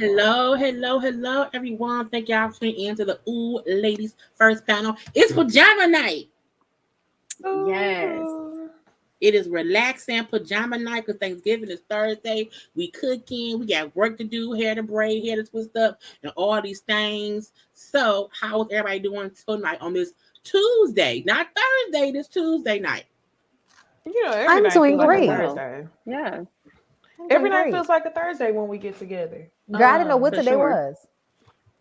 Hello, everyone. Thank y'all for tuning in to the Ooh Ladies First Panel. It's pajama night. Yes. It is relaxing pajama night because Thanksgiving is Thursday. We cooking. We got work to do, hair to braid, hair to twist up, and all these things. So, how is everybody doing tonight on this Tuesday? Not Thursday, this Tuesday night. You know, every I'm night doing feels like great. a Thursday. Yeah. Every night feels like a Thursday when we get together. Girl, I didn't know what for today sure. was.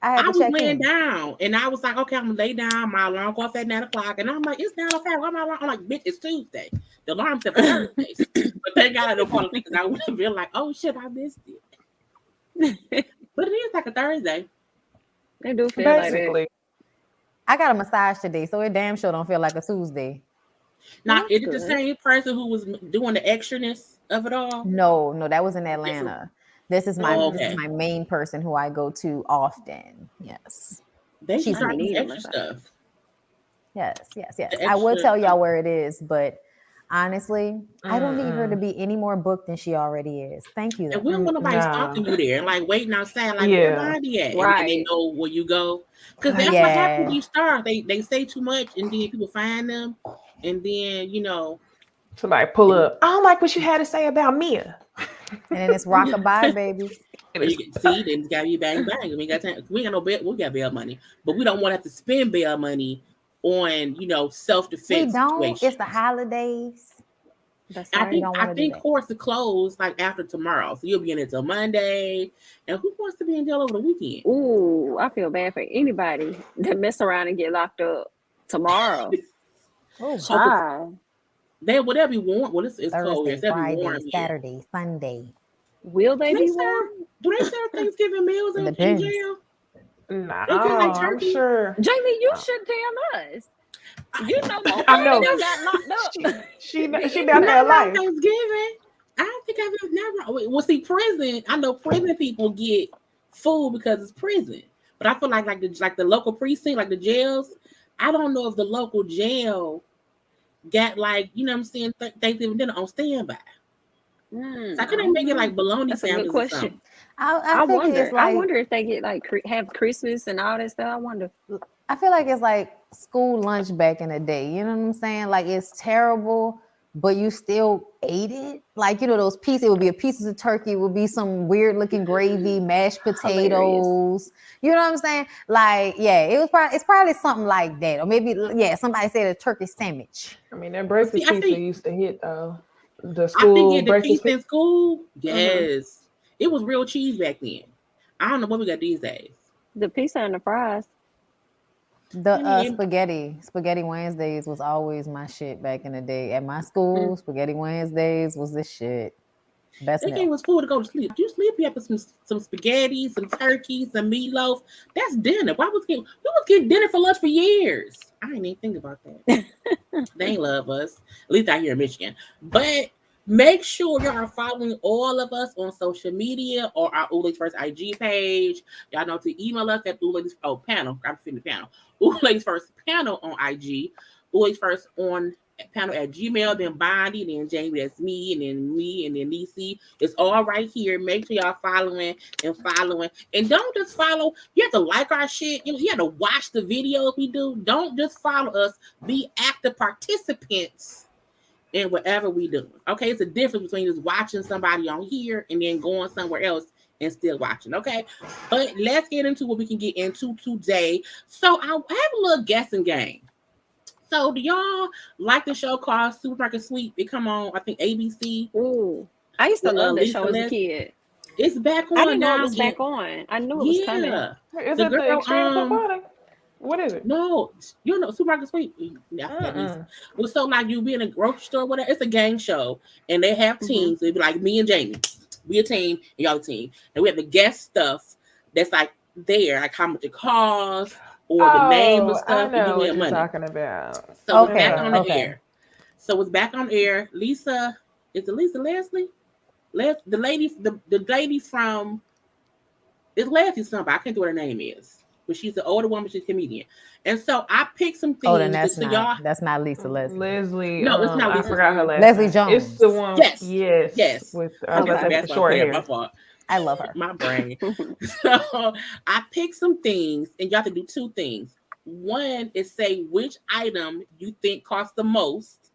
I had I to was check laying in. down and I was like, okay, I'm gonna lay down. My alarm go off at 9 o'clock. And I'm like, it's 9 o'clock. Why am I alarm? I'm like, bitch, it's Tuesday. The alarm set for Thursdays. But thank God I don't fall asleep because I would have been like, oh shit, I missed it. But it is like a Thursday. They do feel Basically. like I got a massage today, so it damn sure don't feel like a Tuesday. Now, That's is it the good. same person who was doing the extraness of it all? No, that was in Atlanta. This is my Oh, this is okay. my main person who I go to often. Yes. They should She's start doing amazing. extra stuff. Yes. The I will extra tell y'all stuff. where it is, but honestly, I don't need her to be any more booked than she already is. Thank you. And we don't want nobody Nah. stalking you there, like waiting outside, like Yeah. where Bondy at? And they Right. know where you go. Because that's what happens with these stars. They say too much and then people find them. And then, Somebody pull up. I don't like what you had to say about Mia. And then it's rockabye, baby. you can see, then it's got to be bang bang. We ain't got time. We ain't got no bail. We got bail money, but we don't want to have to spend bail money on self We defense don't. situations. It's the holidays. That's I right. think don't I wanna do think that. courts are closed like after tomorrow, so you'll be in it till Monday. And who wants to be in jail over the weekend? Ooh, I feel bad for anybody that mess around and get locked up tomorrow. Oh, Child. Whatever you want. Well, it's cold here. Thursday, It's be warm Friday, here. Saturday, Sunday. Will they Do they be serve? warm? Do they serve Thanksgiving meals in Depends. jail? Nah, They get like I'm turkey. sure. Jamie, you should tell us. You know more I know. people got locked up. She Not got that around life. Thanksgiving. I don't think I've never. Well, see, prison. I know prison people get food because it's prison, but I feel like the local precinct, like the jails. I don't know if the local jail got what I'm saying, Thanksgiving dinner on standby. So I couldn't make it like bologna That's a good sandwiches or question. something. I think wonder. it's like I wonder if they get like have Christmas and all that stuff. I wonder. I feel like it's like school lunch back in the day. You know what I'm saying? Like it's terrible, but you still ate it. Like those pieces. It would be a pieces of turkey. It would be some weird looking gravy, mashed potatoes. You know what I'm saying? Like it's probably something like that, or maybe somebody said a turkey sandwich. I mean, that breakfast See, I pizza think- used to hit though. The I school think the breakfast pizza in school, yes, it was real cheese back then. I don't know what we got these days. The pizza and the fries. The spaghetti Wednesdays was always my shit back in the day. At my school, spaghetti Wednesdays was the shit. Best They meal. gave us food to go to sleep. You sleep, you have some spaghetti, some turkey, some meatloaf. That's dinner. We was getting dinner for lunch for years. I didn't even think about that. They ain't love us. At least out here in Michigan. But make sure y'all are following all of us on social media or our OohLadies First IG page. Y'all know to email us at panel. I'm feeding the panel. OohLadies First Panel on IG. OohLadies First on panel at Gmail, then Bondy, then Jami, that's me, and then Necey. It's all right here. Make sure y'all following. And don't just follow. You have to like our shit. You have to watch the videos we do. Don't just follow us. Be active participants in whatever we do. Okay, it's a difference between just watching somebody on here and then going somewhere else and still watching. Okay, but let's get into what we can get into today. So I have a little guessing game. So do y'all like the show called Supermarket Sweep? It come on, I think ABC. Ooh, I used to love that show as a kid. It's back on. I didn't know now. it was back on. I knew it was coming. Is it the extreme football? What is it? No, Supermarket Sweep. Well, so like you be in a grocery store, whatever. It's a game show, and they have teams. It'd be like me and Jamie, we a team, and y'all a team, and we have the guest stuff that's like there, like how much it costs. Or the name of stuff. I know what you're talking about. So it's back on the air. So it's back on air. Lisa, is it Lisa Leslie? The lady from it's Leslie something. I can't think what her name is. But she's the older woman, she's a comedian. And so I picked some things. Oh, then that's not Lisa Leslie. Leslie. No, it's not Lisa. I forgot her last Leslie name. Jones. It's the one. Yes. With that's short hair. My fault. I love her. My brain. So I picked some things, and you have to do two things. One is say which item you think costs the most,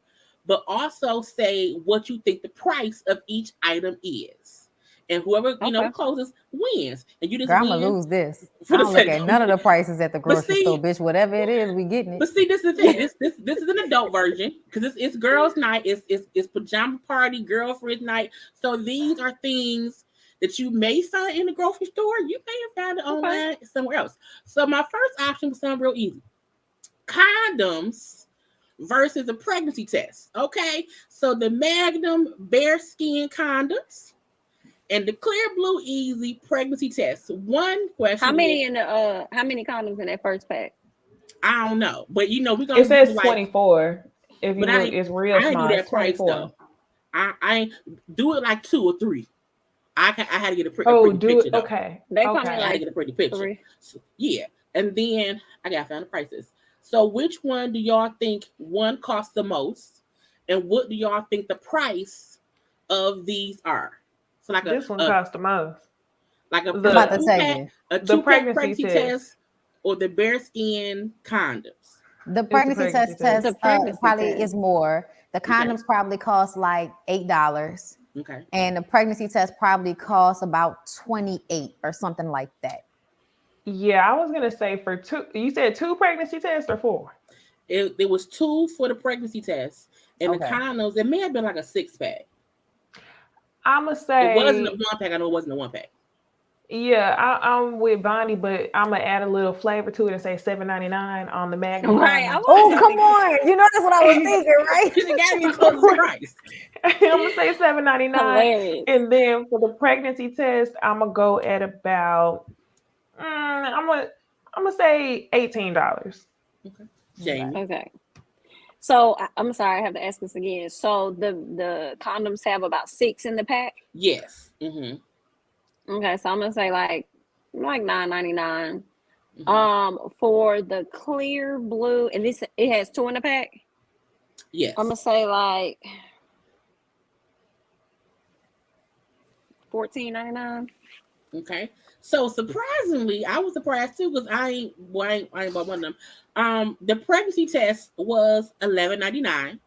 but also say what you think the price of each item is. And whoever closest wins. And you just Girl, I'm win. gonna lose this. For I the don't look sake at of- none of the prices at the But grocery see- store, bitch. Whatever it is, we getting it. But see, this is the thing. This is an adult version because it's girls' night. It's pajama party, girlfriend night. So these are things that you may find in the grocery store. You may have found it online somewhere else. So my first option was something real easy: condoms versus a pregnancy test. Okay, so the Magnum bearskin condoms and the Clear Blue Easy pregnancy test. One question: How many condoms in that first pack? I don't know, but we're gonna. It says do 24. If you But look, it's real I small. do that It's price 24. though. I ain't do it like 2 or 3. I had to get a pretty Oh, picture. do it. Though. Okay. They come Okay. in I had to like get a pretty picture. 3. So, yeah, and then I got found the prices. So which one do y'all think one costs the most, and what do y'all think the price of these are? So like This one costs the most. like a I'm about to 2 say pack, you. a The 2 pack pregnancy pregnancy test. test, or the bearskin condoms. The pregnancy pregnancy test The pregnancy probably test. is more. The condoms probably cost like $8, Okay. and the pregnancy test probably costs about 28 or something like that. Yeah, I was gonna say for 2. You said 2 pregnancy tests or 4? It was 2 for the pregnancy test, and the Okay. condoms. It may have been like a 6-pack. I'ma say It wasn't a 1-pack. I know it wasn't a 1-pack. Yeah, I'm with Bonnie, but I'm gonna add a little flavor to it and say $7.99 on the Magnum. Right. Oh, come on. You know that's what I was thinking, right? You got me close to the price. I'm gonna say $7.99, Hilarious. and then for the pregnancy test, I'm gonna go at about I'm gonna say $18. Jamie. Okay. So I'm sorry, I have to ask this again. So the condoms have about 6 in the pack. Yes. Mm-hmm. Okay, so I'm gonna say like $9.99. Mm-hmm. For the Clear Blue, and it has 2 in the pack. Yes. I'm gonna say like $14.99. Okay. So surprisingly, I was surprised too because I ain't bought one of them. The pregnancy test was $11.99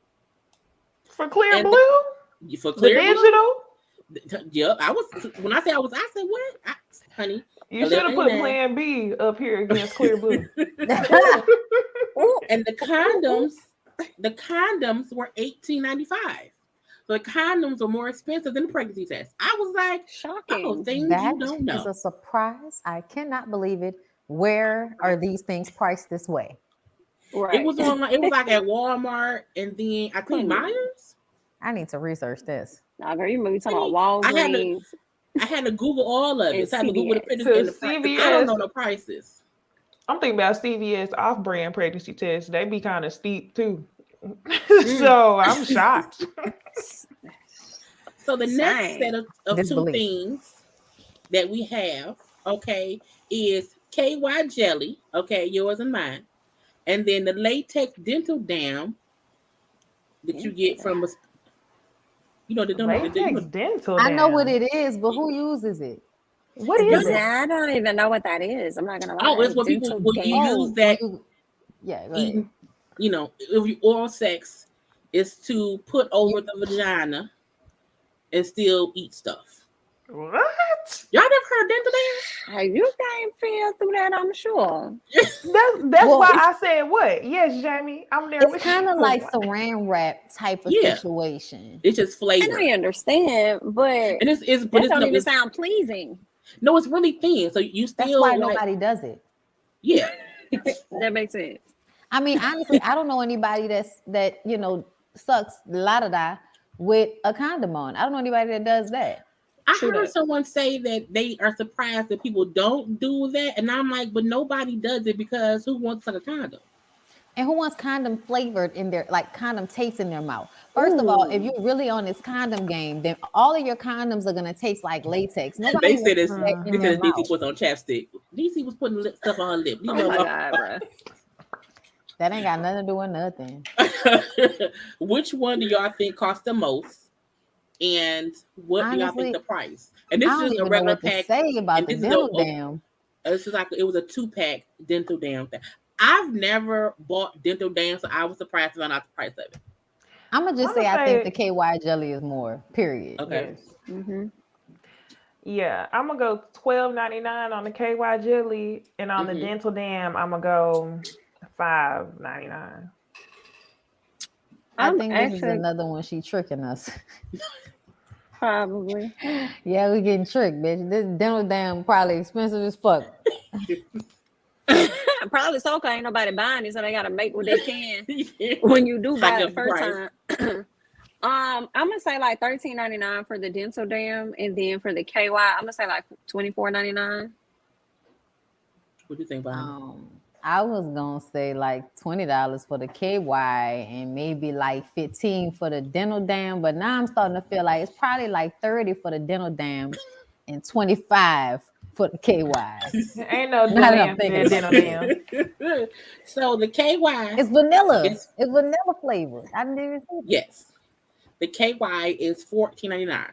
For Clear And Blue, for the Clear Blue. digital. Yep. I said what, honey. You should have put $11.99. Plan B up here against Clear Blue. And the condoms were $18.95. So the condoms were more expensive than the pregnancy test. I was like, Shocking. things That you don't is know. a surprise. I cannot believe it. Where are these things priced this way? Right. It was like at Walmart, and then I think Myers. I need to research this. Nah, girl, you maybe talking about Walgreens. I had to Google all of it. And So I had to Google the CVS. pictures To and the prices. I don't know the prices. I'm thinking about CVS off-brand pregnancy tests. They be kind of steep too. So I'm shocked. So the next set of Disbelief. 2 things that we have, okay, is KY jelly, okay, yours and mine, and then the latex dental dam that you get from a, Latex dental. I know dam. what it is, but who uses it? What is it? I don't even know what that is. I'm not gonna lie. Oh, it's what people Dental when you dam. use that Yeah, go eating, ahead. if you oral sex is to put over the vagina and still eat stuff. What? Y'all never heard of dental dam? Hey, you can't feel through that, I'm sure. That's Well, why I said what? Yes, Jamie. I'm there. It's kind of like saran wrap type of situation. It's just flavor. And I understand, but And it's that don't even sound pleasing. No, it's really thin. So you still That's why nobody does it. Yeah. That makes sense. I mean, honestly, I don't know anybody that sucks la-da-da with a condom on. I don't know anybody that does that. I heard someone say that they are surprised that people don't do that. And I'm like, but nobody does it because who wants a condom? And who wants condom flavored in their, like condom taste in their mouth? First of all, if you're really on this condom game, then all of your condoms are going to taste like latex. Nobody They said it's in their mouth. DC was on chapstick. DC was putting stuff on her lip. Oh my God, bro. That ain't got nothing to do with nothing. Which one do y'all think costs the most? And what do y'all Honestly, think the price? And I this don't is a even know regular what to pack. say about And the this is dental dam. This is like it was a 2-pack dental dam thing. I've never bought dental dam, so I was surprised to find out the price of it. I'm gonna just say I think the KY jelly is more. Period. Okay. Yes. Mm-hmm. Yeah, I'm gonna go $12.99 on the KY jelly, and on the dental dam, I'm gonna go $5.99. I think this is another one. She tricking us. Probably. Yeah, we getting tricked, bitch. This dental dam probably expensive as fuck. Probably so, cause ain't nobody buying it, so they gotta make what they can when you do buy it the first time. I'm gonna say like $13.99 for the dental dam, and then for the KY, I'm gonna say like $24.99. What do you think, Bonnie? I was gonna say like $20 for the KY and maybe like $15 for the dental dam, but now I'm starting to feel like it's probably like $30 for the dental dam and $25 for the KY. Ain't no dental dam. So the KY, it's vanilla. It's vanilla flavored. I didn't even see that. Yes, the KY is $14.99.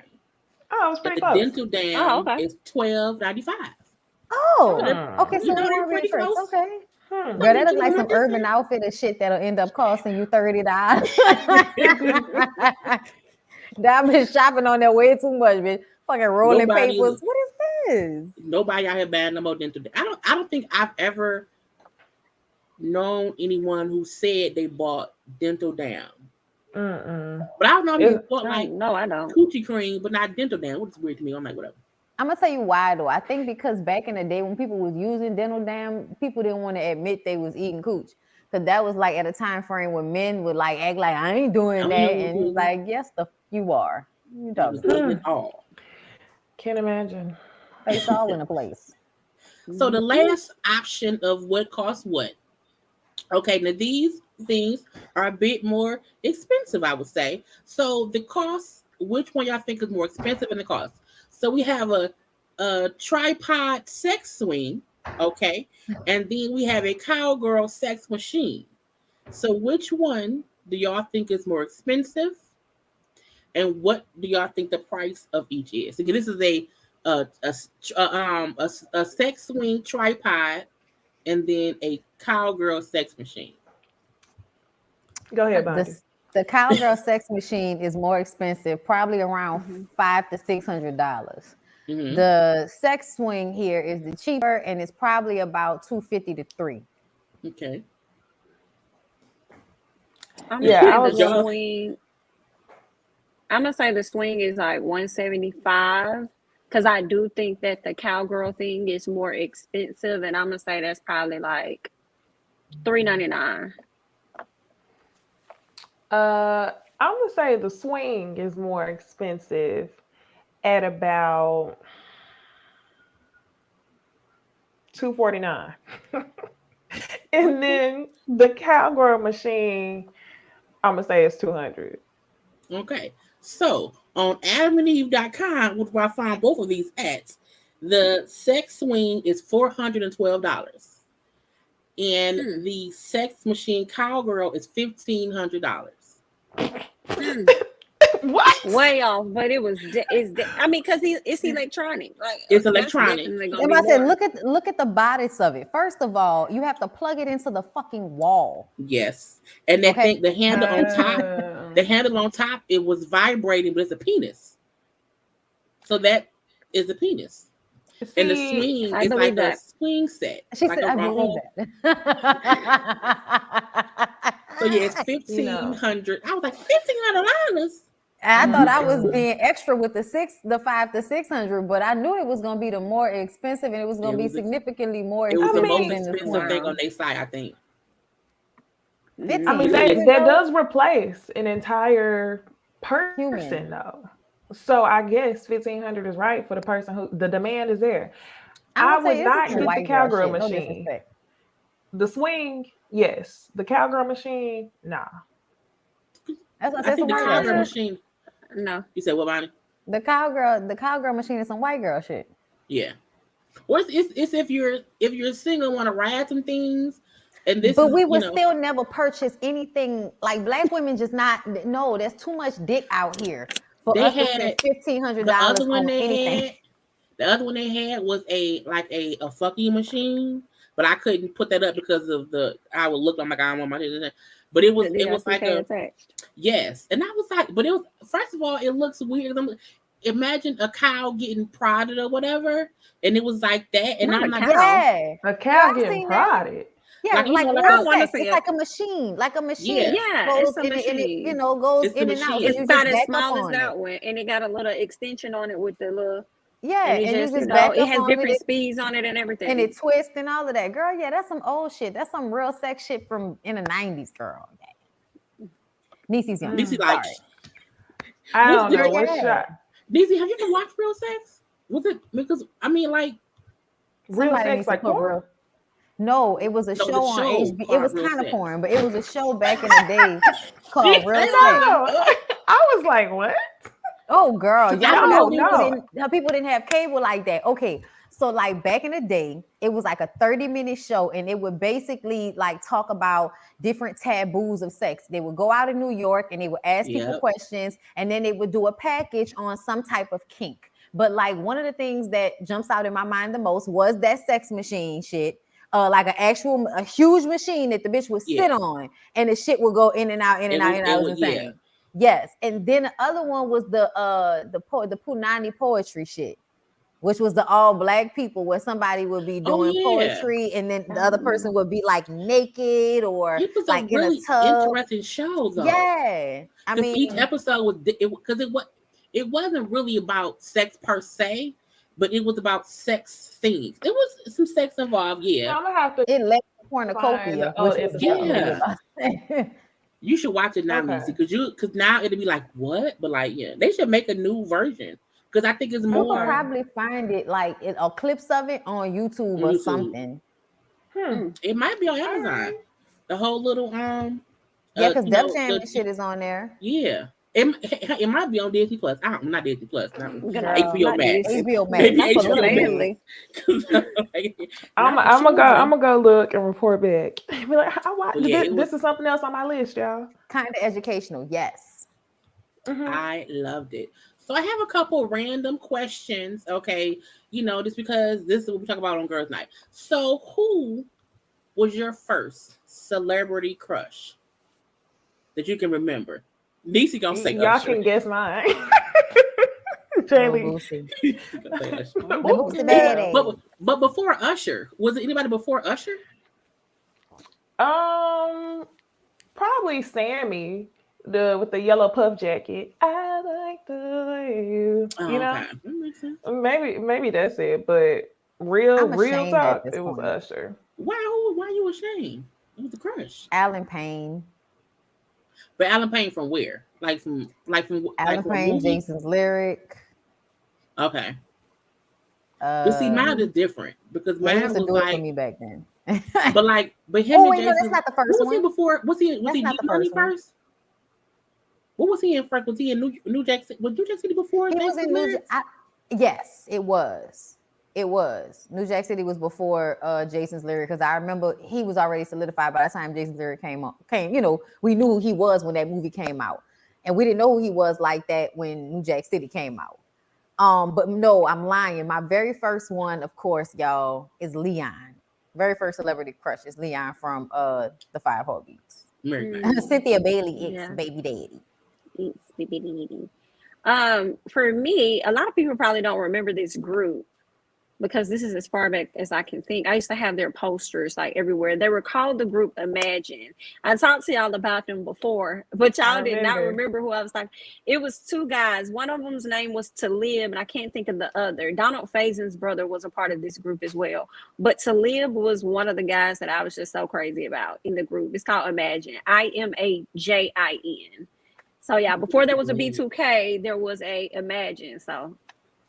Oh, it's pretty close. The dental dam is $12.95. Oh, okay. So we're pretty close. Okay. Girl, that looks like some urban outfit of shit that'll end up costing you $30. I've been shopping on that way too much, bitch. Fucking rolling papers. What is this? Nobody out here buying no more dental. I don't think I've ever known anyone who said they bought dental dam. But I don't know if you bought like I don't. coochie cream, but not dental dam. Which is weird to me. I'm like, whatever. I'm gonna tell you why though. I think because back in the day when people was using dental dam, people didn't want to admit they was eating cooch. Cause that was like at a time frame when men would like act like I ain't doing that, and he's like, yes, you are. You talking all. Can't imagine. It's all in a place. So the last option of what costs what. Okay, now these things are a bit more expensive, I would say. So the cost, which one y'all think is more expensive in the cost? So we have a tripod sex swing, okay, and then we have a cowgirl sex machine. So which one do y'all think is more expensive? And what do y'all think the price of each is? Again, this is a sex swing tripod, and then a cowgirl sex machine. Go ahead, Bondy. The cowgirl sex machine is more expensive, probably around $500 to $600. The sex swing here is the cheaper, and it's probably about $250 to $300. Okay. I'm gonna say the swing is like $175 because I do think that the cowgirl thing is more expensive, and I'm gonna say that's probably like $399. I'm gonna say the swing is more expensive at about $249. And then the cowgirl machine, I'm gonna say it's $200. Okay. So on AdamandEve.com, which I found both of these at, the sex swing is $412. And the sex machine cowgirl is $1,500. What? Way off, but it was. I mean, because it's electronic. Like it's electronic. And I said, look at the bodice of it. First of all, you have to plug it into the fucking wall. Yes, and they think the handle on top, it was vibrating, but it's a penis. So that is a penis. And the swing is like a swing set. She like said, I believe that. So yeah, it's $1,500. I was like, $1,500. I thought I was being extra with the $500 to $600, but I knew it was going to be the more expensive, and it was going to be significantly more expensive. It was the most expensive thing on their site, I think. I mean, that does replace an entire person, though. So I guess $1,500 is right for the person who the demand is there. I would not get the cowgirl machine. The swing, yes. The cowgirl machine, nah. I think the cowgirl machine. No. You said what, Bonnie? The cowgirl machine is some white girl shit. Yeah. Well, it's if you're single and want to ride some things. And this but we would still never purchase anything like black women. Just not. No, there's too much dick out here. For they us to had spend $1,500 the other one on they anything. had. The other one they had was a fucking machine, but I couldn't put that up because of I would look. I'm like, I don't want my. But it was like attached. Yes, and I was like, but it was, first of all, it looks weird. Imagine a cow getting prodded or whatever, and it was like that, and Not I'm like, yeah, a cow getting prodded. Yeah, like I want to see it's it. like a machine, Yeah, goes it's a machine. And it, goes It's in and out. It's about as small as that one, and it got a little extension on it with the little. Yeah, and you just back it up has on different speeds on it and everything, and it twists and all of that. Girl, yeah, that's some old shit. That's some real sex shit from in the 90s, girl. Necey's young. Necey like, I don't know what shot. Necey, have you ever watched Real Sex? Was it because I mean, like, Real Sex like porn? No, it was a show on HBO. It was kind of porn, but it was a show back in the day called Real Sex. I was like, what? Oh, girl, no. People didn't have cable like that. Okay, so like back in the day, it was like a 30-minute show, and it would basically like talk about different taboos of sex. They would go out in New York and they would ask people questions, and then they would do a package on some type of kink. But like one of the things that jumps out in my mind the most was that sex machine shit. Like a huge machine that the bitch would sit on, and the shit would go in and out, in and out. It was insane. Yeah. Yes, and then the other one was the Punani poetry shit, which was the all black people where somebody would be doing poetry, and then the other person would be like naked or like in a tub. Interesting show, though. Yeah, I mean, each episode was because it wasn't really about sex per se, but it was about sex themes. There was some sex involved. Yeah, I'm gonna have to. It led to cornucopia. You should watch it now, Necey, because now it'll be like what? But like, yeah, they should make a new version because I think it's more. You can probably find it like or clips of it on YouTube or something. It might be on Amazon. The whole little because Def Jam shit is on there. Yeah. It might be on Disney Plus. Not Disney Plus. HBO Max. HBO Max. I'm gonna go look and report back. Be like, this is something else on my list, y'all. Kind of educational, yes. I loved it. So I have a couple random questions. Okay, just because this is what we talk about on Girls' Night. So, who was your first celebrity crush that you can remember? Necey gonna say y'all Usher. Can guess mine. Jamie. But before Usher, was it anybody before Usher? Probably Sammy, with the yellow puff jacket. I like the way you know. Okay. Maybe that's it. But real talk, it was Usher. Why are you ashamed? It was a crush. Alan Payne. But Alan Payne from where? Like from Alan Payne, Jason's Lyric. Okay. But see, mine is different because mine was like for me back then. but him and Jason. No, that's not the first one. Was he before? Was he first? What was he in first? Was he in New Jack City? Was New Jack City before? He was in New Jack. Yes, it was. It was. New Jack City was before Jason's Lyric because I remember he was already solidified by the time Jason's Lyric came. We knew who he was when that movie came out, and we didn't know who he was like that when New Jack City came out. But no, I'm lying. My very first one, of course, y'all, is Leon. Very first celebrity crush is Leon from the Five Heartbeats. Cynthia Bailey, baby daddy. Baby daddy. For me, a lot of people probably don't remember this group, because this is as far back as I can think. I used to have their posters like everywhere. They were called the group Imagine. I talked to y'all about them before, but y'all did not remember who I was talking. It was two guys. One of them's name was Talib, and I can't think of the other. Donald Faison's brother was a part of this group as well. But Talib was one of the guys that I was just so crazy about in the group. It's called Imagine. IMAJIN. So yeah, before there was a B2K, there was a Imagine. So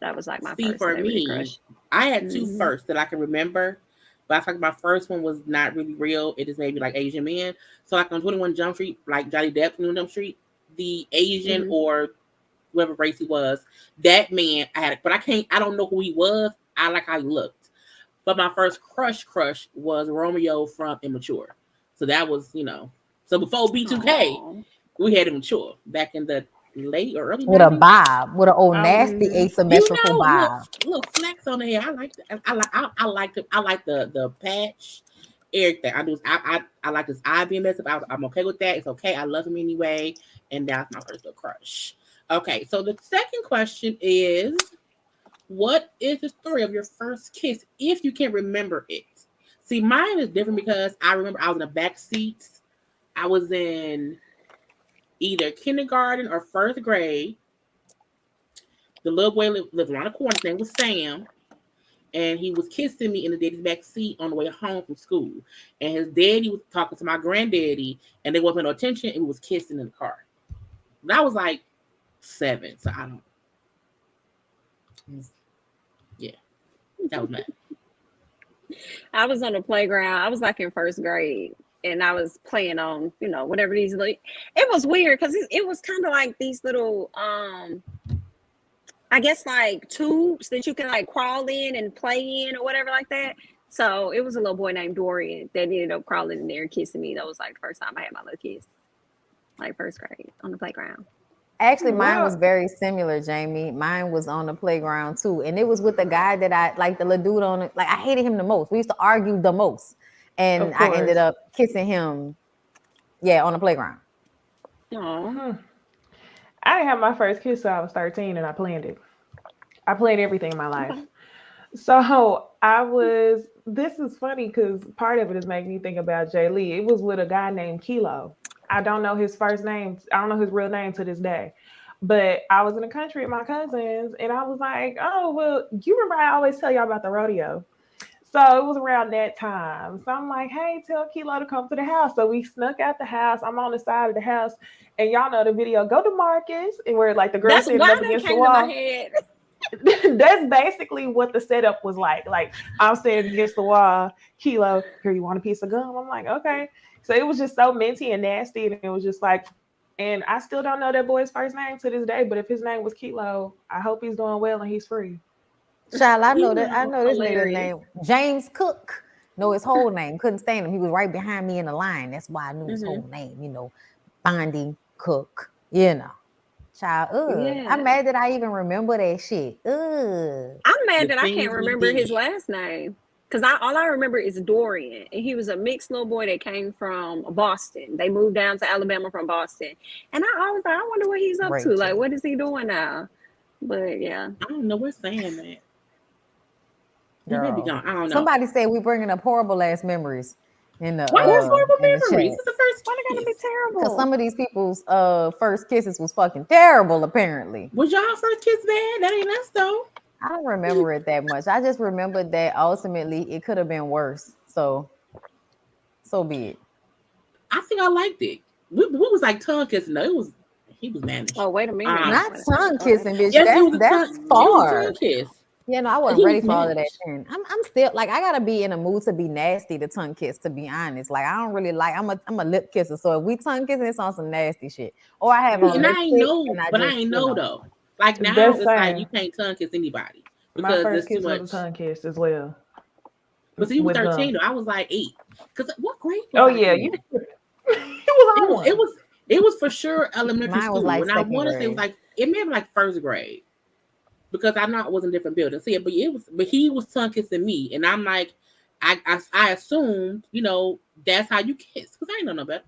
that was like my first for me crush. I had two first that I can remember, but I think my first one was not really real. It is maybe like Asian men. So like on 21 Jump Street, like Johnny Depp, 21 Jump Street, the Asian or whatever race he was, that man I had, but I don't know who he was. I like how he looked. But my first crush was Romeo from Immature. So that was, so before B2K, we had Immature back in the late or early with a 90s. bob, with an old nasty asymmetrical bob. Look, flex on the hair. I like the patch. Everything I like this eye being messed up. I'm okay with that. It's okay. I love him anyway, and that's my first little crush. Okay, so the second question is, what is the story of your first kiss if you can remember it? See, mine is different because I remember I was in the back seat. I was in either kindergarten or first grade. The little boy lived around the corner. His name was Sam. And he was kissing me in the daddy's back seat on the way home from school. And his daddy was talking to my granddaddy, and they wasn't paying no attention, and he was kissing in the car. But I was like 7, so I don't. Yeah, that was mad. I was on the playground. I was like in first grade, and I was playing on, whatever these. It was weird because it was kind of like these little, I guess like tubes that you can like crawl in and play in or whatever like that. So it was a little boy named Dorian that ended up crawling in there and kissing me. That was like the first time I had my little kiss, like first grade on the playground. Actually, mine was very similar, Jamie. Mine was on the playground too. And it was with the guy that I like, the little dude on it. Like, I hated him the most. We used to argue the most. And I ended up kissing him, on the playground. Aww. I didn't have my first kiss till I was 13, and I planned it. I planned everything in my life. So this is funny because part of it is making me think about Jay Lee. It was with a guy named Kilo. I don't know his first name. I don't know his real name to this day. But I was in the country with my cousins, and I was like, oh, well, you remember I always tell y'all about the rodeo. So it was around that time. So I'm like, hey, tell Kilo to come to the house. So we snuck out the house. I'm on the side of the house. And y'all know the video, go to Marcus. And we're like the girl sitting up against the wall. That's basically what the setup was like. Like, I'm standing against the wall. Kilo, here, you want a piece of gum? I'm like, okay. So it was just so minty and nasty. And it was just like, and I still don't know that boy's first name to this day. But if his name was Kilo, I hope he's doing well and he's free. Child, I know that. I know this nigga's name. James Cook. Know his whole name. Couldn't stand him. He was right behind me in the line. That's why I knew his whole name. Bondy Cook. Child. I'm mad that I even remember that shit. I'm mad that I can't remember his last name. Because all I remember is Dorian. And he was a mixed little boy that came from Boston. They moved down to Alabama from Boston. And I always thought, I wonder what he's up to. Like, what is he doing now? But yeah. I don't know what's saying that. Maybe gone. I don't know. Somebody said we bringing up horrible ass memories. Why is horrible memories? It's the first one. Why gotta be terrible? Because some of these people's first kisses was fucking terrible, apparently. Was y'all first kiss bad? That ain't us though. I don't remember it that much. I just remember that ultimately it could have been worse. So be it. I think I liked it. We was like tongue kissing. No, he was managed. Oh, wait a minute. Not tongue kissing, bitch. Yes, that's far. Tongue kiss. Yeah, no, I wasn't ready for all of that shit. I'm still like, I gotta be in a mood to be nasty to tongue kiss, to be honest. Like, I don't really like, I'm a lip kisser. So if we tongue kissing, it's on some nasty shit. Or I have I ain't know though. Like now it's like you can't tongue kiss anybody. My first kiss was a tongue kiss as well. But see, you were 13 though. I was like 8. Cause what grade? It was for sure elementary school. Like, and I want to say it was like, it may have been like first grade. Because I know it was in different buildings. See, but he was tongue kissing me. And I'm like, I assumed, that's how you kiss. Because I ain't know no better.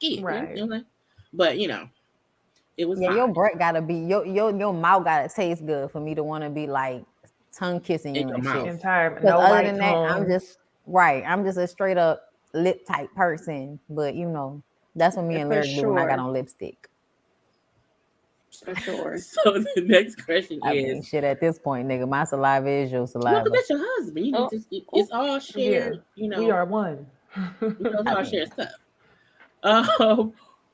Yeah, right. But it was fine. Your breath gotta be your mouth gotta taste good for me to want to be like tongue kissing you and shit. Entire, no other than that, I'm just a straight up lip type person. But that's what me and Larry do when I got on lipstick. For sure. So the next question is shit at this point, nigga. My saliva is your saliva. Well, that's your husband. It's all shared. We are one. It's all shared stuff.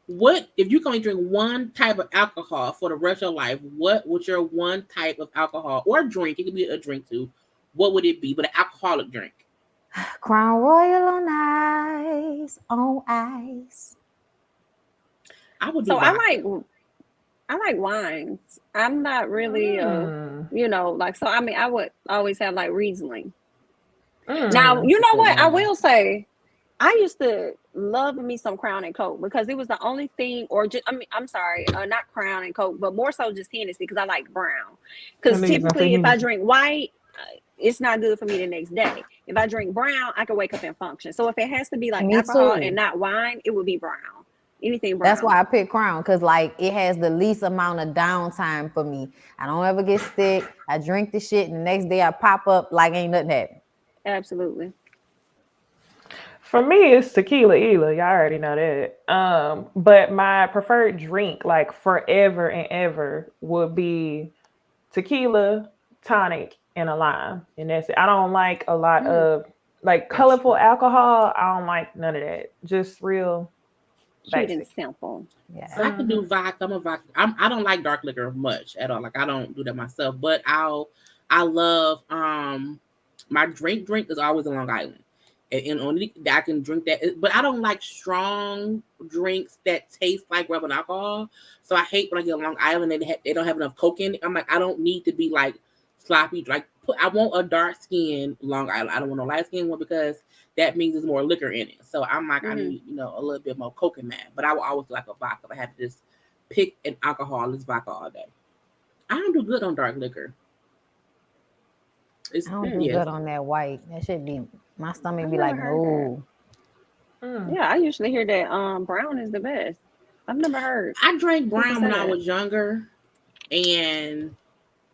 What if you can only drink one type of alcohol for the rest of your life? What would your one type of alcohol or drink? It could be a drink too. What would it be? But an alcoholic drink. Crown Royal on ice. I would. I like wines. I'm not really, so I would always have like Riesling. Now, you know what? I will say, I used to love me some Crown and Coke because it was the only thing, or just, I'm sorry, not Crown and Coke, but more so just Hennessy because I like brown. Because typically, if I drink white, it's not good for me the next day. If I drink brown, I can wake up and function. So if it has to be like alcohol and not wine, it would be brown. Anything brown. That's why I pick Crown, because like it has the least amount of downtime for me. I don't ever get sick. I drink the shit, and the next day I pop up like ain't nothing happened. Absolutely. For me, it's tequila. Y'all already know that. But my preferred drink, like forever and ever, would be tequila, tonic, and a lime, and that's it. I don't like a lot of like colorful alcohol. I don't like none of that. Just real cute and simple. Yeah, so I can do vodka. I'm a vodka. I don't like dark liquor much at all. Like I don't do that myself. But I love my drink is always a Long Island. And only I can drink that, but I don't like strong drinks that taste like rubbing alcohol. So I hate when I get a Long Island and they don't have enough Coke in it. I'm like, I don't need to be like sloppy. Like I want a dark skin Long Island. I don't want a light skin one because that means there's more liquor in it. So I'm like, I need a little bit more Coke in that. But I will always like a vodka. I have to just pick an alcoholic vodka all day. I don't do good on dark liquor. I don't do good on that white. That should be. My stomach be like, no. Yeah, I usually hear that brown is the best. I've never heard. I drank brown when I was younger, and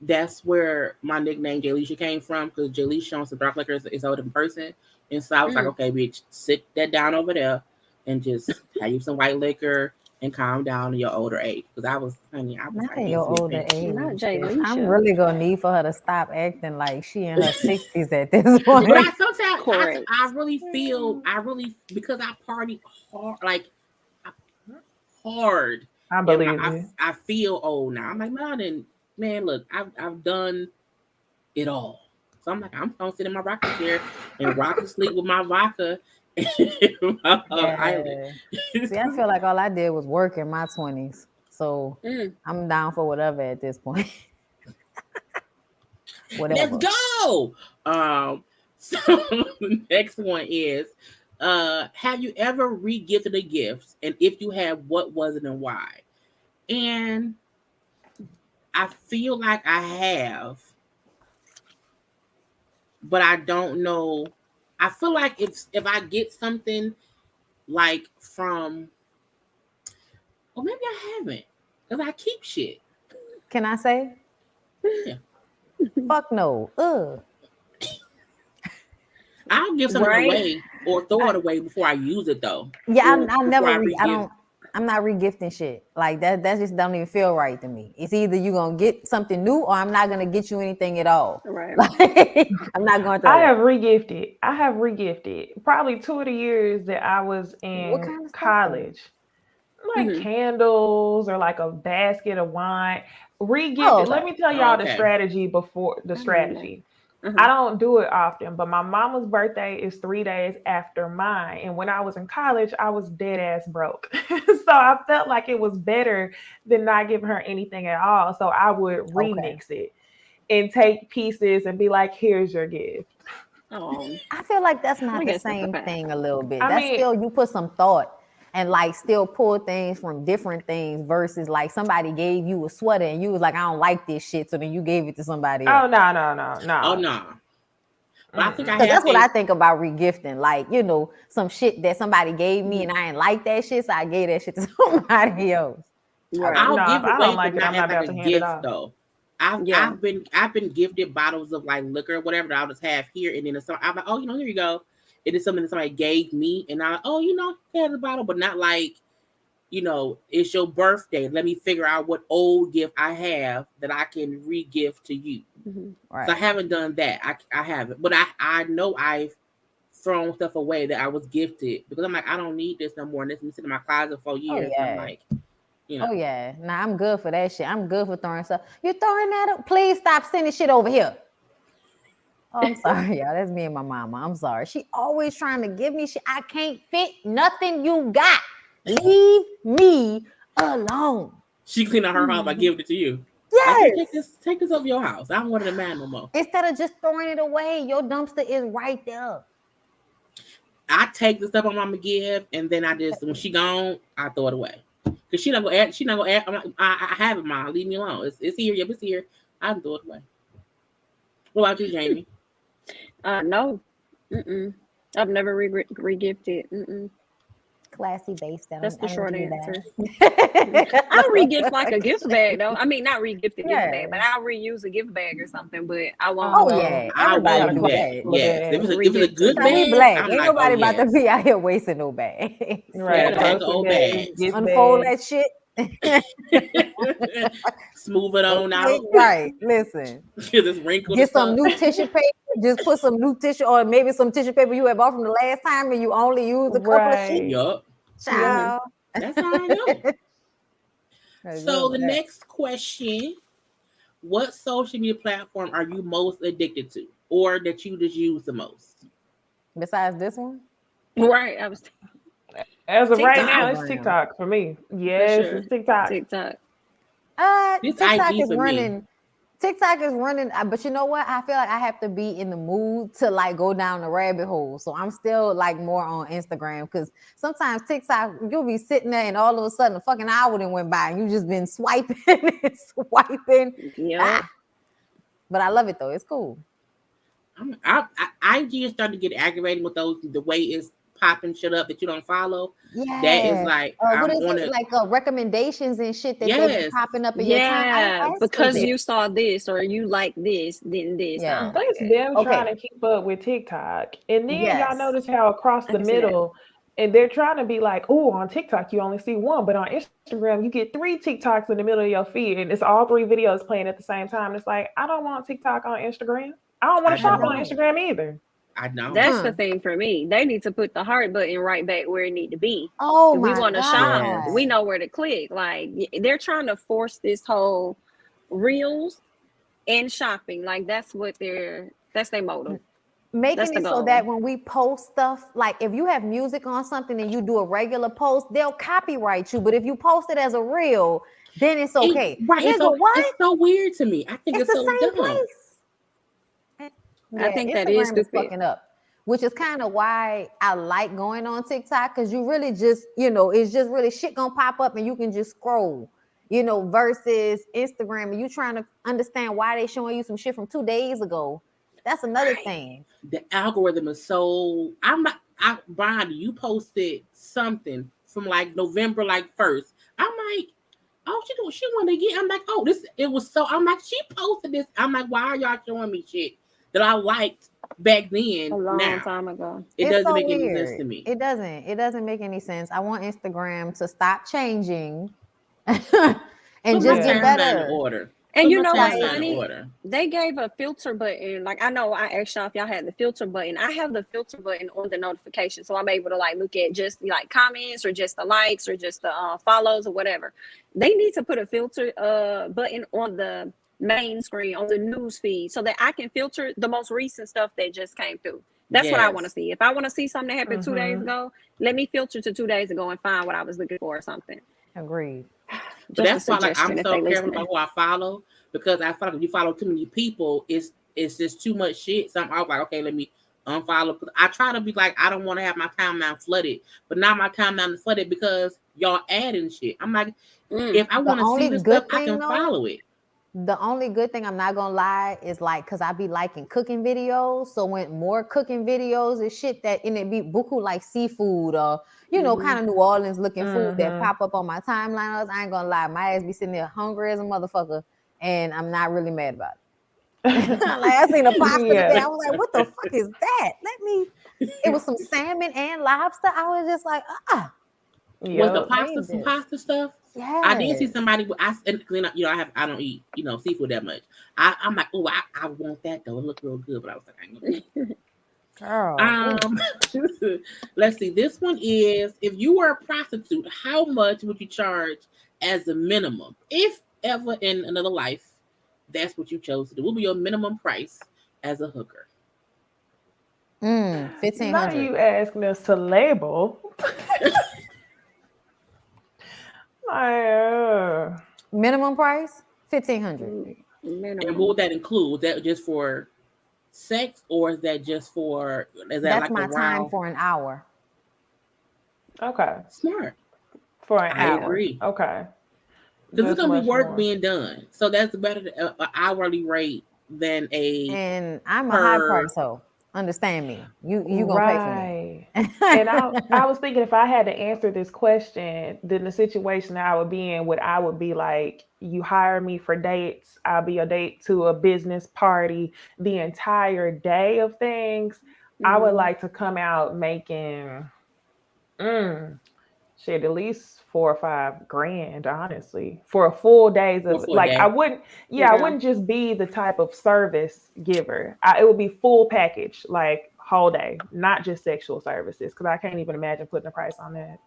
that's where my nickname Jaleisha came from, because Jaleisha on some dark liquor is a different person. And so I was like, okay, bitch, sit that down over there and just have you some white liquor and calm down in your older age. Because I was not in your older age. Not Jaleisha. I'm really gonna need for her to stop acting like she in her 60s at this point. But I really feel because I party hard, like hard. I believe I feel old now. I'm like, man, look, I've done it all. So I'm like, I'm gonna sit in my rocking chair and rock and sleep with my vodka. See, I feel like all I did was work in my 20s. So I'm down for whatever at this point. Whatever. Let's go. So the next one is, have you ever re-gifted a gift? And if you have, what was it and why? And I feel like I have, but I don't know. I feel like if I get something like from, or maybe I haven't, because I keep shit. Can I say? Yeah. Fuck no. Ugh. I'll give something away or throw it away before I use it though. Yeah, I'm not re-gifting shit. Like that just don't even feel right to me. It's either you gonna get something new or I'm not gonna get you anything at all. Right. Like, I'm not going to. I have re-gifted probably 2 of the years that I was in college. Like candles or like a basket of wine. Re-gifted. Let me tell y'all the strategy before the strategy. I don't do it often, but my mama's birthday is 3 days after mine. And when I was in college, I was dead ass broke. So I felt like it was better than not giving her anything at all. So I would remix it and take pieces and be like, here's your gift. Oh, I feel like that's not the same thing a little bit. That's still, you put some thought and like still pull things from different things versus like somebody gave you a sweater and you was like, I don't like this shit. So then you gave it to somebody else. Oh, no. Oh, no. But I think that's what I think about re-gifting. Like, some shit that somebody gave me and I ain't like that shit. So I gave that shit to somebody else. Right. I'll give it away, but not have like a gift though. I've been gifted bottles of like liquor or whatever that I'll just have here. And then I'm like, oh, here you go. It is something that somebody gave me, and I'm like, oh, here's a bottle, but not like, it's your birthday. Let me figure out what old gift I have that I can re-gift to you. Right. So I haven't done that. I haven't, but I know I've thrown stuff away that I was gifted because I'm like, I don't need this no more. And it's been sitting in my closet for years. I'm like, Oh yeah, nah, I'm good for that shit. I'm good for throwing stuff. You throwing that up? Please stop sending shit over here. Oh, I'm sorry, y'all. That's me and my mama. I'm sorry. She always trying to give me shit. I can't fit nothing you got. Leave me alone. She cleaned out her house by giving it to you. Yes. Like, take this over your house. I don't want it to matter no more. Instead of just throwing it away, your dumpster is right there. I take the stuff I'm gonna give, and then I just when she gone, I throw it away. Cause she not gonna add. She not gonna add. I have it, Mom. Leave me alone. It's here. Yep, it's here. I can throw it away. What about you, Jamie? No. I've never re-gifted. Classy based. That's the short answer. I re-gift like a gift bag though. I mean, not re-gift a gift bag, but I'll reuse a gift bag or something. But I won't. Oh yeah, everybody do that. Yes, if it's a good bag, black. Ain't nobody about to be out here wasting no bag. Right, old bags. Unfold that shit. Smooth it on out. Right. Listen. Get some new tissue paper. Just put some new tissue or maybe some tissue paper you had bought from the last time and you only used a couple of sheets. Yup. Child. That's how I know. So the next question: what social media platform are you most addicted to, or that you just use the most? Besides this one, right? As of right now, it's TikTok for me. Yes, for sure. It's TikTok. TikTok is running. TikTok is running, but you know what? I feel like I have to be in the mood to like go down the rabbit hole. So I'm still like more on Instagram because sometimes TikTok, you'll be sitting there and all of a sudden a fucking hour then went by and you just been swiping and swiping. Yeah. But I love it though. It's cool. I just started to get aggravated with the way it's popping shit up that you don't follow. Yeah, that is like recommendations and shit that they're popping up in your time. Because you saw this or you like this, then this. Yeah, it's them trying to keep up with TikTok, and then y'all notice how across the middle, and they're trying to be like, oh, on TikTok you only see one, but on Instagram you get 3 TikToks in the middle of your feed, and it's all 3 videos playing at the same time. It's like I don't want TikTok on Instagram. I don't want to shop on Instagram either. I know. That's the thing for me. They need to put the heart button right back where it need to be. Oh, if we want to shop, we know where to click. Like they're trying to force this whole reels and shopping. Like that's their motive. Making it so that when we post stuff, like if you have music on something and you do a regular post, they'll copyright you. But if you post it as a reel, then it's okay. It's so weird to me. I think it's so the same dumb. Place. I think that is stupid. Fucking up, which is kind of why I like going on TikTok because you really just, it's just really shit gonna pop up and you can just scroll, versus Instagram and you trying to understand why they showing you some shit from 2 days ago. That's another thing. The algorithm is so. Bondy, you posted something from like November 1st. I'm like, oh, she wanted to get. I'm like, oh, it was so. I'm like, she posted this. I'm like, why are y'all showing me shit that I liked back then? A long time ago. It doesn't make any sense to me. It doesn't make any sense. I want Instagram to stop changing and just get better. Order. And you know what's funny? They gave a filter button. Like I know I asked y'all if y'all had the filter button. I have the filter button on the notification, so I'm able to like look at just like comments or just the likes or just the follows or whatever. They need to put a filter button on the main screen on the news feed so that I can filter the most recent stuff that just came through. That's what I want to see. If I want to see something that happened 2 days ago, let me filter to 2 days ago and find what I was looking for or something. Agreed. But that's why I'm so careful about who I follow, because I feel like if you follow too many people, it's just too much shit. So I'm like, okay, let me unfollow. I try to be like, I don't want to have my timeline flooded, but now my timeline is flooded because y'all adding shit. I'm like, if I want to see this stuff, I can follow it. The only good thing, I'm not gonna lie, is like because I be liking cooking videos. So when more cooking videos and shit that and it be buku like seafood or kind of New Orleans looking food that pop up on my timeline, I ain't gonna lie, my ass be sitting there hungry as a motherfucker, and I'm not really mad about it. Like I seen a pasta today, I was like, what the fuck is that? It was some salmon and lobster. I was just like, Was the pasta some pasta stuff? Yeah, I did see somebody. I don't eat seafood that much. I'm like, oh, I want that though. It looked real good, but I was like, I ain't gonna. Girl, let's see. This one is: if you were a prostitute, how much would you charge as a minimum, if ever in another life that's what you chose to do? What would be your minimum price as a hooker? $1,500. Now you asking us to label. Minimum price $1,500. And what would that include? Is that just for sex, or is that just for? Is that that's like my time for an hour? Okay. Smart. For an I hour. agree. Okay. Because it's gonna be work being done, so that's better than an hourly rate than a. And I'm a high price, so understand me. You gonna pay for me. And I was thinking if I had to answer this question, then the situation that I would be in I would be like, you hire me for dates, I'll be a date to a business party, the entire day of things. I would like to come out making shit, at least $4 or $5 grand, honestly, for a full days of like, I wouldn't just be the type of service giver. It would be full package, like whole day, not just sexual services, because I can't even imagine putting a price on that.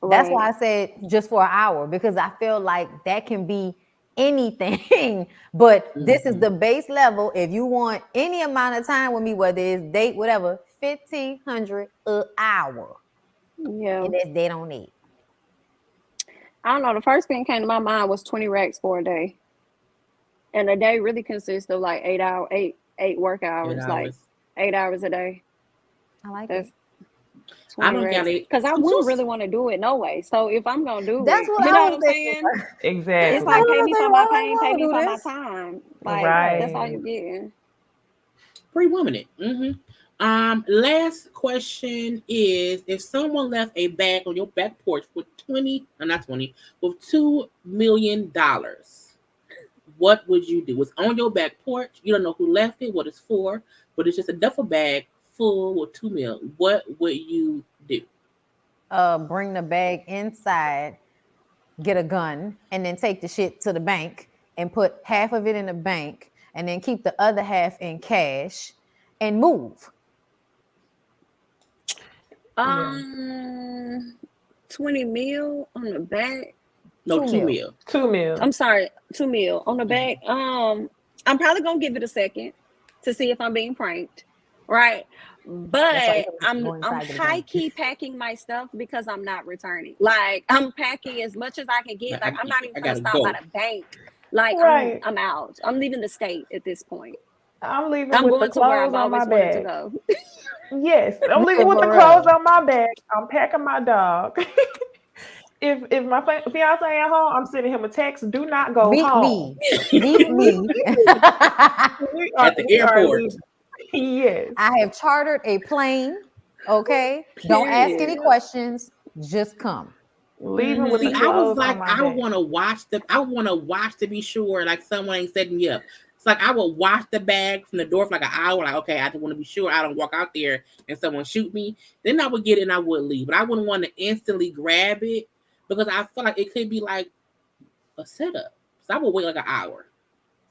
That's why I said just for an hour, because I feel like that can be anything, but this is the base level. If you want any amount of time with me, whether it's date, whatever, $1,500 an hour. Yeah, and that's dead on it. I don't know. The first thing came to my mind was 20 racks for a day, and a day really consists of like 8 work hours, like 8 hours a day. I like it. I don't get it because I wouldn't really want to do it no way. So if I'm gonna do that's it, what you know what I'm saying? Exactly. It's like pay me for my pain, pay me for my time. Like that's all you're getting. Pretty woman it. Last question is: if someone left a bag on your back porch with $2 million, what would you do? It's on your back porch. You don't know who left it, what it's for, but it's just a duffel bag full with $2 million. What would you do? Bring the bag inside, get a gun, and then take the shit to the bank and put half of it in the bank, and then keep the other half in cash and move. 20 mil on the back. No, $2 million. $2 million. I'm sorry, $2 million on the back. I'm probably gonna give it a second to see if I'm being pranked, right? But I'm high key packing my stuff because I'm not returning. Like I'm packing as much as I can get. Like I'm not even gonna stop by the bank. Like I'm out. I'm leaving the state at this point. I'm leaving with the clothes on my bag. To go. Yes, I'm leaving with the clothes on my bag. I'm packing my dog. If my fiance ain't home, I'm sending him a text. Do not go home. Meet me at the airport. Yes, I have chartered a plane. Okay, don't ask any questions. Just come. Leaving with the I was like, on my I want to watch them. I want to watch to be sure, like someone ain't setting me up. It's like I would watch the bag from the door for like an hour. Like, okay, I just want to be sure I don't walk out there and someone shoot me. Then I would get it and I would leave. But I wouldn't want to instantly grab it because I feel like it could be like a setup. So I would wait like an hour.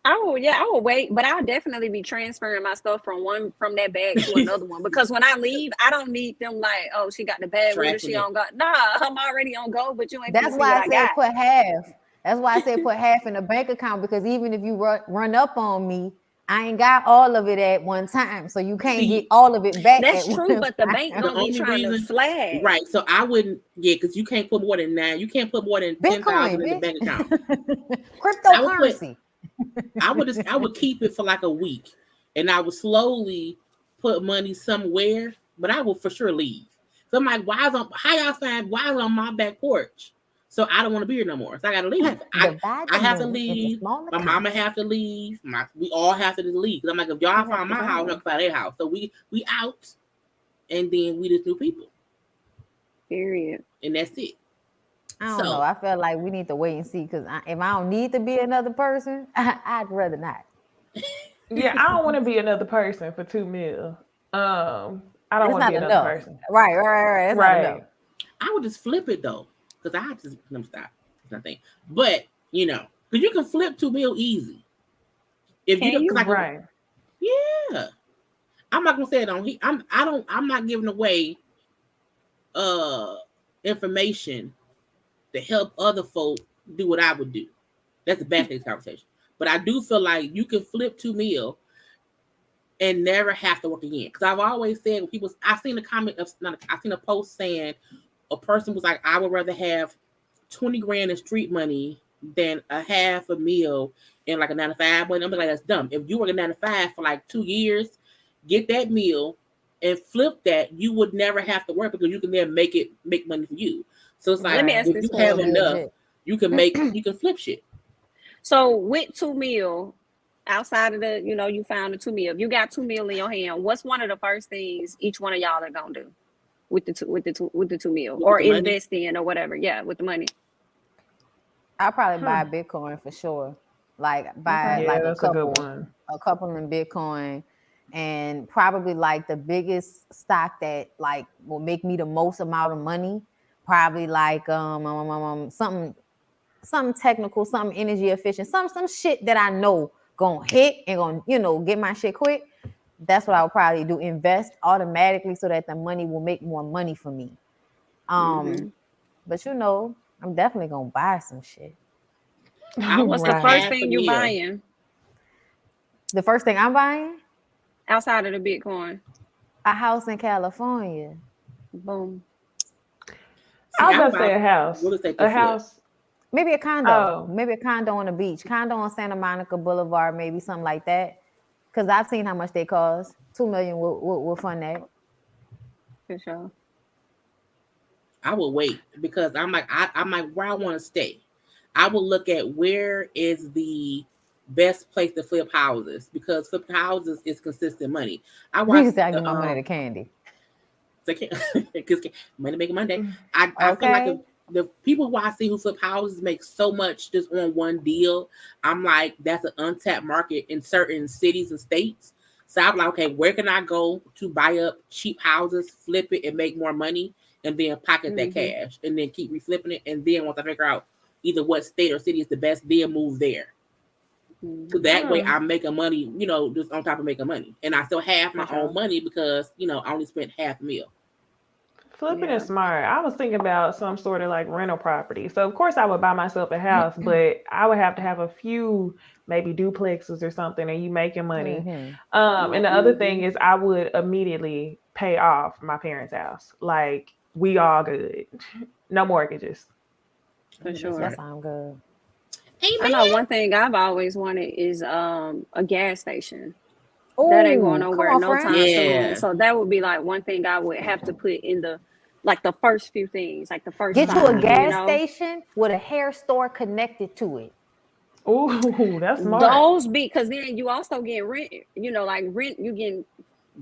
I will wait, but I'll definitely be transferring my stuff from that bag to another one because when I leave, I don't need them like, oh, she got the bag, what is she on go? Nah, I'm already on go, but you ain't. That's why I said put half. That's why I said put half in the bank account because even if you run up on me, I ain't got all of it at one time, so you can't get all of it back. That's true, but the bank gonna be trying to flag. Right, so I wouldn't, because you can't put more than that. You can't put more than 10,000 in the bank account. Cryptocurrency. I would keep it for like a week, and I would slowly put money somewhere, but I will for sure leave. So I'm like, why is on my back porch? So I don't want to be here no more. So I gotta leave. I have to leave. My mama have to leave. We all have to leave. Because I'm like, if y'all find my house, y'all find their house. So we out, and then we just new people. Period. And that's it. I don't know. I feel like we need to wait and see because if I don't need to be another person, I'd rather not. Yeah, I don't want to be another person for $2 million. I don't want to be another person. Right. That's not enough. I would just flip it though. Because I just let me stop. It's nothing. But because you can flip $2 million easy. If you don't, right? Yeah. I'm not gonna say it on. I'm not giving away information to help other folk do what I would do. That's a bad thing conversation. But I do feel like you can flip $2 million and never have to work again. Because I've always said when people, I've seen a post saying. A person was like, I would rather have 20 grand in street money than a $500,000 in like a 9 to 5. But I'm like, that's dumb. If you work a 9 to 5 for like 2 years, get that meal and flip that, you would never have to work because you can then make money for you. So it's like, Let me ask if this you have question. enough, you can flip shit. So with $2 million, outside of the, you found the $2 million. If you got $2 million in your hand, what's one of the first things each one of y'all are gonna do with the $2 million, or invest in, or whatever? Yeah, with the money. I'll probably buy Bitcoin for sure. Like buy like a couple in Bitcoin, and probably like the biggest stock that like will make me the most amount of money. Probably like something technical, something energy efficient, some shit that I know gonna hit and gonna get my shit quick. That's what I would probably do. Invest automatically so that the money will make more money for me. But I'm definitely gonna buy some shit. What's the first thing you buying? The first thing I'm buying? Outside of the Bitcoin. A house in California. Boom. I was gonna say a house. A house. Maybe a condo. Maybe a condo on the beach. Condo on Santa Monica Boulevard, maybe something like that. Because I've seen how much they cost. $2 million will fund that. For sure. I will wait because I'm like where I want to stay. I will look at where is the best place to flip houses, because flip houses is consistent money. I want to give my money to Candy. Because money making Monday. I feel like the people who I see who flip houses make so much just on one deal. I'm like, that's an untapped market in certain cities and states. So I'm like, okay, where can I go to buy up cheap houses, flip it, and make more money, and then pocket that cash, and then keep reflipping it, and then once I figure out either what state or city is the best, then move there. So that way I'm making money, just on top of making money. And I still have my own money because, I only spent $500,000. Flipping is smart. I was thinking about some sort of like rental property. So of course I would buy myself a house, but I would have to have a few maybe duplexes or something, and you making money. And the other thing is I would immediately pay off my parents' house. Like, we all good. No mortgages. For sure. That sounds good. I know one thing I've always wanted is a gas station. That ain't going nowhere no time soon. So that would be like one thing I would have to put in the first few things, like the first. Get you a gas station with a hair store connected to it. Ooh, that's smart. Those because then you also get rent. Rent. You get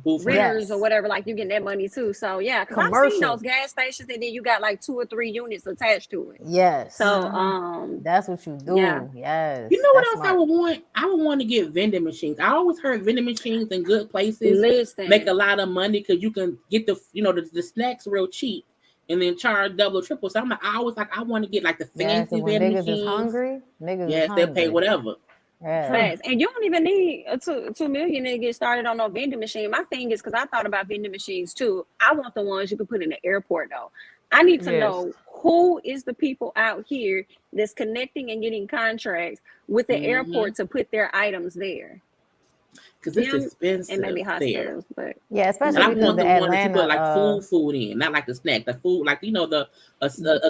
renters or whatever. Like you getting that money too. So yeah, because I've seen those gas stations, and then you got like 2 or 3 units attached to it. Yes. So that's what you do. Yeah. Yes. You know what else I would want? I would want to get vending machines. I always heard vending machines in good places make a lot of money because you can get the snacks real cheap and then charge double, triple. So I'm like, I want to get like the fancy vending machines. Niggas is hungry. They'll pay whatever. Yeah. And you don't even need $2 million to get started on no vending machine. My thing is, because I thought about vending machines too. I want the ones you can put in the airport though. I need to know who is the people out here that's connecting and getting contracts with the airport to put their items there. Because it's expensive and maybe hospitals, there. But especially because the Atlanta, put like food in, not like the snack, the food, like a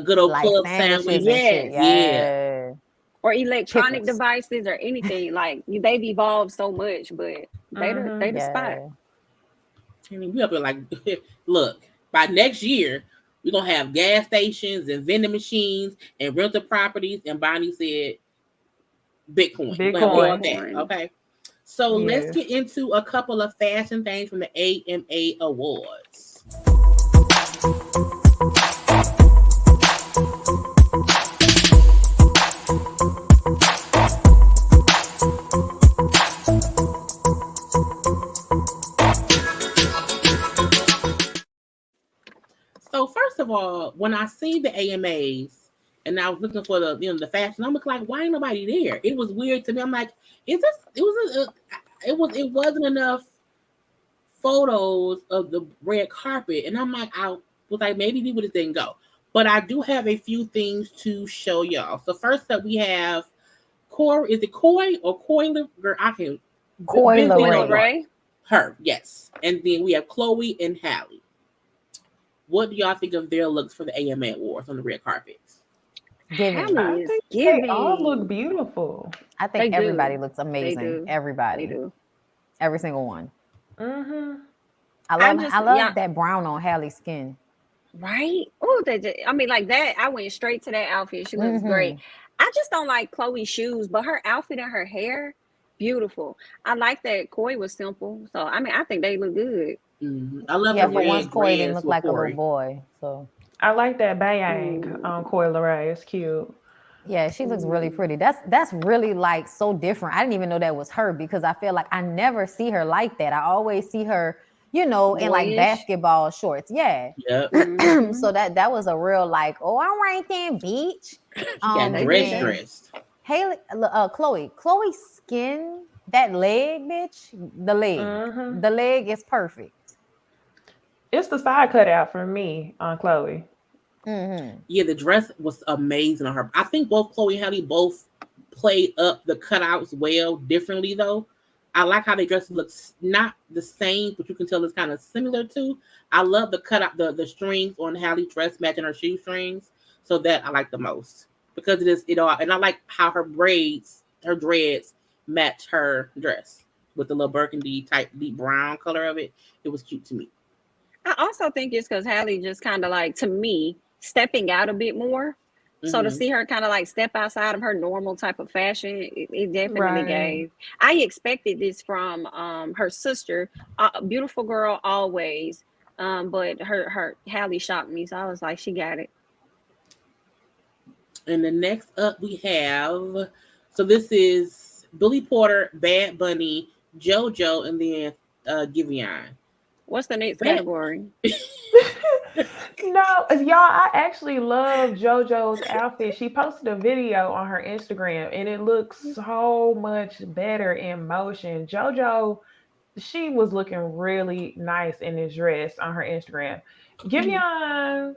good old club sandwich. Yeah. Or electronic devices or anything. Like they've evolved so much, but they the spot. I mean, we up here like, look, by next year we're gonna have gas stations and vending machines and rental properties. And Bonnie said, Bitcoin. Okay. So let's get into a couple of fashion things from the AMA Awards. So first of all, when I see the AMAs and I was looking for the fashion, I'm like, why ain't nobody there? It was weird to me. I'm like, it wasn't enough photos of the red carpet, and I'm like, I was like, maybe people just didn't go. But I do have a few things to show y'all. So first up, we have is it Coy or Coyle? I can't. Coyle. Her, yes. And then we have Chloe and Halle. What do y'all think of their looks for the AMA Awards on the red carpets? They all look beautiful. I think everybody looks amazing. Everybody. They do. Every single one. I love that brown on Hallie's skin. Right? Oh, I mean, like that. I went straight to that outfit. She looks great. I just don't like Chloe's shoes, but her outfit and her hair, beautiful. I like that Koi was simple. So I mean, I think they look good. I love her for once red Koi didn't dreads look with like a Corey. little boy. So I like that bayang on Coi Leray. It's cute. yeah, she looks really pretty. That's really like so different. I didn't even know that was her because I feel like I never see her like that. I always see her, in like Boyish. basketball shorts. Yeah. Yep. So that was a real like, oh, all right then, beach. She got dressed. Haley, Chloe's skin, that leg, bitch, the leg is perfect. It's the side cutout for me on Chloe. Yeah, the dress was amazing on her. I think both Chloe and Halle both played up the cutouts well, differently though. I like how they dress looks not the same, but you can tell it's kind of similar to. I love the cutout, the strings on Halle's dress matching her shoestrings, so that I like the most because it all, and I like how her dreads match her dress with the little burgundy type deep brown color of it. It was cute to me. I also think it's because Halle just kind of like, to me, stepping out a bit more. So to see her kind of like step outside of her normal type of fashion, it definitely gave. I expected this from her sister, beautiful girl always, but her Halle shocked me. So I was like, she got it. And the next up we have, so this is Billy Porter, Bad Bunny, JoJo, and then Giveon. What's the next category? No, y'all, I actually love JoJo's outfit. She posted a video on her Instagram and it looks so much better in motion. JoJo, she was looking really nice in this dress on her Instagram. Giveon,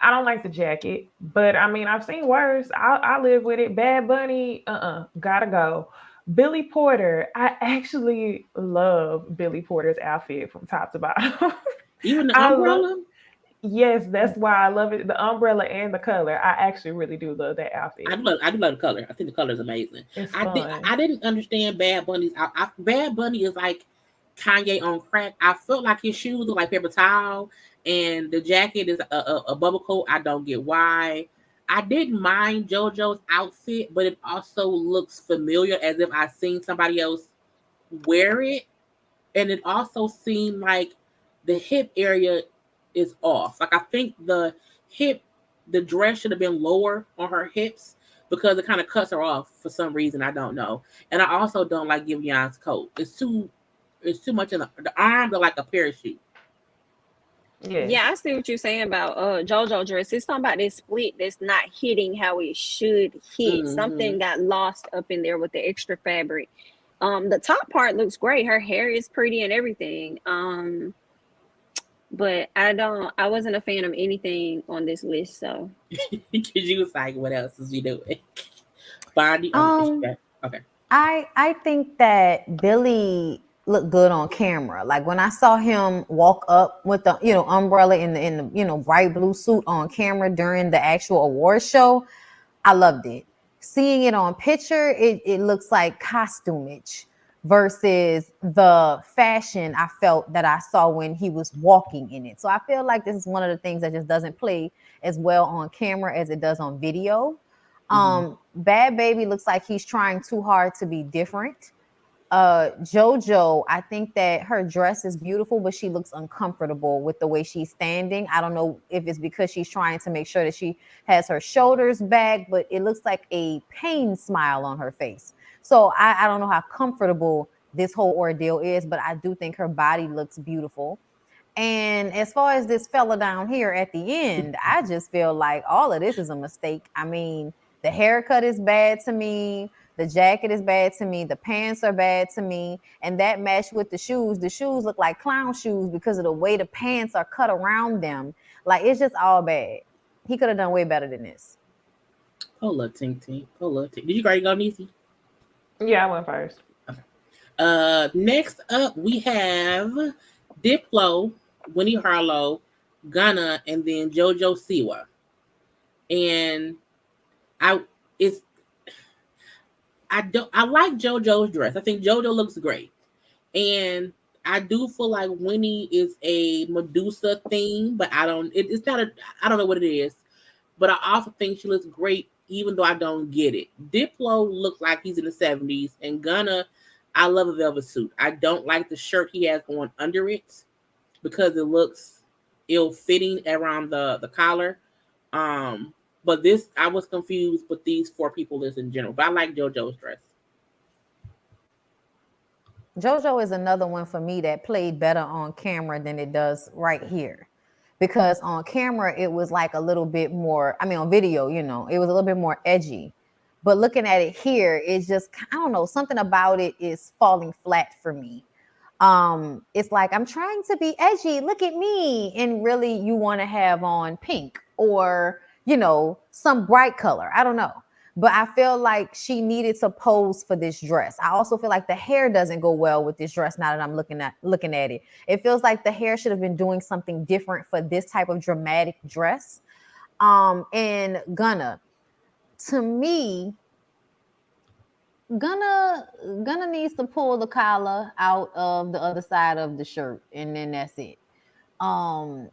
I don't like the jacket, but I mean, I've seen worse. I live with it. Bad Bunny, gotta go. Billy Porter, I actually love Billy Porter's outfit from top to bottom. Even the umbrella? Yes, that's why I love it. The umbrella and the color. I actually really do love that outfit. I do love the color. I think the color is amazing. I didn't understand Bad Bunny's Bad Bunny is like Kanye on crack. I felt like his shoes look like paper towel and the jacket is a bubble coat. I don't get why. I didn't mind JoJo's outfit, but it also looks familiar as if I've seen somebody else wear it. And it also seemed like the hip area is off. Like I think the dress should have been lower on her hips because it kind of cuts her off for some reason. I don't know. And I also don't like Giveon's coat. It's too much in the arms are like a parachute. Yes. Yeah, I see what you're saying about JoJo dress. It's something about this split that's not hitting how it should hit. Something got lost up in there with the extra fabric. The top part looks great. Her hair is pretty and everything. But I wasn't a fan of anything on this list. So because you was like, what else is we doing? Bondy. Okay. I think that Billy looked good on camera. Like when I saw him walk up with the umbrella in the bright blue suit on camera during the actual award show, I loved it. Seeing it on picture, it looks like costumage versus the fashion I felt that I saw when he was walking in it. So I feel like this is one of the things that just doesn't play as well on camera as it does on video. Bad Baby looks like he's trying too hard to be different. JoJo, I think that her dress is beautiful, but she looks uncomfortable with the way she's standing. I don't know if it's because she's trying to make sure that she has her shoulders back, but it looks like a pain smile on her face. So I don't know how comfortable this whole ordeal is, but I do think her body looks beautiful. And as far as this fella down here at the end, I just feel like all of this is a mistake. I mean, the haircut is bad to me. The jacket is bad to me. The pants are bad to me. And that matched with the shoes. The shoes look like clown shoes because of the way the pants are cut around them. Like, it's just all bad. He could have done way better than this. Pull up, Tink Tink. Pull up, Tink. Did you already go, Necey? Yeah, I went first. Okay. Next up, we have Diplo, Winnie Harlow, Gunna, and then JoJo Siwa. And I like JoJo's dress. I think JoJo looks great. And I do feel like Winnie is a Medusa theme, but it's not I don't know what it is. But I also think she looks great, even though I don't get it. Diplo looks like he's in the 70s, and Gunna, I love a velvet suit. I don't like the shirt he has going under it because it looks ill-fitting around the collar. But this, I was confused with these four people just in general. But I like JoJo's dress. JoJo is another one for me that played better on camera than it does right here. Because on camera, it was like a little bit more, I mean, on video, you know, it was a little bit more edgy. But looking at it here, it's just, I don't know, something about it is falling flat for me. It's like, I'm trying to be edgy, look at me. And really, you want to have on pink or, you know, some bright color. I don't know. But I feel like she needed to pose for this dress. I also feel like the hair doesn't go well with this dress now that I'm looking at it. It feels like the hair should have been doing something different for this type of dramatic dress. And Gunna, to me, Gunna needs to pull the collar out of the other side of the shirt, and then that's it. Yeah,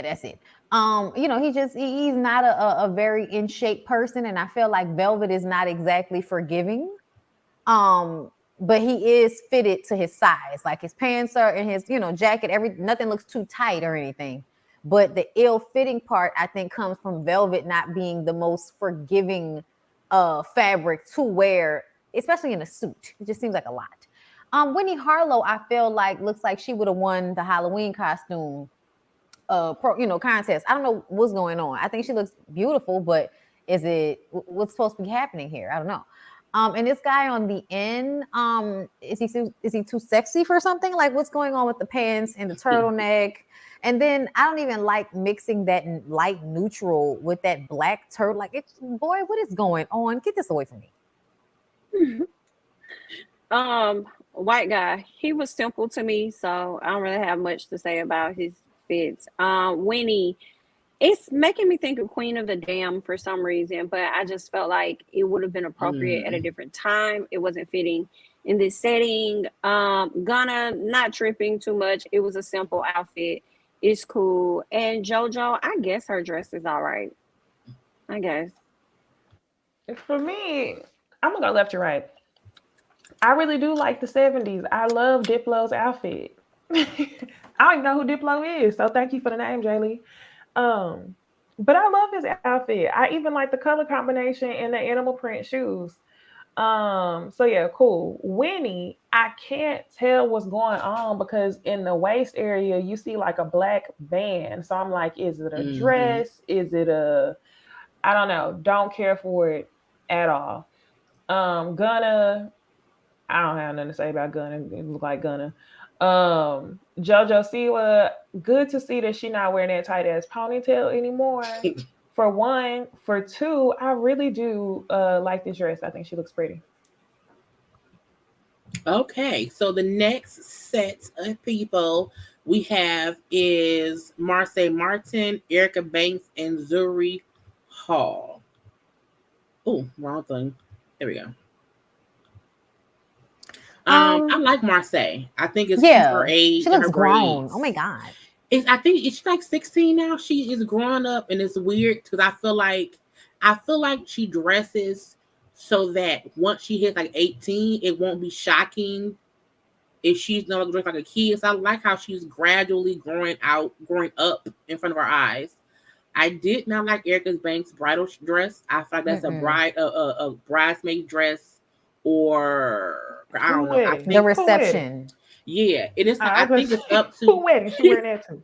that's it. You know, he's not a very in shape person, and I feel like velvet is not exactly forgiving. But he is fitted to his size, like his pants are and his, you know, jacket, nothing looks too tight or anything. But the ill-fitting part, I think, comes from velvet not being the most forgiving fabric to wear, especially in a suit. It just seems like a lot. Winnie Harlow, I feel like looks like she would have won the Halloween costume contest. I don't know what's going on. I think she looks beautiful, but what's supposed to be happening here? I don't know. And this guy on the end, is he too sexy for something? Like, what's going on with the pants and the turtleneck? And then I don't even like mixing that light neutral with that black turtle. Like, boy, what is going on? Get this away from me. White guy. He was simple to me, so I don't really have much to say about his fits. Winnie, it's making me think of Queen of the Dam for some reason, but I just felt like it would have been appropriate at a different time. It wasn't fitting in this setting. Gunna, not tripping too much. It was a simple outfit. It's cool. And JoJo, I guess her dress is all right. I guess. For me, I'm gonna go left to right. I really do like the 70s. I love Diplo's outfit. I don't even know who Diplo is, so thank you for the name, Jaylee. But I love his outfit. I even like the color combination and the animal print shoes. So yeah, cool. Winnie, I can't tell what's going on because in the waist area you see like a black band. So I'm like, is it a dress? Is it I don't know. Don't care for it at all. Gunna, I don't have nothing to say about Gunna. It look like Gunna. JoJo Siwa, good to see that she not wearing that tight ass ponytail anymore. For one. For two, I really do like this dress. I think she looks pretty. Okay, so the next set of people we have is Marseille Martin, Erica Banks, and Zuri Hall. Oh, wrong thing. There we go. I like Marseille. I think it's her age. She looks her grown. braids. Oh my god. I think she's like 16 now. She is growing up, and it's weird because I feel like she dresses so that once she hits like 18, it won't be shocking if she's no longer dressed like a kid. So I like how she's gradually growing up in front of our eyes. I did not like Erica Banks' bridal dress. I feel like that's a bridesmaid dress, or I don't know. I think the reception. Yeah, it is. I think it's up to who wedding. She wearing that too.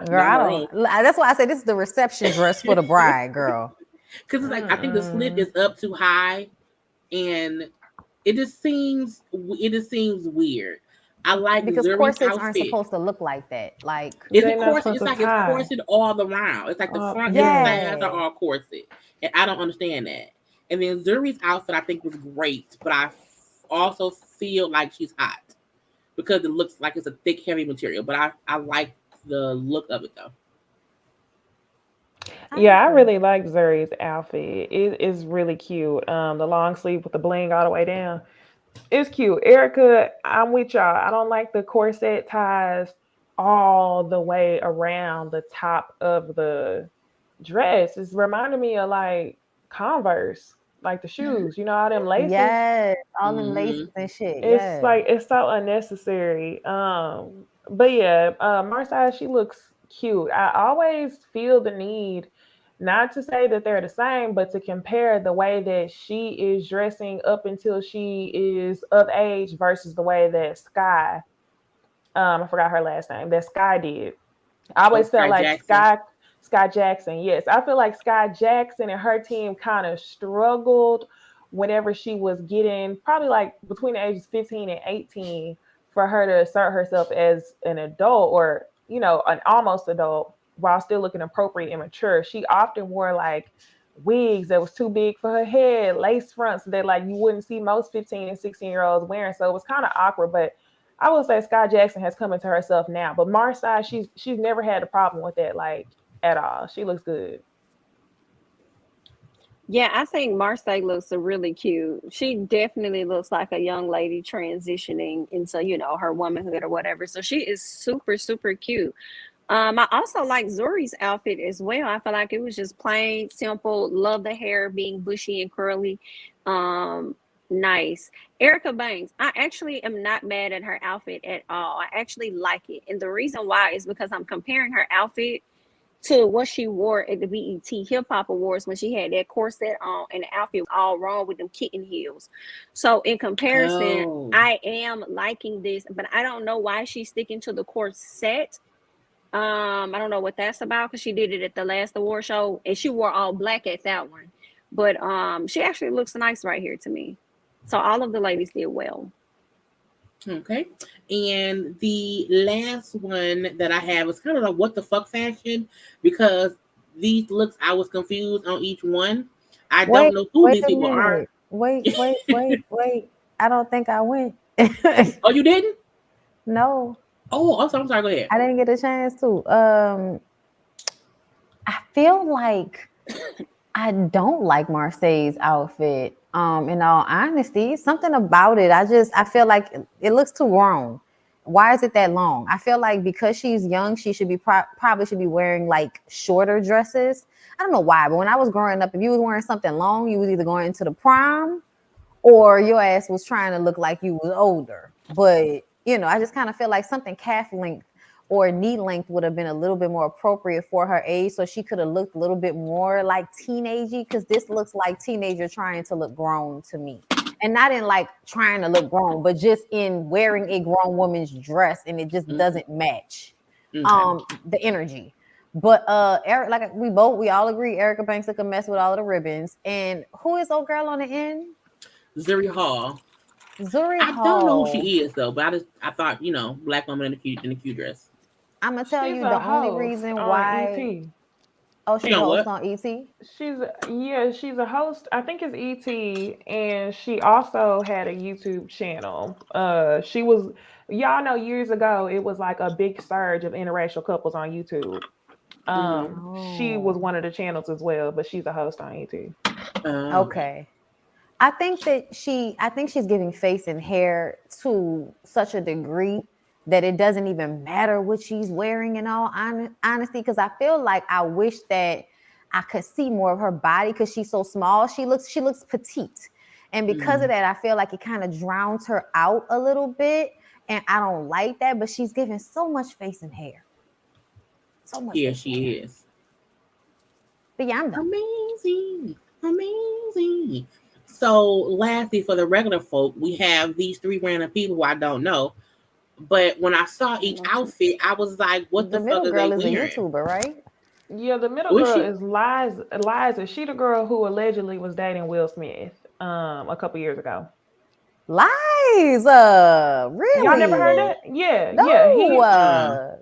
Girl, I don't. That's why I say this is the reception dress for the bride, girl. Because it's like I think the slit is up too high, and it just seems weird. I like because Zuri's corsets outfit. aren't supposed to look like that. Like it's a corset. It's like it's corset all around. It's like the front and the sides are all corset, and I don't understand that. And then Zuri's outfit I think was great, but I also feel like she's hot because it looks like it's a thick, heavy material. But I like the look of it though. Yeah, I really like Zuri's outfit. It is really cute. The long sleeve with the bling all the way down. It's cute. Erica, I'm with y'all. I don't like the corset ties all the way around the top of the dress. It's reminding me of like Converse, like the shoes, all them laces. Yes, all them laces Mm-hmm. and shit. It's Yeah. like it's so unnecessary. But yeah, Marcia, she looks cute. I always feel the need not to say that they're the same, but to compare the way that she is dressing up until she is of age versus the way that Sky, I forgot her last name, that Sky did. I Oh, always felt Sky like Jackson. Sky Jackson. Yes, I feel like Sky Jackson and her team kind of struggled whenever she was getting probably like between the ages 15 and 18 for her to assert herself as an adult or an almost adult while still looking appropriate and mature. She often wore like wigs that was too big for her head, lace fronts that like you wouldn't see most 15 and 16-year-olds wearing. So it was kind of awkward, but I would say Sky Jackson has come into herself now, but Marsai, she's never had a problem with that, like at all. She looks good. Yeah, I think Marseille looks really cute. She definitely looks like a young lady transitioning into, her womanhood or whatever. So she is super, super cute. I also like Zuri's outfit as well. I feel like it was just plain, simple. Love the hair being bushy and curly. Um, nice. Erica Banks, I actually am not mad at her outfit at all. I actually like it. And the reason why is because I'm comparing her outfit to what she wore at the BET Hip Hop Awards when she had that corset on and the outfit was all wrong with them kitten heels. So in comparison, Oh. I am liking this, but I don't know why she's sticking to the corset. I don't know what that's about because she did it at the last award show and she wore all black at that one. But she actually looks nice right here to me. So all of the ladies did well. Okay. And the last one that I have is kind of like what the fuck fashion because these looks I was confused on each one. I don't know who Wait these a people are. minute. Wait. I don't think I went. Oh, you didn't? No. Oh, I'm sorry. Go ahead. I didn't get a chance to. I feel like I don't like Marseille's outfit. In all honesty, something about it. I feel like it looks too long. Why is it that long? I feel like because she's young, she should be probably should be wearing like shorter dresses. I don't know why, but when I was growing up, if you was wearing something long, you was either going into the prom or your ass was trying to look like you was older. But I just kind of feel like something calf length or knee length would have been a little bit more appropriate for her age, so she could have looked a little bit more like teenagey. Because this looks like teenager trying to look grown to me, and not in like trying to look grown, but just in wearing a grown woman's dress, and it just doesn't match the energy. But Eric, like we all agree, Erica Banks look a mess with all of the ribbons. And who is old girl on the end? Zuri Hall. Zuri I Hall. don't know who she is though, but I thought black woman in a cute dress. I'm gonna tell you the only reason why. ET. Oh, she's a host on ET. She's a host. I think it's ET, and she also had a YouTube channel. She was, y'all know, years ago it was like a big surge of interracial couples on YouTube. She was one of the channels as well, but she's a host on ET. Okay. I think she's giving face and hair to such a degree that it doesn't even matter what she's wearing in all honesty, because I feel like I wish that I could see more of her body because she's so small. She looks petite. And because of that, I feel like it kind of drowns her out a little bit. And I don't like that, but she's giving so much face and hair. So much. Yeah, she is. But yeah, I'm done. Amazing. So lastly, for the regular folk, we have these three random people who I don't know. But when I saw each outfit, I was like, what the fuck are they wearing? The middle girl is a YouTuber, right? Yeah, the middle girl is Liza. She the girl who allegedly was dating Will Smith a couple years ago. Liza, really? Y'all never heard that? Yeah, no.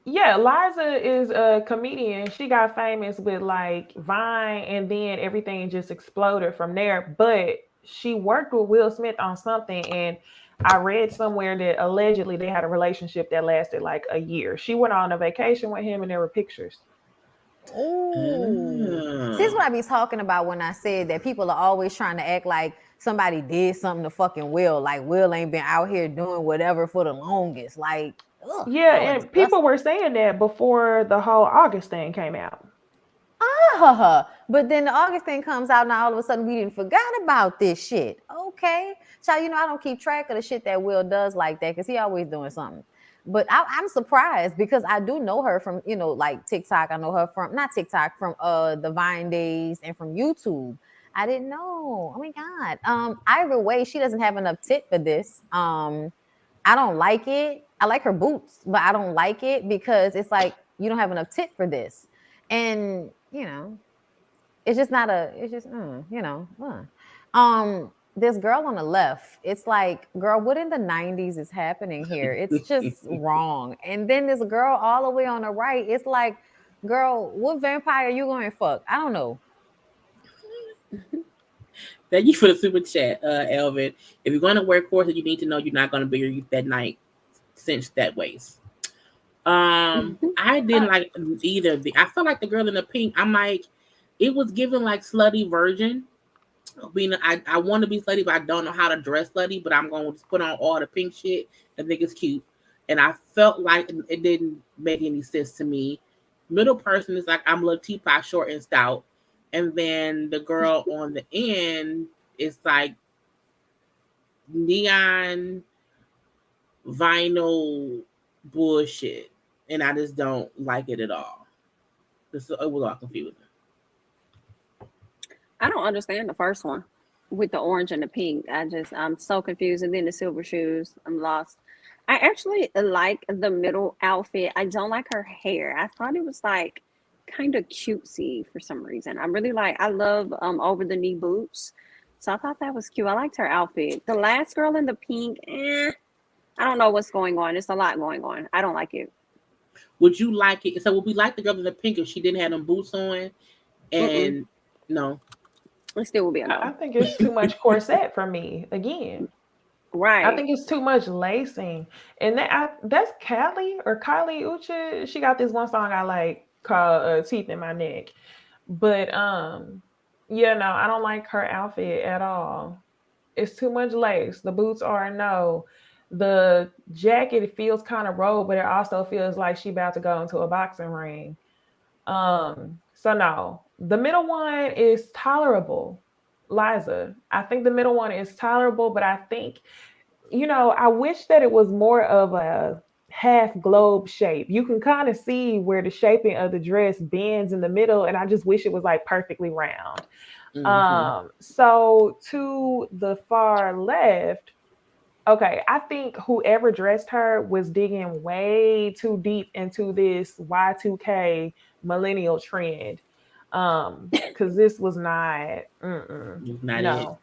Yeah, Liza is a comedian. She got famous with like Vine, and then everything just exploded from there. But she worked with Will Smith on something, and I read somewhere that allegedly they had a relationship that lasted like a year. She went on a vacation with him, and there were pictures. Ooh. This is what I be talking about when I said that people are always trying to act like somebody did something to fucking Will. Like Will ain't been out here doing whatever for the longest. Like, yeah, and people were saying that before the whole August thing came out. But then the August thing comes out, now all of a sudden we didn't forgot about this shit. Okay. So, you know, I don't keep track of the shit that Will does like that because he always doing something. But I'm surprised because I do know her from, you know, like TikTok. I know her from, not TikTok, from the Vine days and from YouTube. I didn't know. Oh my God. Either way, she doesn't have enough tit for this. I don't like it. I like her boots, but I don't like it because it's like you don't have enough tit for this. And, you know, it's just not a, it's just, you know. This girl on the left, it's like, girl, what in the 90s is happening here? It's just wrong. And then this girl all the way on the right, it's like, girl, what vampire are you going to fuck? I don't know. Thank you for the super chat, Elvin. If you're going to wear corset, you need to know you're not going to be your youth that night. Cinch that waist. I didn't like either. I felt like the girl in the pink. I'm like, it was given like slutty virgin. I want to be slutty, but I don't know how to dress slutty. But I'm going to put on all the pink shit. I think it's cute, and I felt like it didn't make any sense to me. Middle person is like, I'm a little teapot, short and stout, and then the girl on the end is like neon vinyl bullshit, and I just don't like it at all. It was all confusing. I don't understand the first one with the orange and the pink. I'm so confused. And then the silver shoes, I'm lost. I actually like the middle outfit. I don't like her hair. I thought it was like kind of cutesy for some reason. I love over the knee boots. So I thought that was cute. I liked her outfit. The last girl in the pink, I don't know what's going on. It's a lot going on. I don't like it. Would you like it? So would we like the girl in the pink if she didn't have them boots on? And no. It still will be a no. I think it's too much corset for me again. Right. I think it's too much lacing. And that's Kylie Uche. She got this one song I like called Teeth in My Neck. But yeah, no, I don't like her outfit at all. It's too much lace. The boots are a no. The jacket, it feels kind of rolled, but it also feels like she about to go into a boxing ring. So no. The middle one is tolerable, Liza. I think the middle one is tolerable, but I think, you know, I wish that it was more of a half globe shape. You can kind of see where the shaping of the dress bends in the middle, and I just wish it was like perfectly round. So to the far left, okay, I think whoever dressed her was digging way too deep into this Y2K millennial trend. Because this was not no.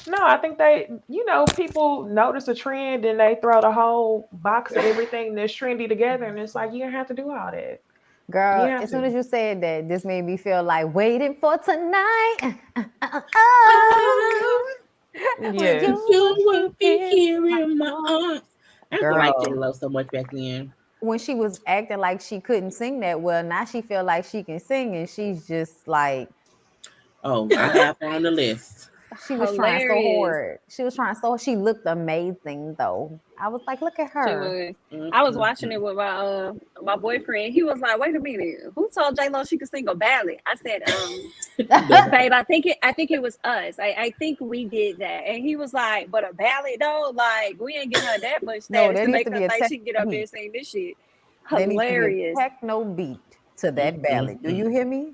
No, I think they, you know, people notice a trend and they throw the whole box of everything that's trendy together, and it's like, you don't have to do all that. Girl, as soon as you said that, this made me feel like waiting for tonight. Yes. You will be here in my arms. I used to like J-Lo so much back then. When she was acting like she couldn't sing that well, now she feel like she can sing, and she's just like, oh, I have her on the list. She was trying so hard. She looked amazing though. I was like, look at her. I was watching it with my boyfriend. He was like, wait a minute, who told J-Lo she could sing a ballad? I said, babe, I think it was us. I think we did that. And he was like, but a ballad though, like we ain't giving her that much status to make her think she can get up there and sing this shit. Hilarious. Techno beat to that ballad. Do you hear me?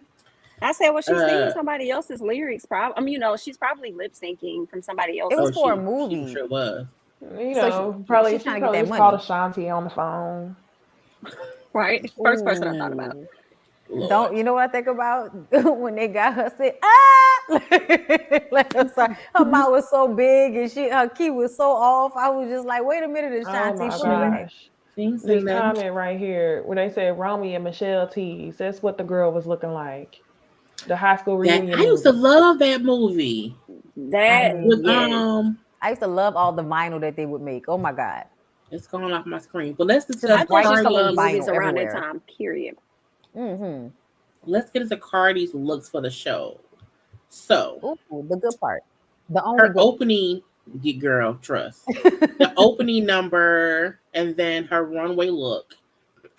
I said, well, she's singing somebody else's lyrics. You know, she's probably lip syncing from somebody else. It was for a movie. She sure was. You know, probably she trying to get that money. Called Ashanti on the phone. Right, first person I thought about. Lord. Don't you know what I think about when they got her say her mouth was so big and her key was so off. I was just like, wait a minute, Ashanti. Oh my gosh. This comment right here where they said Romy and Michelle tease. That's what the girl was looking like. The high school reunion. I used to love that movie. I used to love all the vinyl that they would make. Oh my God. It's gone off my screen. But let's discuss. I just love movies around that time, period. Yeah, let's get into Cardi's looks for the show. So, the good part. The only her good opening, girl, trust. The opening number and then her runway look.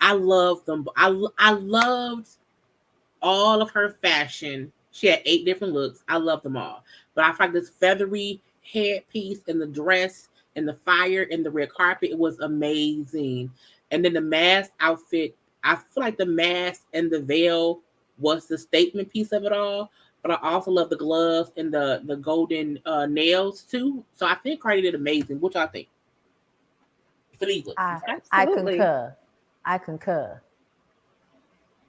I love them. I loved all of her fashion. She had 8 different looks. I love them all. But I feel like this feathery headpiece and the dress and the fire and the red carpet, it was amazing. And then the mask outfit, I feel like the mask and the veil was the statement piece of it all. But I also love the gloves and the golden nails too. So I think Cardi did amazing. What y'all think? For these looks. I concur. I concur.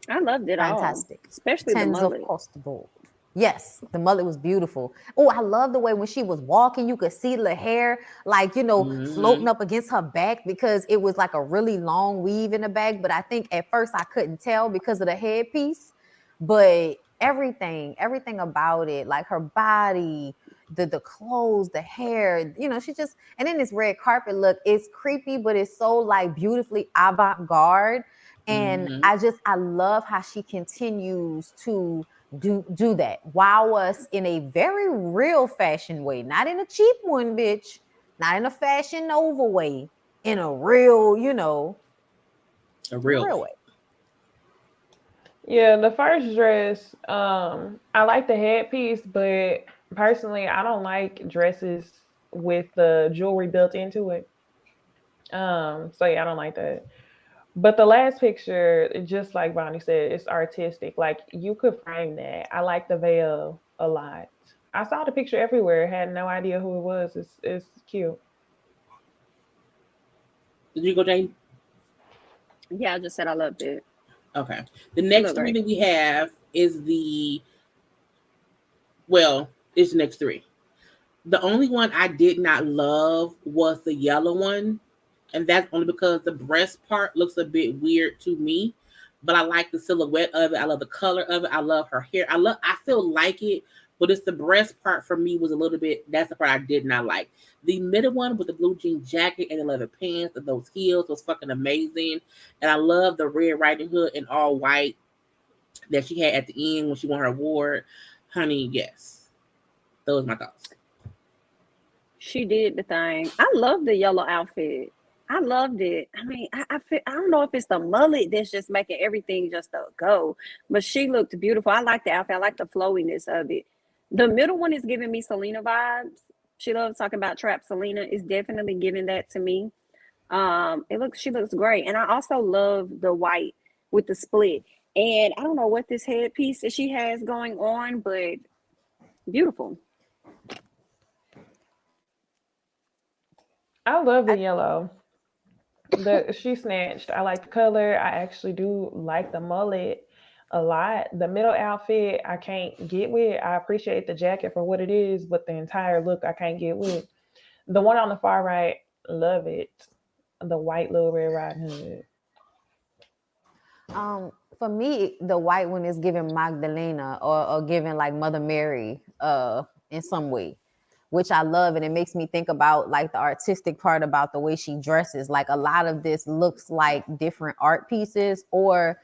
I loved it Fantastic. all. Especially the mullet. Across the board. Yes, the mullet was beautiful. Oh, I love the way when she was walking, you could see the hair, like, floating up against her back because it was like a really long weave in the back. But I think at first I couldn't tell because of the headpiece. But everything about it, like her body, the clothes, the hair, she just, and then this red carpet look, it's creepy, but it's so like beautifully avant-garde. And I love how she continues to do that. Wow us in a very real fashion way, not in a cheap one, bitch, not in a Fashion Nova way, in a real, a real way. Yeah, the first dress, I like the headpiece, but personally, I don't like dresses with the jewelry built into it. So yeah, I don't like that. But the last picture, just like Bonnie said, it's artistic. Like you could frame that. I like the veil a lot. I saw the picture everywhere. Had no idea who it was. It's cute. Did you go, Jane? Yeah, I just said I loved it. Okay. The next 3 that we have is it's the next 3. The only one I did not love was the yellow one. And that's only because the breast part looks a bit weird to me. But I like the silhouette of it. I love the color of it. I love her hair. I still like it. But it's the breast part for me was a little bit, that's the part I did not like. The middle one with the blue jean jacket and the leather pants and those heels was fucking amazing. And I love the Red Riding Hood in all white that she had at the end when she won her award. Honey, yes. Those are my thoughts. She did the thing. I love the yellow outfit. I loved it. I mean, I don't know if it's the mullet that's just making everything just a go, but she looked beautiful. I like the outfit. I like the flowiness of it. The middle one is giving me Selena vibes. She loves talking about Trap Selena. Is definitely giving that to me. She looks great. And I also love the white with the split. And I don't know what this headpiece that she has going on, but beautiful. I love the yellow. She snatched. I like the color. I actually do like the mullet a lot. The middle outfit I can't get with. I appreciate the jacket for what it is, but the entire look I can't get with. The one on the far right, love it. The white little Red Riding Hood. For me, the white one is giving Magdalena or giving like Mother Mary in some way, which I love. And it makes me think about like the artistic part about the way she dresses. Like a lot of this looks like different art pieces, or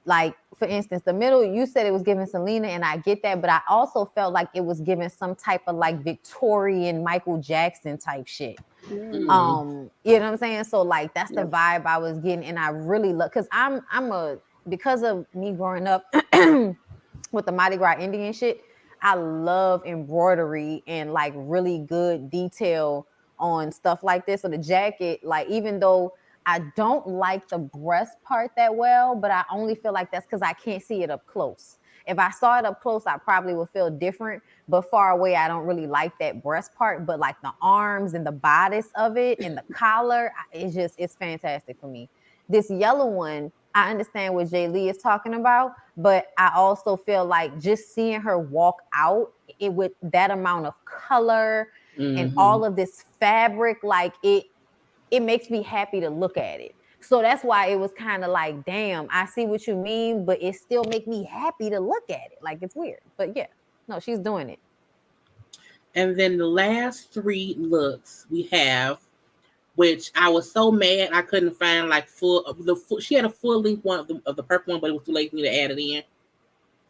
like, for instance, the middle, you said it was giving Selena, and I get that, but I also felt like it was giving some type of like Victorian Michael Jackson type shit. You know what I'm saying? So like that's the vibe I was getting, and I really love, because because of me growing up with the Mardi Gras Indian shit, I love embroidery and like really good detail on stuff like this. So the jacket, like, even though I don't like the breast part that well, but I only feel like that's because I can't see it up close. If I saw it up close, I probably would feel different. But far away, I don't really like that breast part. But like the arms and the bodice of it and the collar, it's fantastic for me. This yellow one, I understand what Jay Lee is talking about, but I also feel like just seeing her walk out with that amount of color and all of this fabric, like it makes me happy to look at it. So that's why it was kind of like, damn, I see what you mean, but it still make me happy to look at it. Like, it's weird. But yeah, no, she's doing it. And then the last 3 looks we have, which I was so mad I couldn't find like she had a full length one of the purple one, but it was too late for me to add it in.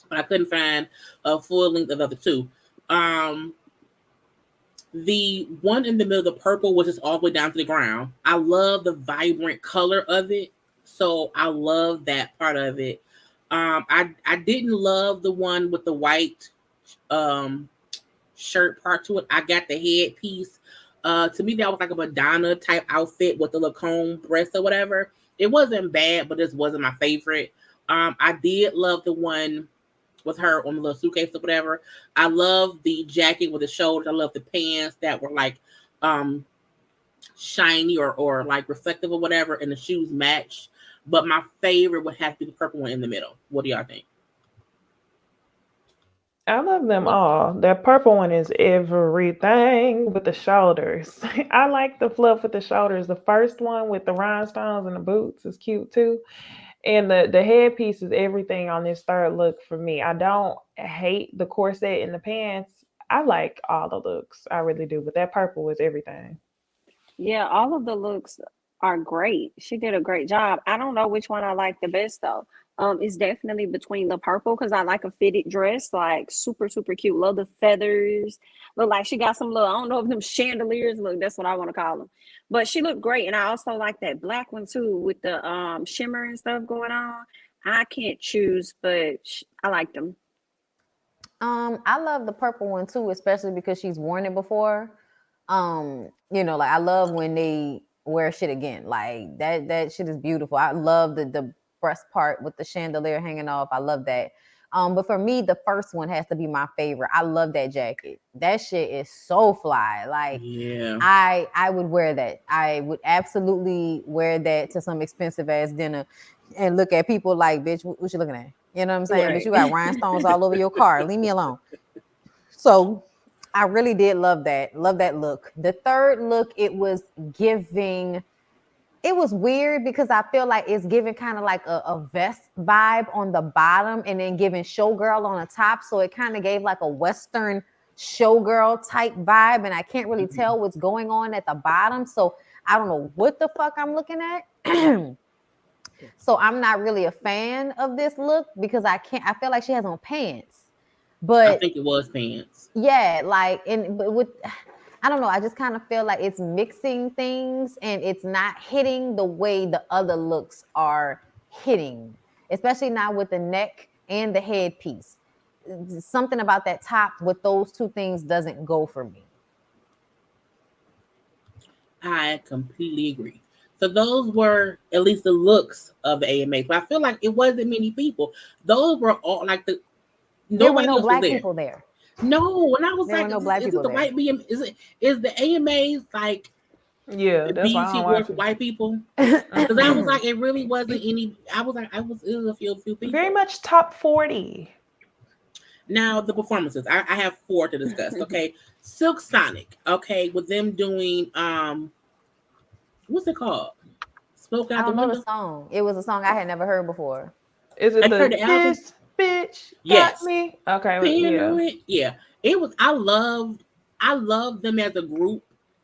but I couldn't find a full length of the other two. The one in the middle, the purple, was just all the way down to the ground. I love the vibrant color of it, so I love that part of it. I didn't love the one with the white shirt part to it. I got the headpiece. To me, that was like a Madonna type outfit with the Lacombe breast or whatever. It wasn't bad, but this wasn't my favorite. I did love the one with her on the little suitcase or whatever. I love the jacket with the shoulders. I love the pants that were like shiny or like reflective or whatever, and the shoes match. But my favorite would have to be the purple one in the middle. What do y'all think? I love them all. That purple one is everything with the shoulders. I like the fluff with the shoulders. The first one with the rhinestones and the boots is cute too. And the headpiece is everything on this third look for me. I don't hate the corset and the pants. I like all the looks. I really do. But that purple is everything. Yeah, all of the looks are great. She did a great job. I don't know which one I like the best though. It's definitely between the purple because I like a fitted dress, like super, super cute. Love the feathers. Look like she got some little, I don't know if them chandeliers look, that's what I want to call them. But she looked great. And I also like that black one too with the shimmer and stuff going on. I can't choose, but I like them. I love the purple one too, especially because she's worn it before. Like I love when they wear shit again. Like that shit is beautiful. I love the breast part with the chandelier hanging off. I love that. But for me, the first one has to be my favorite. I love that jacket. That shit is so fly. Like, yeah, I would wear that. I would absolutely wear that to some expensive ass dinner and look at people like, bitch, what you looking at? You know what I'm saying? Right. Bitch, you got rhinestones all over your car. Leave me alone. So I really did love that. Love that look. The third look, it was weird because I feel like it's giving kind of like a vest vibe on the bottom and then giving showgirl on the top. So it kind of gave like a Western showgirl type vibe. And I can't really tell what's going on at the bottom. So I don't know what the fuck I'm looking at. So I'm not really a fan of this look because I feel like she has on pants. But I think it was pants. Yeah, like but with I don't know. I just kind of feel like it's mixing things and it's not hitting the way the other looks are hitting, especially now with the neck and the headpiece. Something about that top with those two things doesn't go for me. I completely agree. So those were at least the looks of the AMA. But I feel like it wasn't many people. Those were all like There were nobody no else black was there. people there. No, and I was There like, were no black is people it the there. white BM? Is the AMAs like Yeah, the that's why I BET don't Awards watch for it. white people? Because I was like, it really wasn't any. I was like, it was a few people. Very much top 40. Now the performances. I have 4 to discuss. Okay, Silk Sonic. Okay, with them doing what's it called? Smoke I Out the don't know the Window. song. It was a song I had never heard before. Is it Have you heard the the album? This Bitch Got Yes. Me? Okay, yeah. Yeah. It was. I loved them as a group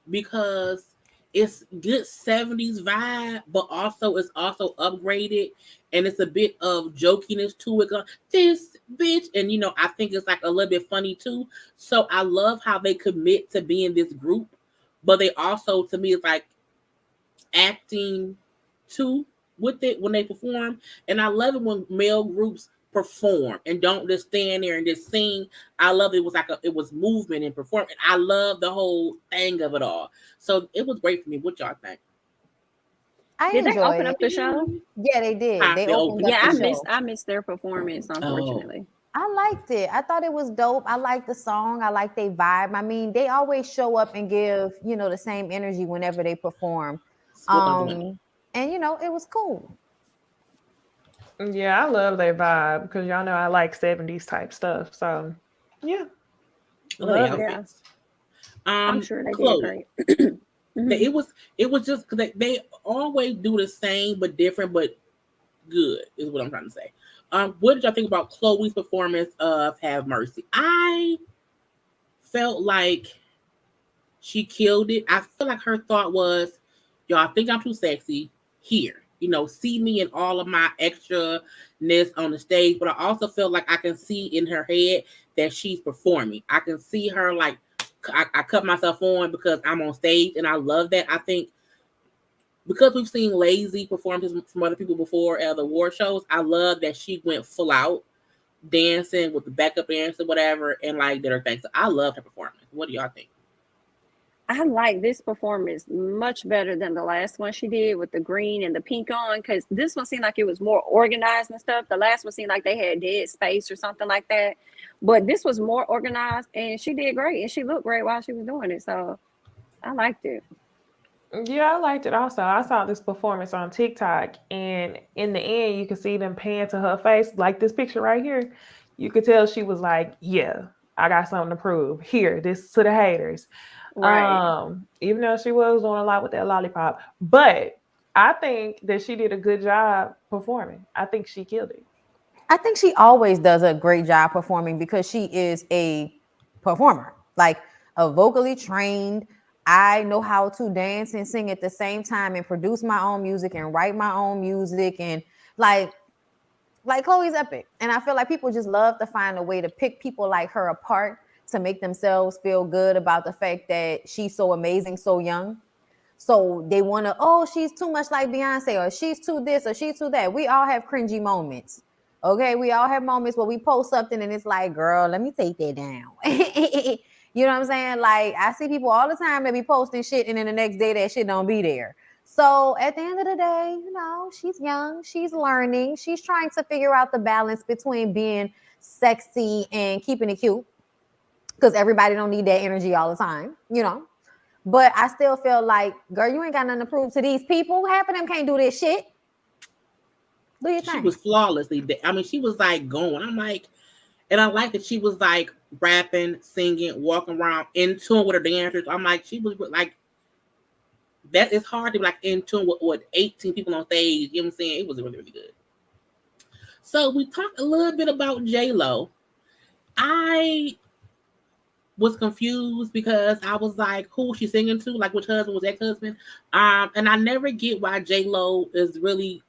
because it's good 70s vibe, but also it's also upgraded and it's a bit of jokiness to it. This bitch, and I think it's like a little bit funny too. So I love how they commit to being this group, but they also, to me, it's like acting too with it when they perform. And I love it when male groups perform and don't just stand there and just sing. I love it was like it was movement and performance. I love the whole thing of it all. So it was great for me. What y'all think? Did they open enjoyed up it. the show? Yeah, they did. They They opened opened up Yeah, the show. I missed their performance, unfortunately. I liked it. I thought it was dope. I liked the song. I liked their vibe. I mean, they always show up and give, the same energy whenever they perform. And it was cool. Yeah, I love their vibe because y'all know I like 70s type stuff. So, yeah. I love the Love it. outfits. I'm sure they Chloe. did great. It was just because they always do the same but different, but good is what I'm trying to say. What did y'all think about Chloe's performance of Have Mercy? I felt like she killed it. I feel like her thought was, y'all think I'm too sexy here. see me in all of my extra-ness on the stage, but I also feel like I can see in her head that she's performing. I can see her like, I cut myself on because I'm on stage, and I love that. I think because we've seen lazy performances from other people before at the award shows, I love that she went full out dancing with the backup dance or whatever, and like did her thing. So I loved her performance. What do y'all think? I like this performance much better than the last one she did with the green and the pink on, because this one seemed like it was more organized and stuff. The last one seemed like they had dead space or something like that. But this was more organized, and she did great, and she looked great while she was doing it. So I liked it. Yeah, I liked it also. I saw this performance on TikTok, and in the end, you could see them pan to her face, like this picture right here. You could tell she was like, yeah, I got something to prove. Here, this to the haters. Right. Even though she was doing a lot with that lollipop. But I think that she did a good job performing. I think she killed it. I think she always does a great job performing because she is a performer, like a vocally trained. I know how to dance and sing at the same time and produce my own music and write my own music, and like Chloe's epic. And I feel like people just love to find a way to pick people like her apart to make themselves feel good about the fact that she's so amazing, so young. So they want to, oh, she's too much like Beyonce, or she's too this, or she's too that. We all have cringy moments. Okay, we all have moments where we post something and it's like, girl, let me take that down. You know what I'm saying? Like, I see people all the time that be posting shit, and then the next day that shit don't be there. So at the end of the day, she's young, she's learning, she's trying to figure out the balance between being sexy and keeping it cute, because everybody don't need that energy all the time, But I still feel like, girl, you ain't got nothing to prove to these people. Half of them can't do this shit. Do you think? She was flawlessly. I mean, she was like going. I'm like, and I like that she was like rapping, singing, walking around in tune with her dancers. I'm like, she was like, that is hard to be like in tune with 18 people on stage. You know what I'm saying? It was really, really good. So we talked a little bit about J-Lo. I was confused because I was like, who she singing to? Like, which husband was ex-husband? And I never get why J-Lo is really.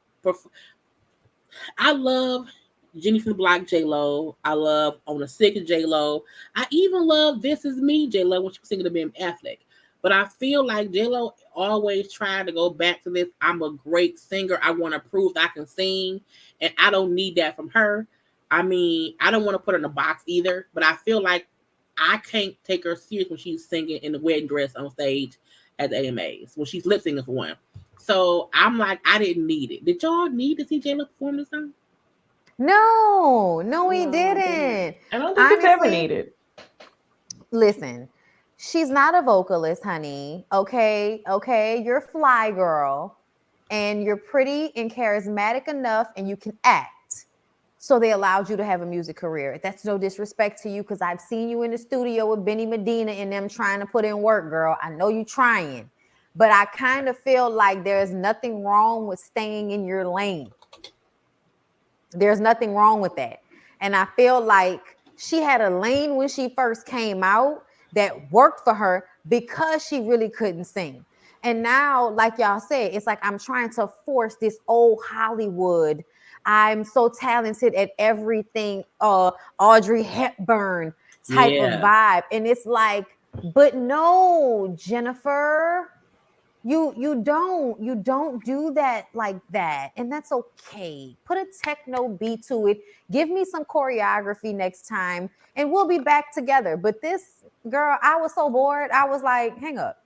I love Jenny from the Block J-Lo. I love On the Sick J-Lo. I even love This Is Me J-Lo when she was singing to Ben Affleck. But I feel like J-Lo always tried to go back to this. I'm a great singer. I want to prove that I can sing. And I don't need that from her. I mean, I don't want to put her in a box either. But I feel like I can't take her serious when she's singing in the wedding dress on stage at the AMAs. When she's lip singing for one. So I'm like, I didn't need it. Did y'all need to see J-Lo perform this time? No, we didn't. I don't think it's ever needed. Listen, she's not a vocalist, honey. Okay, you're a fly girl, and you're pretty and charismatic enough, and you can act. So they allowed you to have a music career. That's no disrespect to you, because I've seen you in the studio with Benny Medina and them trying to put in work, girl. I know you trying. But I kind of feel like there's nothing wrong with staying in your lane. There's nothing wrong with that. And I feel like she had a lane when she first came out that worked for her because she really couldn't sing. And now, like y'all said, it's like I'm trying to force this old Hollywood. I'm so talented at everything, Audrey Hepburn type of vibe. And it's like, but no, Jennifer. You don't do that like that, and that's okay. Put a techno beat to it. Give me some choreography next time, and we'll be back together. But this girl, I was so bored. I was like, hang up.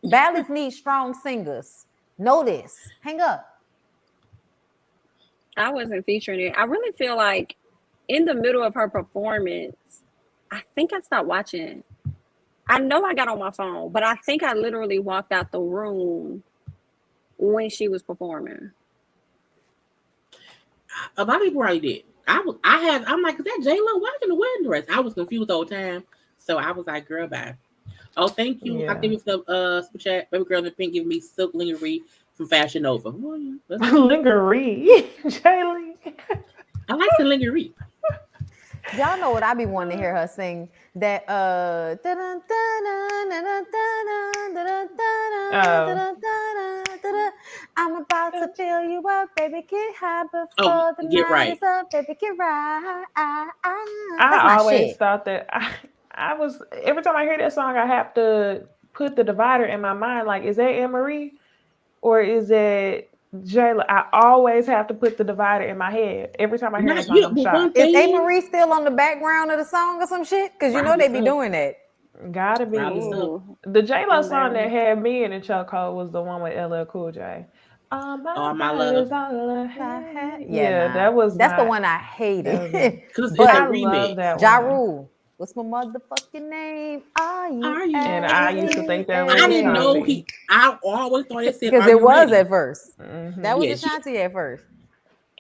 Ballads need strong singers. Know this. Hang up. I wasn't featuring it. I really feel like in the middle of her performance, I think I stopped watching. I know I got on my phone, but I think I literally walked out the room when she was performing. A lot of people already did. I'm like, is that J-Lo? Why in the wedding dress? I was confused the whole time. So I was like, girl, bye. Oh, thank you. Yeah. I give you some super chat. Baby girl in the pink giving me silk lingerie from Fashion Nova. Lingerie. Jaylee. I like the lingerie. Y'all know what I be wanting to hear her sing. That I'm about to fill you up, baby. Get high before the night is up, baby. Get right. I always thought that I was every time I hear that song, I have to put the divider in my mind. Like, is that Anne-Marie or is it J-Lo? I always have to put the divider in my head every time I hear that song. I'm shocked. Is Anne-Marie still on the background of the song or some shit? Because you know they be doing that. Gotta be. The J-Lo song that had me in the chokehold was the one with LL Cool J. My love. That's the one I hated. Because it's a remix. Love that Ja Rule. What's my motherfucking name? Are you? And I used to think that was I didn't know I always thought it said because it was at first. Mm-hmm. That was Ashanti at first.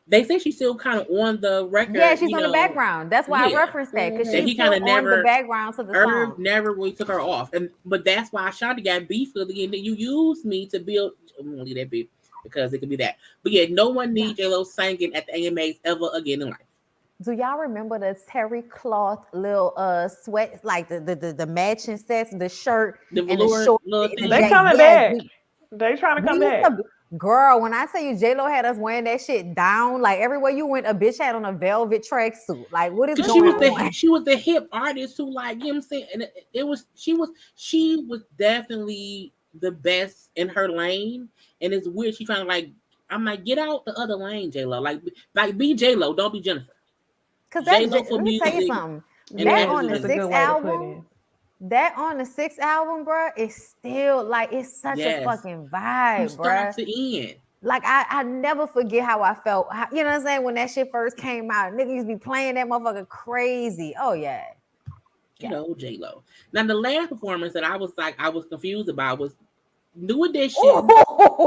They say she's still kind of on the record. Yeah, she's on the background. That's why I referenced that because she's still on the background to the song. Never really took her off, but that's why Ashanti got beef with again. That you used me to build. I'm gonna leave that beef because it could be that. But yeah, no one needs J-Lo singing at the AMAs ever again in life. Do y'all remember the terry cloth little sweat, like the matching sets, the shirt, the and the short? They coming back. They trying to come back. Girl, when I tell you J-Lo had us wearing that shit down, like everywhere you went, a bitch had on a velvet tracksuit. Like, what is going on? She was the hip artist who, like, you know what I'm saying? And she was definitely the best in her lane. And it's weird. She trying to, like, I'm like, get out the other lane, J-Lo. Like be J-Lo, don't be Jennifer. Because let me tell you something. That on the sixth album, bro, is still like it's such a fucking vibe, bro. Start to end. Like I never forget how I felt. You know what I'm saying? When that shit first came out, niggas used to be playing that motherfucker crazy. Oh yeah. You know, J-Lo. Now the last performance that I was confused about was New Edition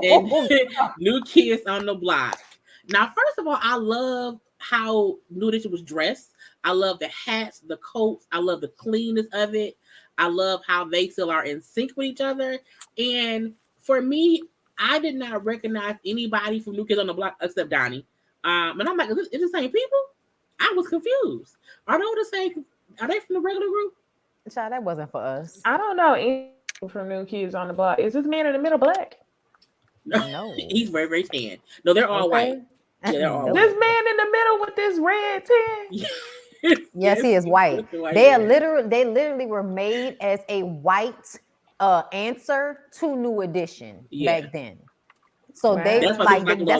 and New Kids on the Block. Now, first of all, I love how New Edition was dressed. I love the hats, the coats. I love the cleanness of it. I love how they still are in sync with each other. And for me, I did not recognize anybody from New Kids on the Block except Donnie. And I'm like, is it the same people? I was confused. Are they the same? Are they from the regular group? Child, that wasn't for us. I don't know any from New Kids on the Block. Is this man in the middle black? No. He's very, very tan. No, they're all white. Yeah, they're all this white. Man in the middle with this red tan. Yes, he is white. They literally were made as a white answer to New Edition back then. So that's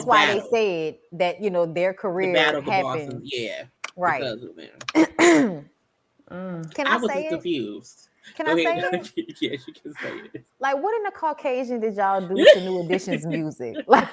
why they said that, you know, their career happened. Yeah. Right. Can I was say confused. Can I say it? Yes, you can say it. Like, what in the Caucasian did y'all do to New Edition's music? Like,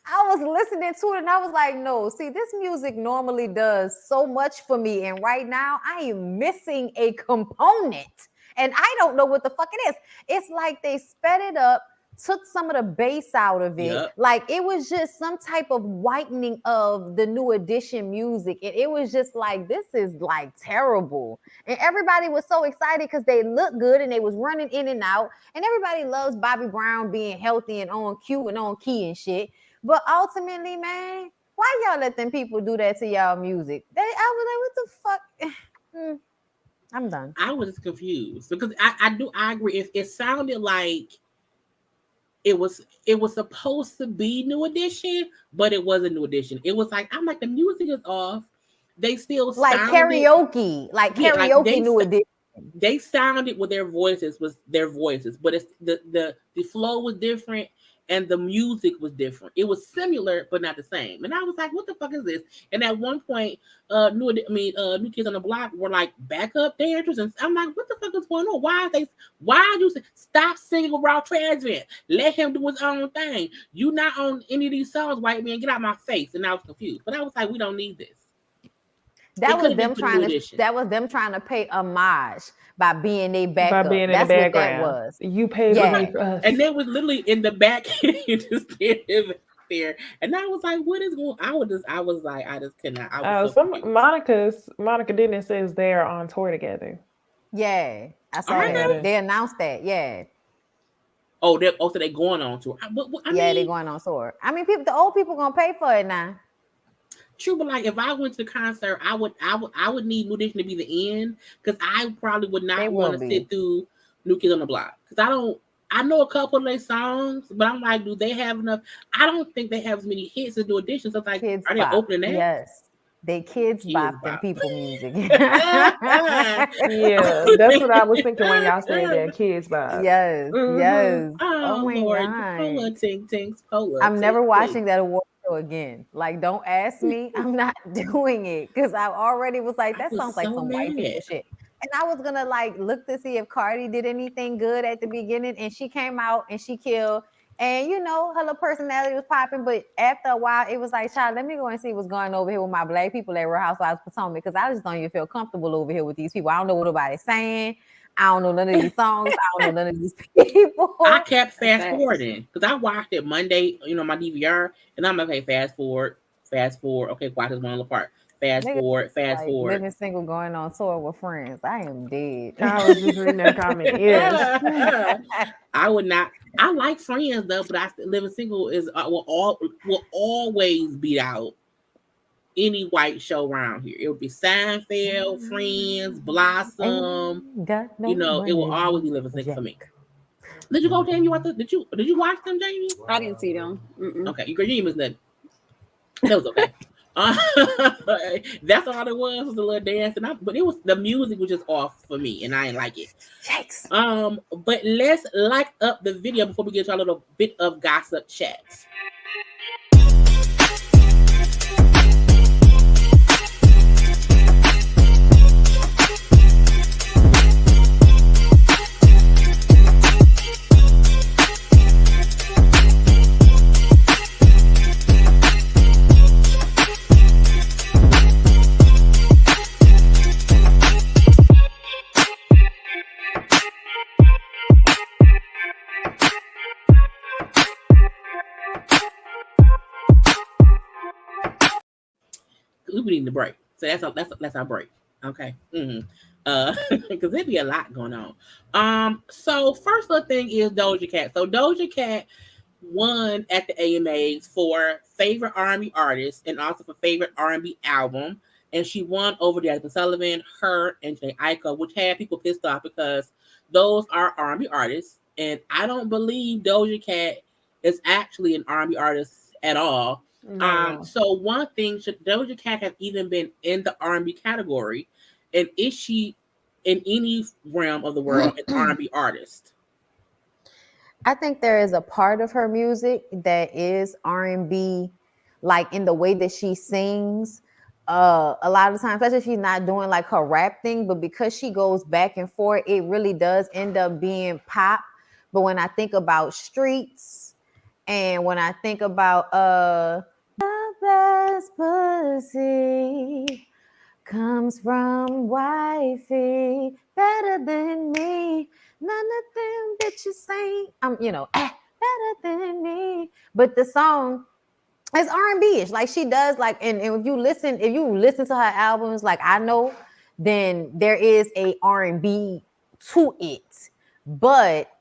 I was listening to it and I was like, no, see, this music normally does so much for me. And right now I am missing a component and I don't know what the fuck it is. It's like they sped it up, took some of the bass out of it. Yep. Like it was just some type of whitening of the New Edition music. And it was just like, this is like terrible. And everybody was so excited because they looked good and they was running in and out. And everybody loves Bobby Brown being healthy and on cue and on key and shit. But ultimately, man, why y'all let them people do that to y'all music? I was like, what the fuck? I'm done. I was confused because I agree. It sounded like it was supposed to be New Edition, but it wasn't New Edition. It was like, I'm like, the music is off. They still like karaoke, New Edition. They sounded with their voices, but it's the flow was different. And the music was different. It was similar, but not the same. And I was like, what the fuck is this? And at one point, New Kids on the Block were like backup dancers. And I'm like, what the fuck is going on? Why are you stop singing with Raw Transvent? Let him do his own thing. You not on any of these songs, white man. Get out my face. And I was confused. But I was like, we don't need this. That was them trying to pay homage by being a backup. By being in That's the background. What that was. You paid money for us. And they was literally in the back just standing there. And I was like, what is going on? I was like, I just could not. Monica Dennis says they are on tour together. Yeah. I saw that. They announced that. Yeah. So they're going on tour. They're going on tour. I mean, the old people gonna pay for it now. True, but like if I went to the concert, I would need New Edition to be the end because I probably would not want to sit through New Kids on the Block because I know a couple of their songs, but I'm like, do they have enough? I don't think they have as many hits to do additions. So it's like, Kids are they bop. opening that? Yes. They kids bop and bop. people music. Yeah, that's what I was thinking when y'all said that kids vibe. Yes, yes. Oh my Lord, God. Pola ting tings, Pola. I'm never watching that award show again. Like, don't ask me. I'm not doing it because I already was like, that sounds like some white people shit. And I was gonna like look to see if Cardi did anything good at the beginning, and she came out and she killed. And you know, her little personality was popping, but after a while, it was like, child, let me go and see what's going over here with my black people at Real Housewives of Potomac, because I just don't even feel comfortable over here with these people. I don't know what nobody's saying. I don't know none of these songs. I don't know none of these people. I kept fast forwarding because I watched it Monday, you know, my DVR, and I'm like, okay, fast forward. Okay, watch this one little part. Fast forward. Living single, going on tour with friends. I am dead. I was just reading that comment. Yes. I would not. I like Friends though, but Living Single is will always beat out any white show around here. It would be Seinfeld, Friends, Blossom. You know, it will always be Living Single for me. Did you go, Jamie? Did you watch them, Jamie? I didn't see them. Okay, you didn't miss nothing. That was okay. That's all it was the little dance, but it was the music was just off for me, and I didn't like it. Yikes. But let's like up the video before we get to a little bit of gossip chats. We need the break, so that's our break. Okay, because there'd be a lot going on. So first little thing is Dozja Cat. So Dozja Cat won at the AMAs for favorite R&B artist and also for favorite R&B album, and she won over Jasmine Sullivan, her, and Jay Aiko, which had people pissed off because those are R&B artists, and I don't believe Dozja Cat is actually an R&B artist at all. No. So one thing, should Dozja Cat have even been in the R&B category, and is she in any realm of the world an R&B artist? I think there is a part of her music that is R&B, like in the way that she sings. A lot of times, especially if she's not doing like her rap thing, but because she goes back and forth, it really does end up being pop. But when I think about Streets, and when I think about the best pussy comes from wifey, better than me. None of them bitches ain't, better than me. But the song is R&B-ish. Like she does, like, and if you listen to her albums, like I know, then there is a R&B to it. But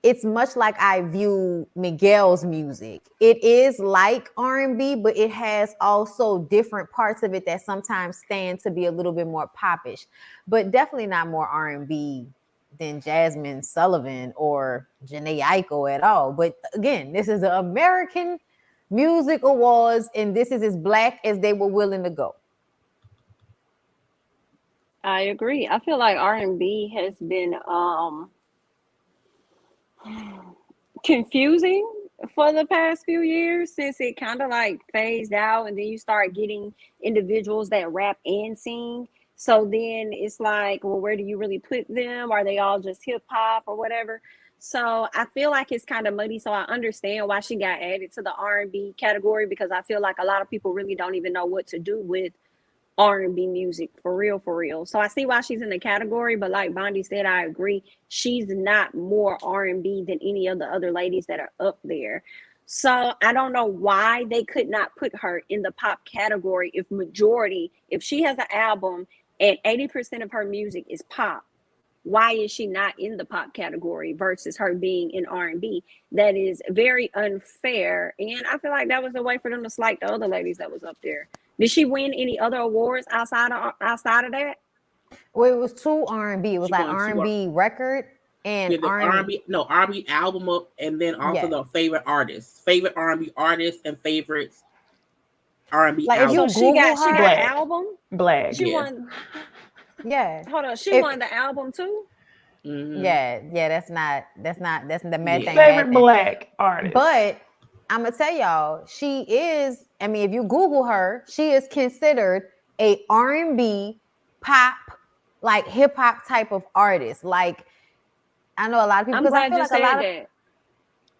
it's much like I view Miguel's music. It is like R&B, but it has also different parts of it that sometimes stand to be a little bit more popish, but definitely not more R&B than Jasmine Sullivan or Janae Aiko at all. But again, this is the American Music Awards, and this is as black as they were willing to go. I agree. I feel like R&B has been confusing for the past few years, since it kind of like phased out, and then you start getting individuals that rap and sing. So then it's like, well, where do you really put them? Are they all just hip hop or whatever? So I feel like it's kind of muddy. So I understand why she got added to the R&B category, because I feel like a lot of people really don't even know what to do with R&B music for real. So I see why she's in the category, but like Bondy said, I agree, she's not more R&B than any of the other ladies that are up there. So I don't know why they could not put her in the pop category if she has an album and 80% of her music is pop. Why is she not in the pop category versus her being in R&B? That is very unfair, and I feel like that was a way for them to slight the other ladies that was up there. Did she win any other awards outside of that? Well, it was two R&B. It was like R&B record And the R&B, no R&B album up, and then also the favorite artists, favorite R&B artists, and favorites R&B like album. if you So Google she got Black. album. Black. She Yeah. won. Yeah. Hold on. She won the album too. Mm-hmm. Yeah. That's the mad thing. Favorite Black artist. But I'm gonna tell y'all, she is. I mean, if you Google her, she is considered a R&B, pop, like hip hop type of artist. Like I know a lot of people. I'm Because I glad feel you like a said lot of. that.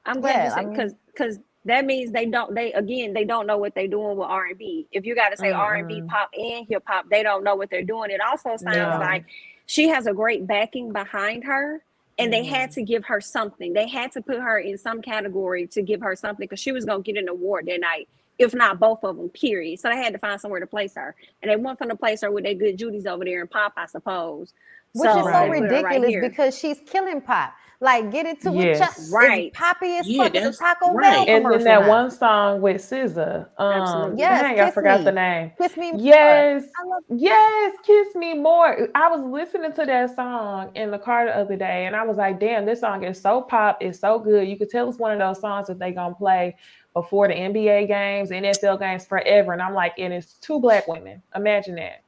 I'm glad you said I mean, because that means they don't know what they're doing with R&B. If you got to say R&B, pop, and hip hop, they don't know what they're doing. It also sounds like she has a great backing behind her, and they had to give her something. They had to put her in some category to give her something because she was gonna get an award that night, if not both of them. Period. So they had to find somewhere to place her, and they weren't gonna place her with their good Judy's over there in pop, I suppose. Which is so they put her ridiculous right because she's killing pop. Like, get it to a chest. Right. It's poppy as Yeah, fuck. It's a that's Taco right. Bell And commercial then that now. one song with SZA. Absolutely. Yes, Dang, I Kiss forgot Me. the name. Kiss Me More. Yes. I love Yes, Kiss Me More. I was listening to that song in the car the other day, and I was like, damn, this song is so pop. It's so good. You could tell it's one of those songs that they going to play before the NBA games, NFL games forever. And I'm like, and it's two Black women. Imagine that.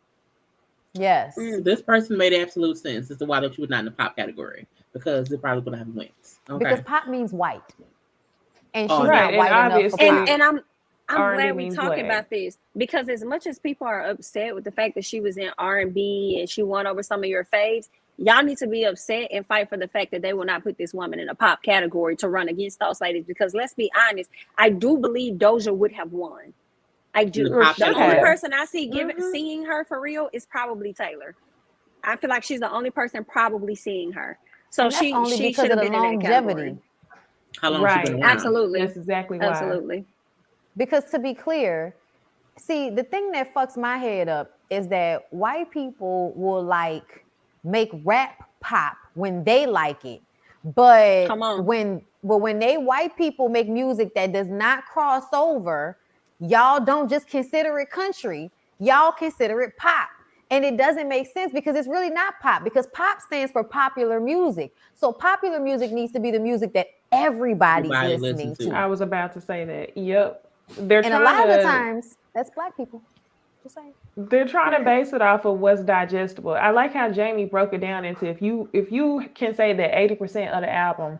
Yes. This person made absolute sense as to why that she was not in the pop category, because they're probably going to have wins. Okay. Because pop means white. And she's Right, not white and enough for pop. And I'm R&B glad we means talking Black. about this, because as much as people are upset with the fact that she was in R&B and she won over some of your faves, y'all need to be upset and fight for the fact that they will not put this woman in a pop category to run against those ladies. Because let's be honest, I do believe Dozja would have won. I do. The only person I see seeing her for real is probably Taylor. I feel like she's the only person probably seeing her. So she should have been in that category. How long she been around? Absolutely. That's exactly why. Absolutely. Because to be clear, see, the thing that fucks my head up is that white people will like make rap pop when they like it. But when they white people make music that does not cross over, y'all don't just consider it country. Y'all consider it pop. And it doesn't make sense because it's really not pop, because pop stands for popular music. So popular music needs to be the music that everybody's listening to. I was about to say that. Yep. And a lot of the times, that's Black people. Just saying. They're trying to base it off of what's digestible. I like how Jami broke it down into if you can say that 80% of the album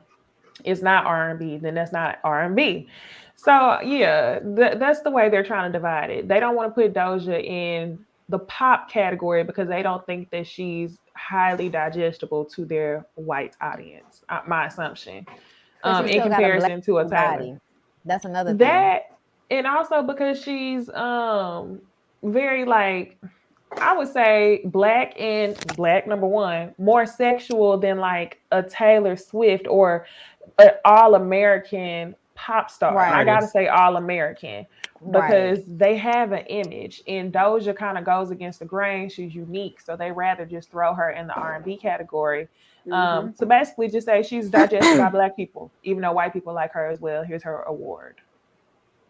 is not R&B, then that's not R&B. So yeah, that's the way they're trying to divide it. They don't want to put Dozja in the pop category because they don't think that she's highly digestible to their white audience. My assumption, in comparison to a Taylor. That's another thing. And also because she's very, like, I would say black number one, more sexual than like a Taylor Swift or an all-American pop star. Right. I gotta say all-American because they have an image, and Dozja kind of goes against the grain. She's unique, so they rather just throw her in the R&B category. So basically just say she's digested by Black people, even though white people like her as well. Here's her award.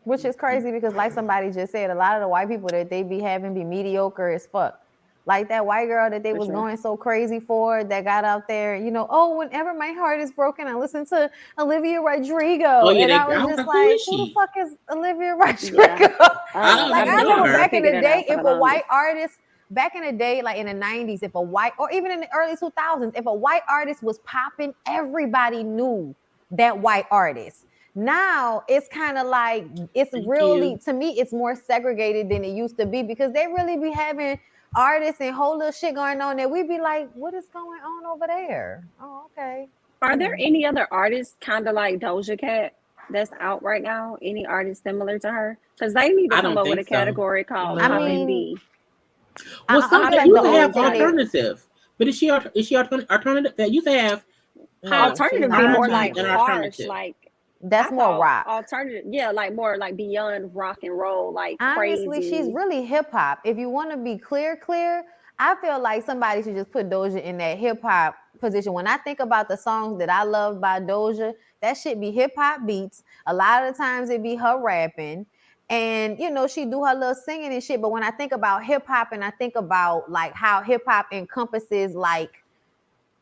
Which is crazy because, like somebody just said, a lot of the white people that they be having be mediocre as fuck. Like that white girl that they was going so crazy for that got out there, whenever my heart is broken, I listen to Olivia Rodrigo. And I was just like, who the fuck is Olivia Rodrigo? I remember back in the day, if a white artist, back in the day, like in the 90s, if a white, or even in the early 2000s, if a white artist was popping, everybody knew that white artist. Now it's kind of like, to me, it's more segregated than it used to be because they really be having artists and whole little shit going on that we be like, what is going on over there? Oh, okay. Are there any other artists kind of like Dozja Cat that's out right now? Any artists similar to her? Because they need to come up with a category called Pop and B. Well, sometimes you have alternative, but is she alternative? That you have alternative be more like harsh, like. That's more rock. Alternative, like more like beyond rock and roll, like honestly, crazy. She's really hip hop. If you want to be clear, I feel like somebody should just put Dozja in that hip hop position. When I think about the songs that I love by Dozja, that shit be hip hop beats. A lot of the times it be her rapping, and she do her little singing and shit. But when I think about hip hop and I think about like how hip hop encompasses like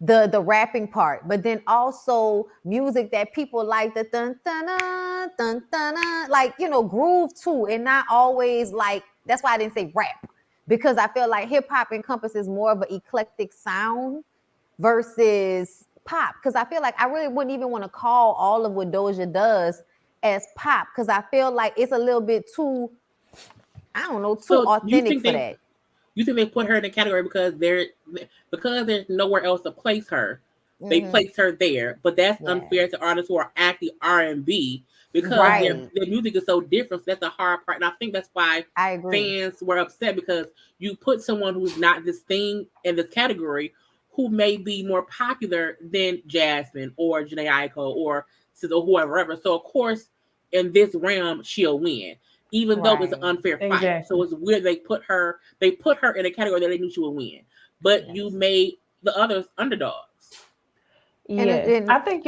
the rapping part, but then also music that people like, the dun dun dun dun dun, like, you know, groove too, and not always like, that's why I didn't say rap, because I feel like hip hop encompasses more of an eclectic sound versus pop, because I feel like I really wouldn't even want to call all of what Dozja does as pop, because I feel like it's a little bit too, I don't know, too authentic for that. You think they put her in the category because there's nowhere else to place her? They place her there, but that's unfair to artists who are actually R&B, because their music is so different. So that's the hard part, and I think that's why fans were upset, because you put someone who's not this thing in this category, who may be more popular than Jasmine or Jhené Aiko or whoever. So of course, in this realm, she'll win, even though it's an unfair fight. Exactly. So it's weird they put her in a category that they knew she would win, but you made the others underdogs. Yes, I think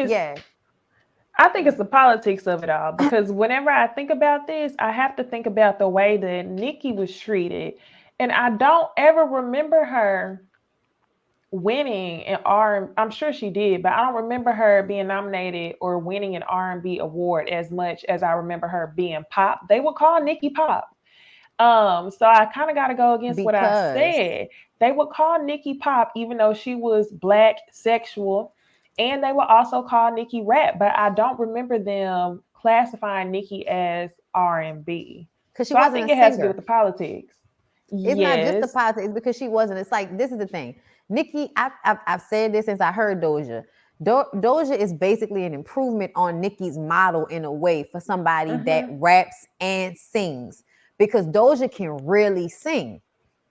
it's the politics of it all, because whenever I think about this, I have to think about the way that Nicki was treated, and I don't ever remember her winning an I'm sure she did, but I don't remember her being nominated or winning an R&B award as much as I remember her being pop. They would call Nicki pop. So I kind of got to go against what I said. They would call Nicki pop, even though she was Black, sexual, and they would also call Nicki rap, but I don't remember them classifying Nicki as R&B. Because she wasn't I think it has to do with the politics. It's not just the politics, it's because she wasn't. It's like, this is the thing. Nicki, I've said this since I heard Dozja. Dozja is basically an improvement on Nicki's model in a way, for somebody that raps and sings, because Dozja can really sing.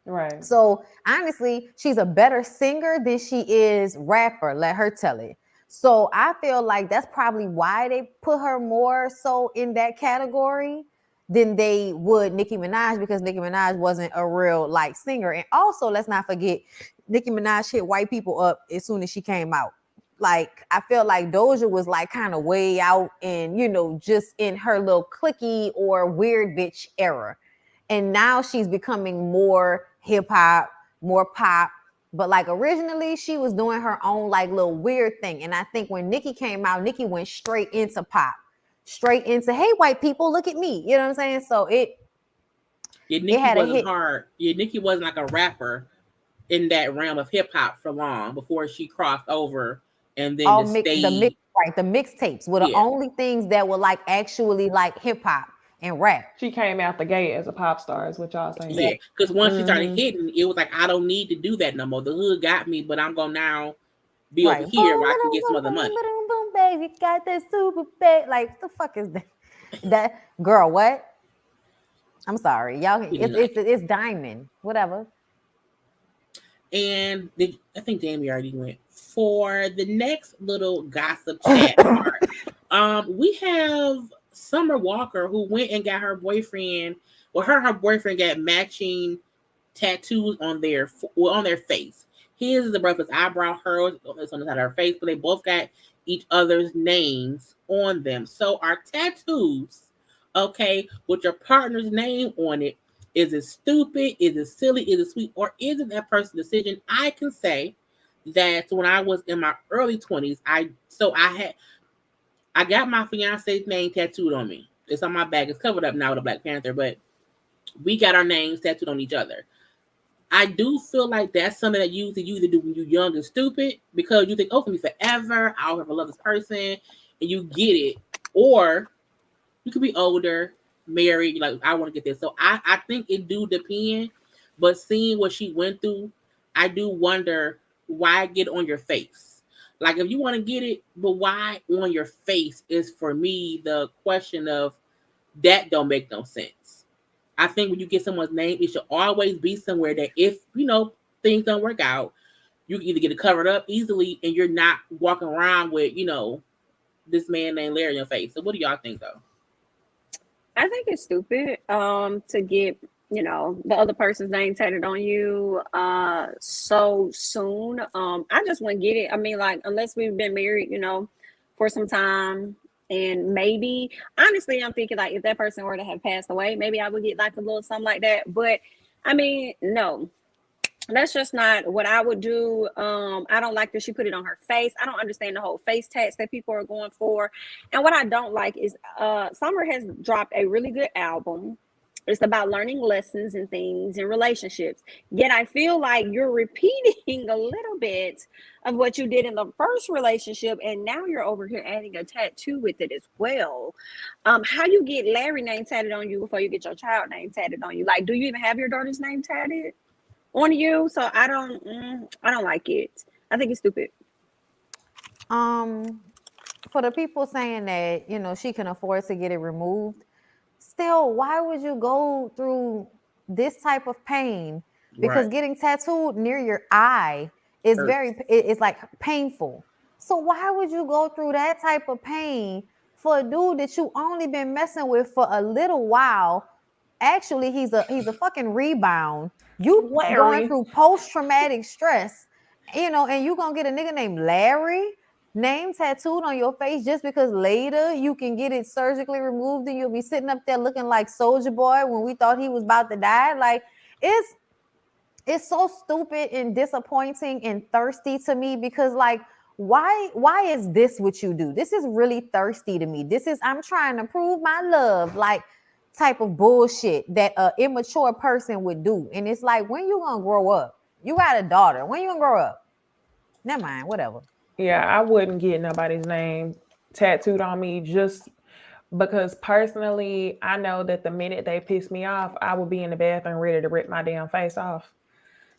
Right. So honestly, she's a better singer than she is rapper. Let her tell it. So I feel like that's probably why they put her more so in that category than they would Nicki Minaj, because Nicki Minaj wasn't a real like singer. And also, let's not forget, Nicki Minaj hit white people up as soon as she came out. Like, I feel like Dozja was like kind of way out and, you know, just in her little cliquey or weird bitch era. And now she's becoming more hip hop, more pop. But like originally, she was doing her own like little weird thing. And I think when Nicki came out, Nicki went straight into pop, straight into, hey, white people, look at me. You know what I'm saying? So Nicki wasn't hard. Nicki wasn't like a rapper in that realm of hip hop for long before she crossed over, and then the mixtapes were the only things that were like actually like hip hop and rap. She came out the gate as a pop star, is what y'all saying. Yeah, because once she started hitting, it was like, I don't need to do that no more. The hood got me, but I'm gonna now be over here where I can get some other money. Baby, got this super big. Like, the fuck is that? That girl, what? I'm sorry, y'all. It's Diamond, whatever. And I think Jamie already went for the next little gossip chat part. We have Summer Walker, who went and got her boyfriend. Well, her boyfriend got matching tattoos on their face. His is above his eyebrow, hers is on the side of her face, but they both got each other's names on them. So our tattoos, okay, with your partner's name on it, is it stupid? Is it silly? Is it sweet? Or is it that person's decision? I can say that when I was in my early 20s, I got my fiance's name tattooed on me. It's on my back. It's covered up now with a Black Panther, but we got our names tattooed on each other. I do feel like that's something that you either do when you're young and stupid, because you think, oh, for me forever, I'll ever love this person, and you get it. Or you could be older, married, like, I want to get this. So I think it do depend, but seeing what she went through, I do wonder why get on your face. Like, if you want to get it, but why on your face is, for me, the question of that don't make no sense. I think when you get someone's name, it should always be somewhere that if, things don't work out, you can either get it covered up easily and you're not walking around with, this man named Larry in your face. So what do y'all think, though? I think it's stupid to get, the other person's name tatted on you so soon. I just wouldn't get it. I mean, like, unless we've been married, for some time. And maybe, honestly, I'm thinking, like, if that person were to have passed away, maybe I would get like a little something like that. But I mean, no, That's just not what I would do. I don't like that she put it on her face. I don't understand the whole face tats that people are going for. And what I don't like is Summer has dropped a really good album. It's about learning lessons and things in relationships. Yet I feel like you're repeating a little bit of what you did in the first relationship, and now you're over here adding a tattoo with it as well. How you get Larry name tatted on you before you get your child name tatted on you? Like, do you even have your daughter's name tatted on you? So I don't like it. I think it's stupid. For the people saying that, you know, she can afford to get it removed, still, why would you go through this type of pain? Because getting tattooed near your eye is it's like painful. So why would you go through that type of pain for a dude that you only been messing with for a little while? Actually, he's a fucking rebound. You going through post-traumatic stress, you know, and you gonna get a nigga named Larry name tattooed on your face just because later you can get it surgically removed and you'll be sitting up there looking like Soldier Boy when we thought he was about to die. Like, it's so stupid and disappointing and thirsty to me, because like, why is this what you do? This is really thirsty to me. This is, I'm trying to prove my love, like, type of bullshit that an immature person would do. And it's like, when you gonna grow up? You got a daughter. When you gonna grow up? Never mind, whatever. Yeah, I wouldn't get nobody's name tattooed on me, just because personally, I know that the minute they piss me off, I will be in the bathroom ready to rip my damn face off.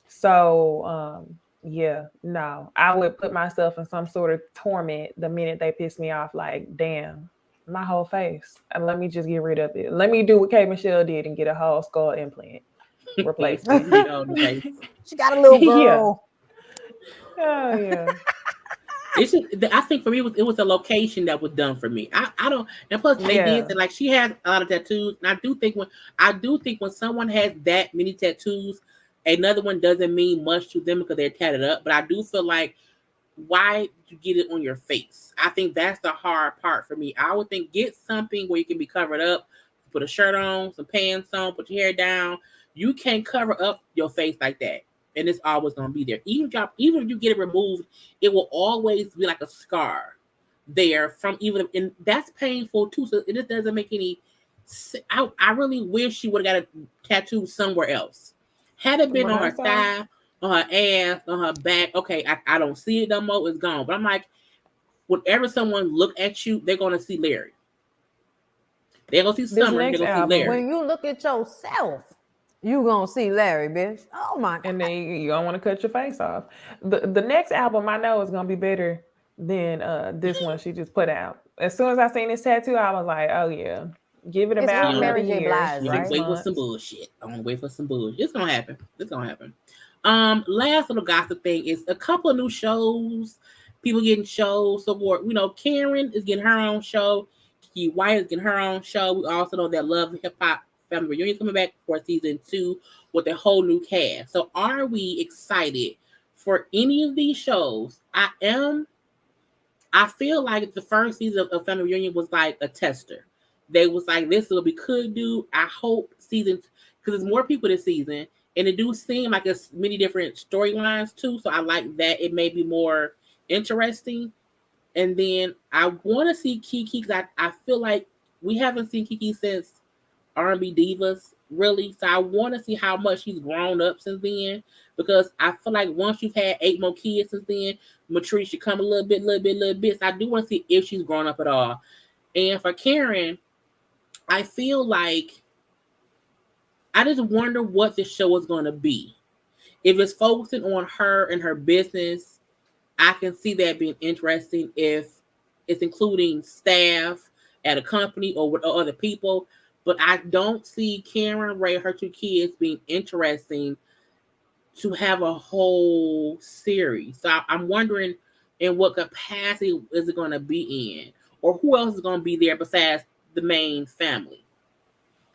So, yeah, no, I would put myself in some sort of torment the minute they piss me off. Like, damn, my whole face. And let me just get rid of it. Let me do what K. Michelle did and get a whole skull implant replacement. She got a little girl. Oh yeah. It's just, I think for me it was a location that was done for me. I don't, and plus they did that, like, she has a lot of tattoos, and I do think when someone has that many tattoos, another one doesn't mean much to them because they're tatted up. But I do feel like, why did you get it on your face? I think that's the hard part for me. I would think, get something where you can be covered up, put a shirt on, some pants on, put your hair down. You can't cover up your face like that. And it's always gonna be there. Even if you get it removed, it will always be like a scar there from and that's painful too. So it just doesn't make any. I really wish she would have got a tattoo somewhere else. Had it been on her thigh, on her ass, on her back, okay, I don't see it no more. It's gone. But I'm like, whenever someone look at you, they're gonna see Larry. They're gonna see Summer. They're gonna see Larry. When you look at yourself, you gonna see Larry, bitch. Oh my God. And then you don't want to cut your face off. The next album I know is gonna be better than this one she just put out. As soon as I seen this tattoo, I was like, oh yeah, give it about Mary J. Blige, right? Wait for some bullshit. I'm gonna wait for some bullshit. It's gonna happen. Last little gossip thing is a couple of new shows. People getting shows. So, you know, Karen is getting her own show. Key White is getting her own show. We also know that Love and Hip Hop Family Reunion coming back for season 2 with a whole new cast. So are we excited for any of these shows? I am. I feel like the first season of Family Reunion was like a tester. They was like, this is what we could do. I hope season, because there's more people this season, and it do seem like there's many different storylines too. So I like that. It may be more interesting. And then I want to see Kiki, because I feel like we haven't seen Kiki since R&B Divas, really. So I want to see how much she's grown up since then, because I feel like once you've had 8 more kids since then, maturity should come a little bit. So I do want to see if she's grown up at all. And for Karen, I feel like I just wonder what this show is going to be. If it's focusing on her and her business, I can see that being interesting. If it's including staff at a company or with other people, but I don't see Karen, Ray, her 2 kids being interesting to have a whole series. So I'm wondering in what capacity is it going to be in, or who else is going to be there besides the main family.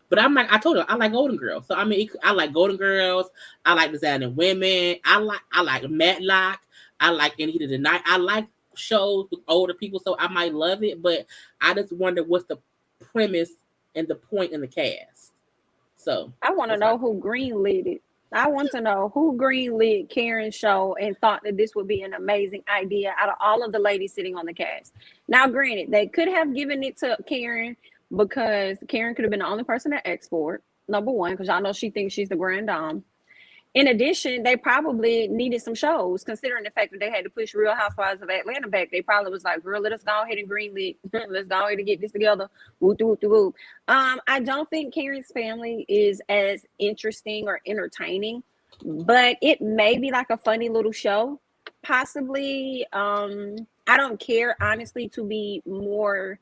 But I'm like, I told her, I like Golden Girls. So I mean, I like Golden Girls. I like Designing Women. I like Matlock. I like In Heat of the Night. I like shows with older people, so I might love it. But I just wonder what's the premise and the point in the cast. So I want to know who greenlit it. I want to know who greenlit Karen's show and thought that this would be an amazing idea out of all of the ladies sitting on the cast. Now, granted, they could have given it to Karen because Karen could have been the only person to export, number one, because y'all know she thinks she's the grand dame. In addition, they probably needed some shows, considering the fact that they had to push Real Housewives of Atlanta back. They probably was like, girl, let us go ahead and greenlit. Let's go ahead and get this together. Whoop, whoop, whoop, whoop. I don't think Karen's family is as interesting or entertaining, but it may be like a funny little show. Possibly. I don't care, honestly, to be more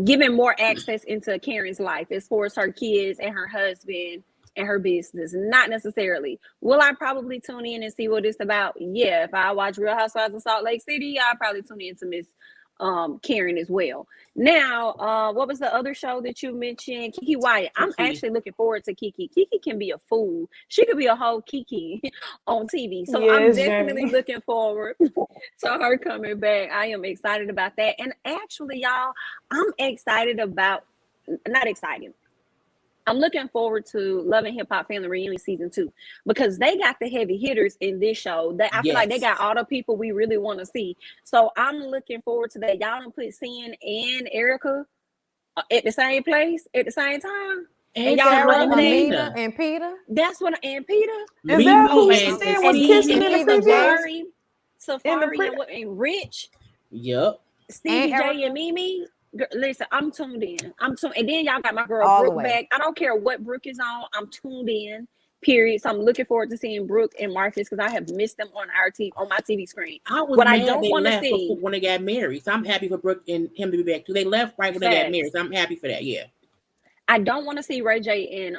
given more access into Karen's life as far as her kids and her husband and her business. Not necessarily. Will I probably tune in and see what it's about? Yeah. If I watch Real Housewives of Salt Lake City, I'll probably tune in to Miss Karen as well. Now, what was the other show that you mentioned? Kiki Wyatt. I'm actually looking forward to Kiki. Kiki can be a fool. She could be a whole Kiki on TV. So yes, I'm definitely looking forward to her coming back. I am excited about that. And actually, y'all, I'm excited about, not excited. I'm looking forward to Love and Hip Hop Family Reunion Season 2 because they got the heavy hitters in this show. I feel like they got all the people we really want to see. So I'm looking forward to that. Y'all done put Sin and Erica at the same place at the same time. And y'all love Peter and Peter. That's what, and Peter. Is that who Sin was kissing in the Safari? Safari and Rich. Yep. Stevie J and Mimi. Girl, listen, I'm tuned in. And then y'all got my girl Brooke back. I don't care what Brooke is on. I'm tuned in. Period. So I'm looking forward to seeing Brooke and Marcus because I have missed them on our TV, on my TV screen. I was mad I don't they left see when they got married. So I'm happy for Brooke and him to be back too. They left right when they got married. So I'm happy for that. Yeah. I don't want to see Ray J and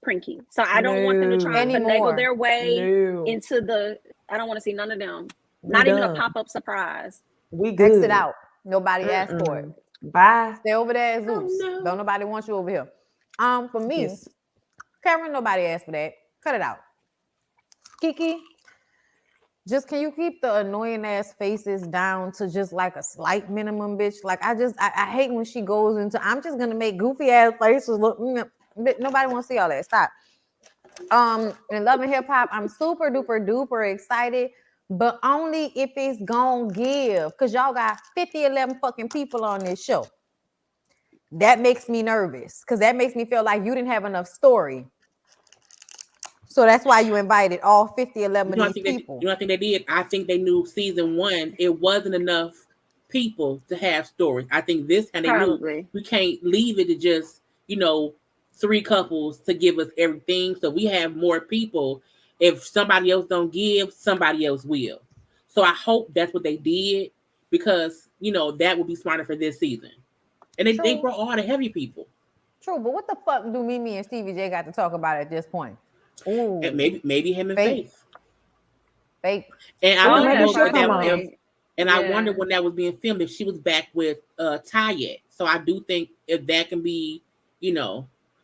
Prinky. So I don't want them to try and finagle their way into the. I don't want to see none of them. Not even a pop-up surprise. We good. Exit out. Nobody asked for it. Bye. Stay over there as Zeus. Don't nobody want you over here. For me, Karen, nobody asked for that. Cut it out. Kiki, just can you keep the annoying ass faces down to just like a slight minimum, bitch? Like I hate when she goes into. I'm just gonna make goofy ass faces look. Nobody want to see all that. Stop. In Love and Hip Hop, I'm super duper duper excited. But only if it's gonna give, because y'all got 11 fucking people on this show. That makes me nervous, because that makes me feel like you didn't have enough story. So that's why you invited all 11 of these people. You don't think they did? I think they knew season 1, it wasn't enough people to have stories. I think this time they knew we can't leave it to just, 3 couples to give us everything. So we have more people. If somebody else don't give, somebody else will. So I hope that's what they did because, that would be smarter for this season. And they brought all the heavy people. True, but what the fuck do Mimi and Stevie J got to talk about at this point? Ooh. And maybe him and Faith. Faith. And I wonder when that was being filmed if she was back with Ty yet. So I do think if that can be,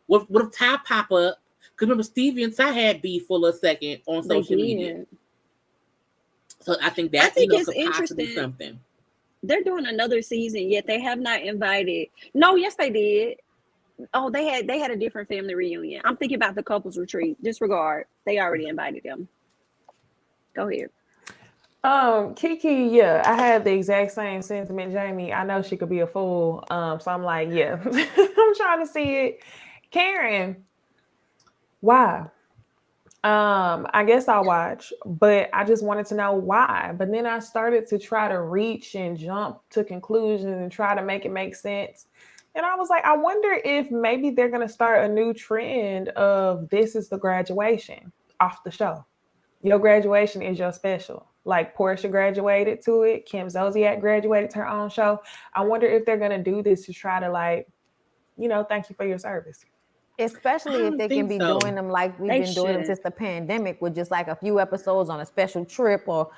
what if Ty pop up? Because remember, Stevie and Ty had beef for a second on social media. So I think that's it's interesting. Something. They're doing another season, yet they have not invited. No, yes, they did. Oh, they had a different family reunion. I'm thinking about the couples retreat. Disregard. They already invited them. Go ahead. Kiki, I had the exact same sentiment, Jamie. I know she could be a fool. So I'm like, I'm trying to see it. Karen. Why? I guess I'll watch, but I just wanted to know why. But then I started to try to reach and jump to conclusions and try to make it make sense. And I was like, I wonder if maybe they're going to start a new trend of this is the graduation off the show. Your graduation is your special. Like Portia graduated to it. Kim Zolciak graduated to her own show. I wonder if they're going to do this to try to thank you for your service. Especially if they can be doing them like we've been doing them since the pandemic with just like a few episodes on a special trip or,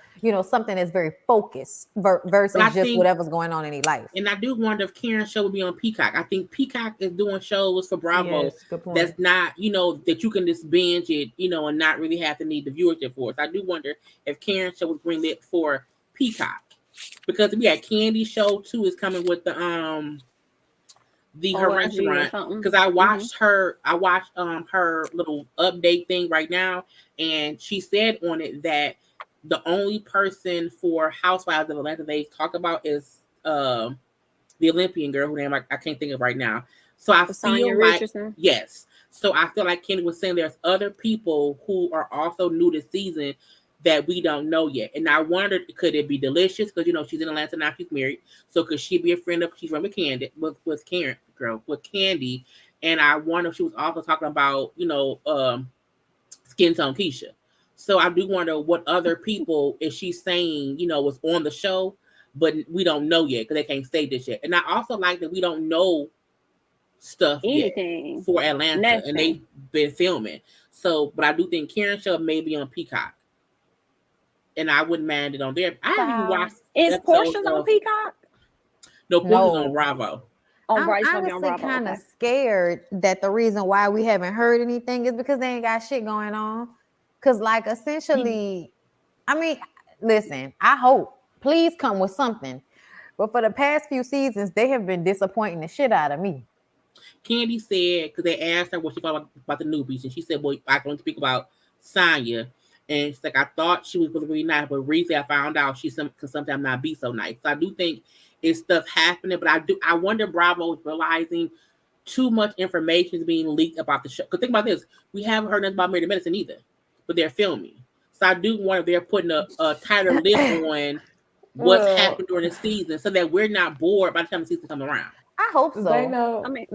something that's very focused versus just whatever's going on in their life. And I do wonder if Karen's show will be on Peacock. I think Peacock is doing shows for Bravo that's not, that you can just binge it, and not really have to need the viewership for it. So I do wonder if Karen's show was greenlit for Peacock. Because we had Candy's show too is coming with the her restaurant, because I watched her little update thing right now, and she said on it that the only person for Housewives of Atlanta they talk about is the Olympian girl whose name I can't think of right now. So I feel like Richardson. Yes. So I feel like Kenny was saying there's other people who are also new this season that we don't know yet. And I wondered, could it be Delicious? Because she's in Atlanta now, she's married. So could she be a friend of she's from with Candy with Candy? And I wonder if she was also talking about, Skin Tone Keisha. So I do wonder what other people is she saying, was on the show, but we don't know yet because they can't say this yet. And I also like that we don't know stuff yet for Atlanta, and they've been filming. So, but I do think Karen show may be on Peacock, and I wouldn't mind it on there. I haven't even watched. Is Portia's on Peacock? No, Portia's on Bravo. I'm honestly kind of scared that the reason why we haven't heard anything is because they ain't got shit going on. Because, like, essentially, I mean, listen, I hope, please come with something. But for the past few seasons, they have been disappointing the shit out of me. Candy said, because they asked her what she thought about the newbies, and she said, well, I can speak about Sonya. And it's like, I thought she was really nice, but recently I found out she can sometimes not be so nice. So I do think it's stuff happening, but I wonder Bravo is realizing too much information is being leaked about the show. Because think about this, we haven't heard nothing about Married to Medicine either, but they're filming. So I do wonder if they're putting a tighter list on what's happened during the season so that we're not bored by the time the season comes around. I hope so. They know. I mean,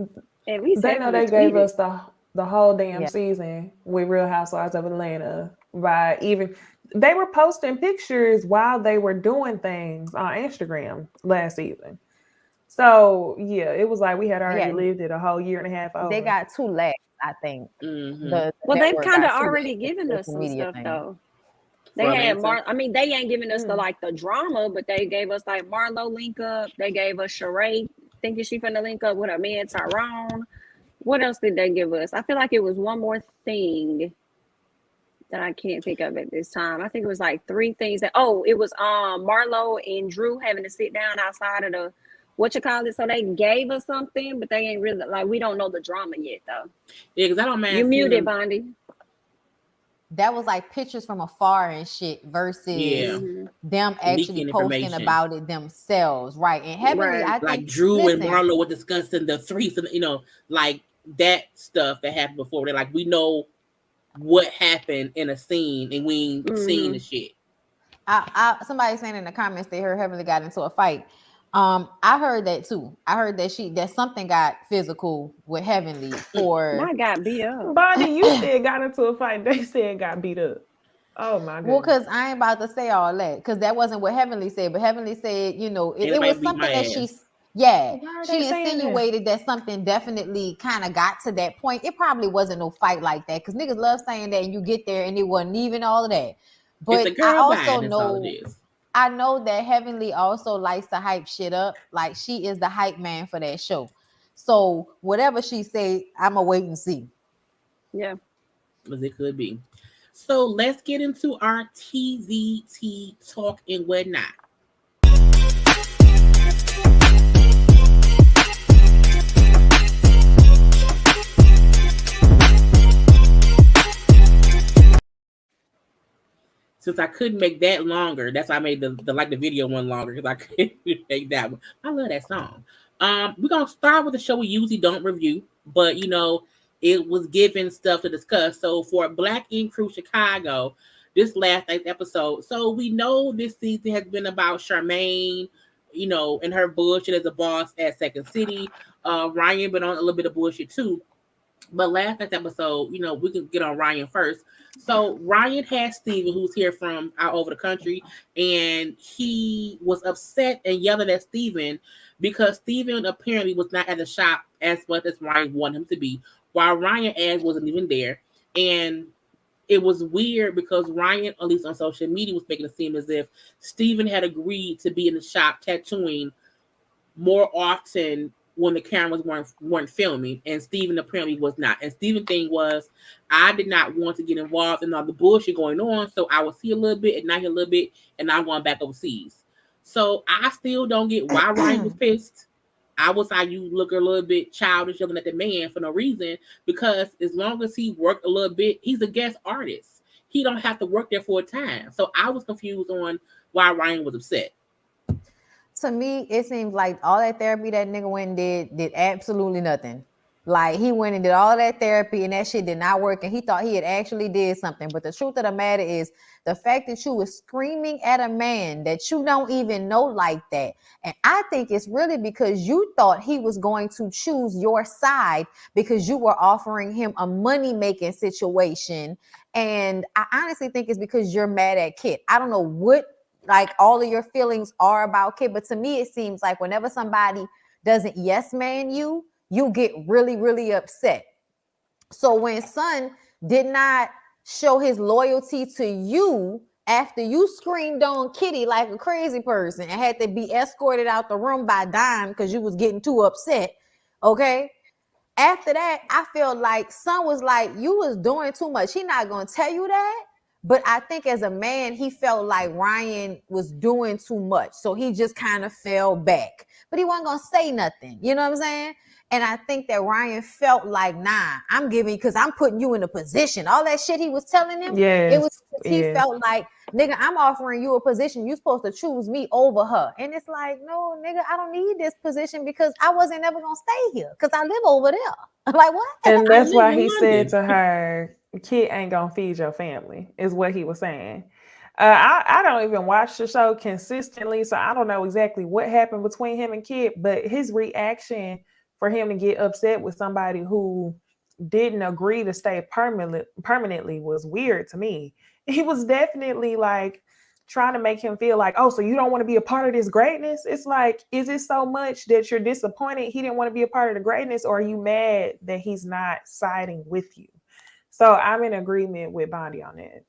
at least they know they gave us the whole damn season with Real Housewives of Atlanta. By even they were posting pictures while they were doing things on Instagram last season. So yeah, it was like we had already lived it a whole year and a half over. They got too late, I think. Mm-hmm. Well, they've kind of already given us some stuff though. They had they ain't giving us the drama, but they gave us like Marlo link up. They gave us Sheree thinking she finna link up with her man Tyrone. What else did they give us? I feel like it was one more thing that I can't think of at this time. I think it was like 3 things it was Marlo and Drew having to sit down outside of the so they gave us something, but they ain't really we don't know the drama yet though. Yeah, because I don't mind. You muted, Bondy. That was like pictures from afar and shit versus them actually posting about it themselves, right? And Heavenly, I think Drew and Marlo were discussing the threesome, like that stuff that happened before. They're like, we know what happened in a scene, and we ain't seen the shit. Somebody saying in the comments they heard Heavenly got into a fight. I heard that too. I heard that something got physical with Heavenly for. I got beat up. Bonnie, you said got into a fight. They said got beat up. Oh my goodness. Well, because I ain't about to say all that because that wasn't what Heavenly said. But Heavenly said, it was something that she insinuated that something definitely kind of got to that point. It probably wasn't no fight like that because niggas love saying that and you get there and it wasn't even all of that. But I also know that Heavenly also likes to hype shit up. Like she is the hype man for that show. So whatever she say, I'ma wait and see. Yeah. As it could be. So let's get into our TVT talk and whatnot. Since I couldn't make that longer, that's why I made the video one longer because I couldn't make that one. I love that song. We're gonna start with the show we usually don't review, but it was given stuff to discuss. So for Black Ink Crew Chicago, this last night's episode. So we know this season has been about Charmaine, and her bullshit as a boss at Second City. Ryan been on a little bit of bullshit too. But last night's episode, we can get on Ryan first. So Ryan had Steven, who's here from out over the country, and he was upset and yelling at Steven because Steven apparently was not at the shop as much as Ryan wanted him to be, while Ryan ad wasn't even there. And it was weird because Ryan, at least on social media, was making it seem as if Steven had agreed to be in the shop tattooing more often when the cameras weren't filming, and Steven apparently was not. And Steven's thing was, I did not want to get involved in all the bullshit going on, so I would see a little bit and not hear a little bit, and I'm going back overseas. So I still don't get why Ryan was pissed, I was like, you look a little bit childish yelling at the man for no reason, because as long as he worked a little bit, he's a guest artist. He don't have to work there for a time. So I was confused on why Ryan was upset. To me, it seems like all that therapy that nigga went and did absolutely nothing. Like, he went and did all that therapy and that shit did not work, and he thought he had actually did something. But the truth of the matter is the fact that you was screaming at a man that you don't even know like that. And I think it's really because you thought he was going to choose your side because you were offering him a money-making situation. And I honestly think it's because you're mad at Kit. I don't know what like all of your feelings are about Kid, but to me it seems like whenever somebody doesn't yes man you get really, really upset. So when Son did not show his loyalty to you after you screamed on Kitty like a crazy person and had to be escorted out the room by Dime because you was getting too upset, okay? After that, I feel like Son was like, you was doing too much. He not gonna tell you that. But I think as a man, he felt like Ryan was doing too much. So he just kind of fell back. But he wasn't going to say nothing. You know what I'm saying? And I think that Ryan felt like, nah, I'm giving, because I'm putting you in a position. All that shit he was telling him, it was, he felt like, nigga, I'm offering you a position. You're supposed to choose me over her. And it's like, no, nigga, I don't need this position because I wasn't never going to stay here because I live over there. I'm like, what? And that's why he said to her, Kid ain't gonna feed your family, is what he was saying. I don't even watch the show consistently, so I don't know exactly what happened between him and Kid, but his reaction for him to get upset with somebody who didn't agree to stay permanently was weird to me. He was definitely like trying to make him feel like, oh, so you don't want to be a part of this greatness? It's like, is it so much that you're disappointed he didn't want to be a part of the greatness, or are you mad that he's not siding with you? So I'm in agreement with Bondy on that.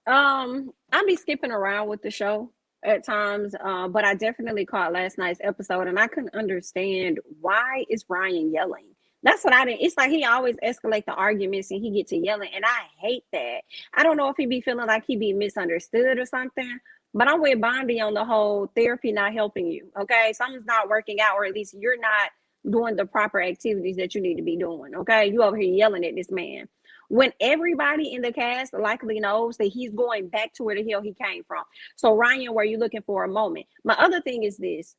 I be skipping around with the show at times, but I definitely caught last night's episode, and I couldn't understand why is Ryan yelling. That's what I didn't. It's like he always escalate the arguments and he get to yelling, and I hate that. I don't know if he be feeling like he be misunderstood or something, but I'm with Bondy on the whole therapy not helping you. Okay, something's not working out, or at least you're not doing the proper activities that you need to be doing. Okay, you over here yelling at this man when everybody in the cast likely knows that he's going back to where the hell he came from. So Ryan, were you looking for a moment? My other thing is this: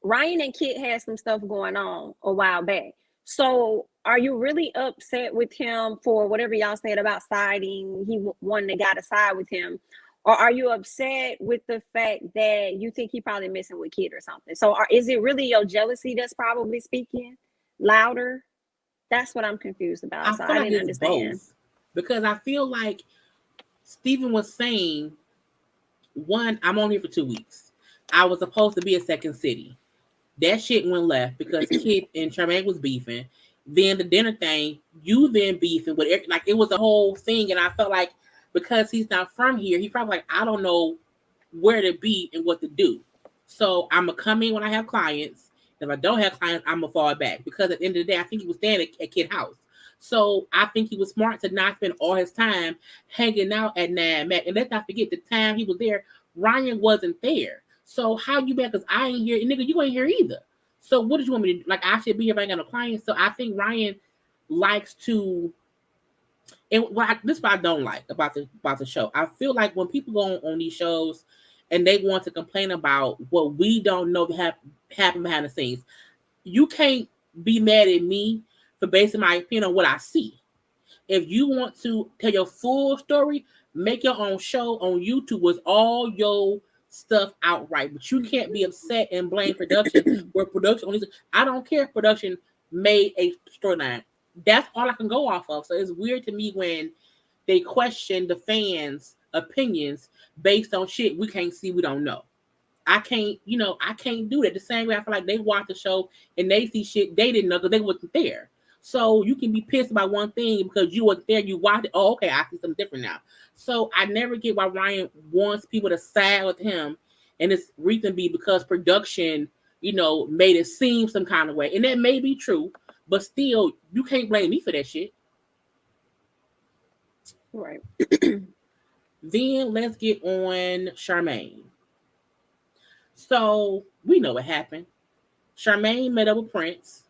Ryan and Kit had some stuff going on a while back. So are you really upset with him for whatever y'all said about siding? He wanted the guy to side with him. Or are you upset with the fact that you think he probably messing with Kid or something? So is it really your jealousy that's probably speaking louder? That's what I'm confused about. So I didn't understand. Both, because I feel like Steven was saying, one, I'm on here for 2 weeks. I was supposed to be a second city. That shit went left because Kid and Charmaine was beefing. Then the dinner thing, you then beefing with it. Like, it was a whole thing. And I felt like because he's not from here, he probably like, I don't know where to be and what to do. So I'm going to come in when I have clients. If I don't have clients, I'm going to fall back. Because at the end of the day, I think he was staying at Kid house. So I think he was smart to not spend all his time hanging out at Nan Mac. And let's not forget, the time he was there, Ryan wasn't there. So how you mad because I ain't here? And nigga, you ain't here either. So what did you want me to do? Like, I should be here if I ain't got no clients. So I think Ryan likes to, and this is what I don't like about the show. I feel like when people go on these shows and they want to complain about what we don't know that happen behind the scenes, you can't be mad at me for basing my opinion on what I see. If you want to tell your full story, make your own show on YouTube with all your stuff outright. But you can't be upset and blame production where production only. I don't care if production made a storyline. That's all I can go off of. So it's weird to me when they question the fans' opinions based on shit we can't see, we don't know. I can't do that. The same way I feel like they watch the show and they see shit they didn't know because they wasn't there. So you can be pissed about one thing because you wasn't there. You watched it. Oh, okay, I see something different now. So I never get why Ryan wants people to side with him, and it's reason be because production, made it seem some kind of way, and that may be true, but still, you can't blame me for that shit. Right. Then let's get on Charmaine. So we know what happened. Charmaine met up with Prince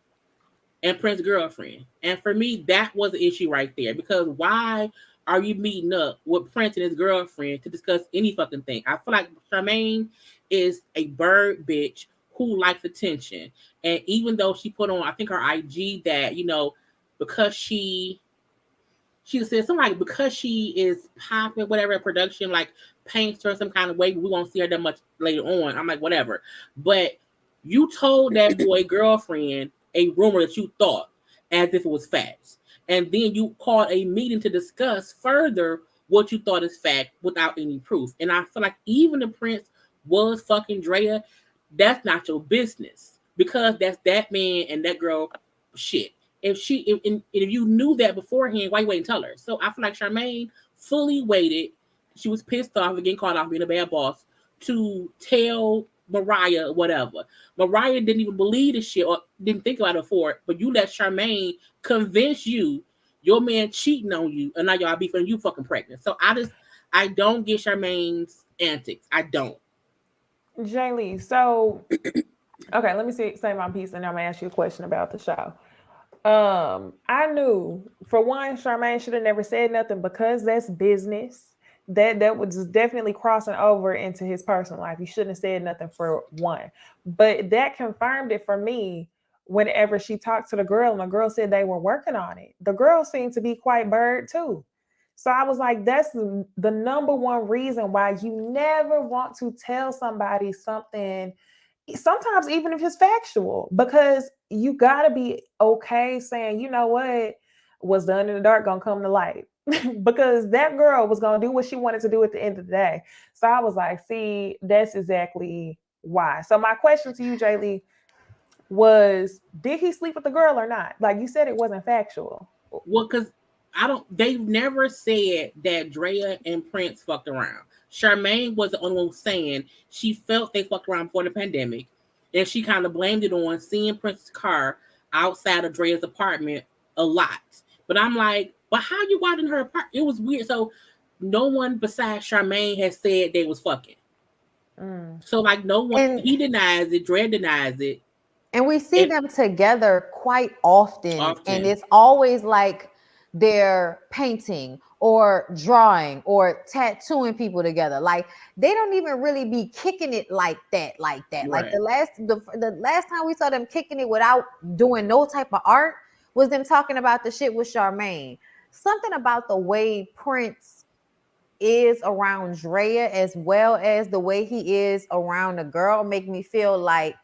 and Prince's girlfriend. And for me, that was the issue right there. Because why are you meeting up with Prince and his girlfriend to discuss any fucking thing? I feel like Charmaine is a bird bitch who likes attention. And even though she put on, I think, her IG that, because she said something like, because she is popping, whatever, production, like, paints her some kind of way, we won't see her that much later on. I'm like, whatever. But you told that boy girlfriend a rumor that you thought as if it was facts. And then you called a meeting to discuss further what you thought is fact without any proof. And I feel like even the Prince was fucking Drea, that's not your business. Because that's that man and that girl shit. If you knew that beforehand, why you wait and tell her? So I feel like Charmaine fully waited. She was pissed off and getting caught off being a bad boss to tell Mariah whatever. Mariah didn't even believe the shit or didn't think about it before, but you let Charmaine convince you your man cheating on you and now y'all beefing you fucking pregnant. So I don't get Charmaine's antics. I don't. Jaylee, so okay, let me say my piece and I'm gonna ask you a question about the show. I knew for one, Charmaine should have never said nothing because that's business. That was definitely crossing over into his personal life. He shouldn't have said nothing for one. But that confirmed it for me whenever she talked to the girl and the girl said they were working on it. The girl seemed to be quite bird too. So I was like, that's the number one reason why you never want to tell somebody something, sometimes even if it's factual, because you got to be okay saying, you know what's done in the dark gonna come to light. Because that girl was going to do what she wanted to do at the end of the day. So I was like, see, that's exactly why. So my question to you, Jaylee, was, did he sleep with the girl or not? Like you said, it wasn't factual. Well, because they've never said that Drea and Prince fucked around. Charmaine was the only one saying she felt they fucked around before the pandemic. And she kind of blamed it on seeing Prince's car outside of Drea's apartment a lot. But I'm like, but how you watching her apartment? It was weird. So no one besides Charmaine has said they was fucking. So like no one, he denies it, Dre denies it. And we see them together quite often. And it's always like they're painting or drawing or tattooing people together. Like they don't even really be kicking it like that. Right. Like the last time we saw them kicking it without doing no type of art was them talking about the shit with Charmaine. Something about the way Prince is around Drea as well as the way he is around the girl make me feel like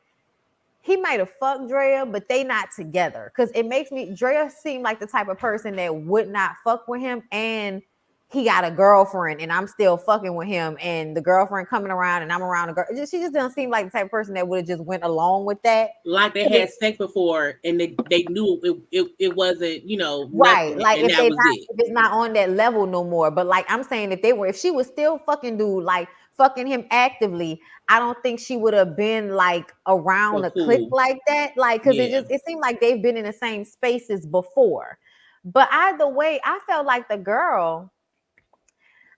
he might have fucked Drea, but they not together. Because it makes Drea seem like the type of person that would not fuck with him, and he got a girlfriend and I'm still fucking with him, and the girlfriend coming around and I'm around the girl. She just doesn't seem like the type of person that would have just went along with that. Like they had sex before and they knew it wasn't, right. Nothing, like if it's not on that level no more. But like I'm saying, if she was still fucking dude, like fucking him actively, I don't think she would have been like around a clique like that. Like, cause it seemed like they've been in the same spaces before. But either way, I felt like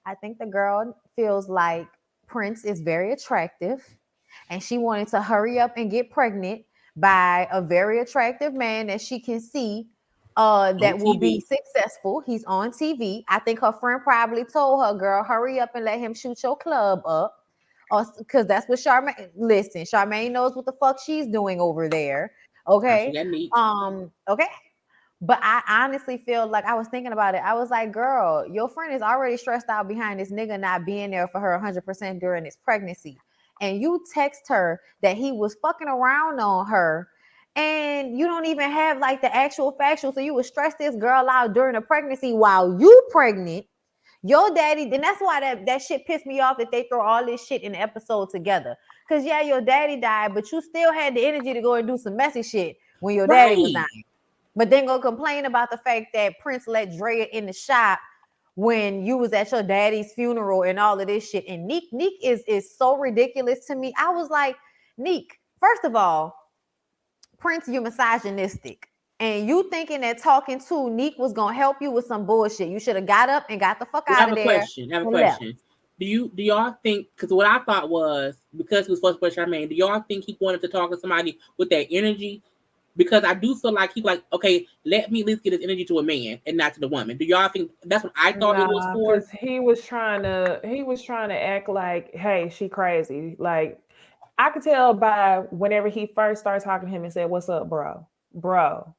I think the girl feels like Prince is very attractive and she wanted to hurry up and get pregnant by a very attractive man that she can see that will be successful. He's on TV. I think her friend probably told her, girl, hurry up and let him shoot your club up. Because that's what Charmaine knows what the fuck she's doing over there. Okay. Okay. But I honestly feel like I was thinking about it. I was like, girl, your friend is already stressed out behind this nigga not being there for her 100% during this pregnancy. And you text her that he was fucking around on her. And you don't even have like the actual factual. So you would stress this girl out during a pregnancy while you pregnant. Your daddy, and that's why that shit pissed me off that they throw all this shit in the episode together. Because your daddy died, but you still had the energy to go and do some messy shit when your daddy was dying. But then go complain about the fact that Prince let Drea in the shop when you was at your daddy's funeral and all of this shit. And Neek is so ridiculous to me. I was like, Neek, first of all, Prince, you're misogynistic. And you thinking that talking to Neek was going to help you with some bullshit. You should have got up and got the fuck out of there. I have a question. Do y'all think? Because what I thought was because he was supposed to play Charmaine. Do y'all think he wanted to talk to somebody with that energy? Because I do feel like he's like, okay, let me at least get his energy to a man and not to the woman. Do y'all think that's what I thought it was for? Because he was trying to act like, hey, she crazy. Like I could tell by whenever he first started talking to him and said, "What's up, bro? Bro."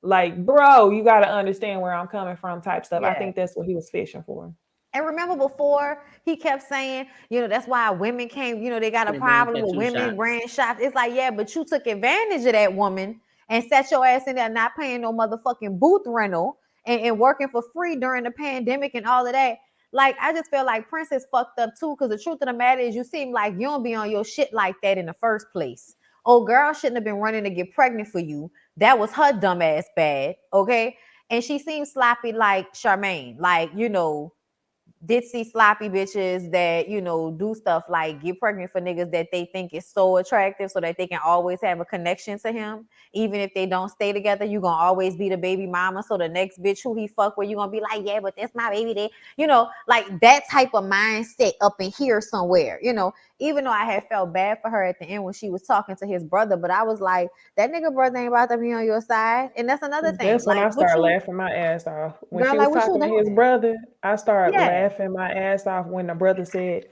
Like, bro, you got to understand where I'm coming from type stuff. Yeah. I think that's what he was fishing for. And remember before he kept saying, that's why women came, they got a problem with women brand shots. It's like, yeah, but you took advantage of that woman and set your ass in there not paying no motherfucking booth rental and working for free during the pandemic and all of that. Like, I just feel like Prince is fucked up too, because the truth of the matter is you seem like you don't be on your shit like that in the first place. Oh, girl shouldn't have been running to get pregnant for you. That was her dumb ass bad, okay? And she seems sloppy like Charmaine, like, ditzy sloppy bitches that do stuff like get pregnant for niggas that they think is so attractive so that they can always have a connection to him. Even if they don't stay together, you gonna always be the baby mama, so the next bitch who he fuck with, you gonna be like, yeah, but that's my baby there, like that type of mindset up in here somewhere. Even though I had felt bad for her at the end when she was talking to his brother, but I was like, that nigga brother ain't about to be on your side. And that's another thing. That's when I started laughing my ass off. When she was talking to his brother, I started laughing my ass off when the brother said,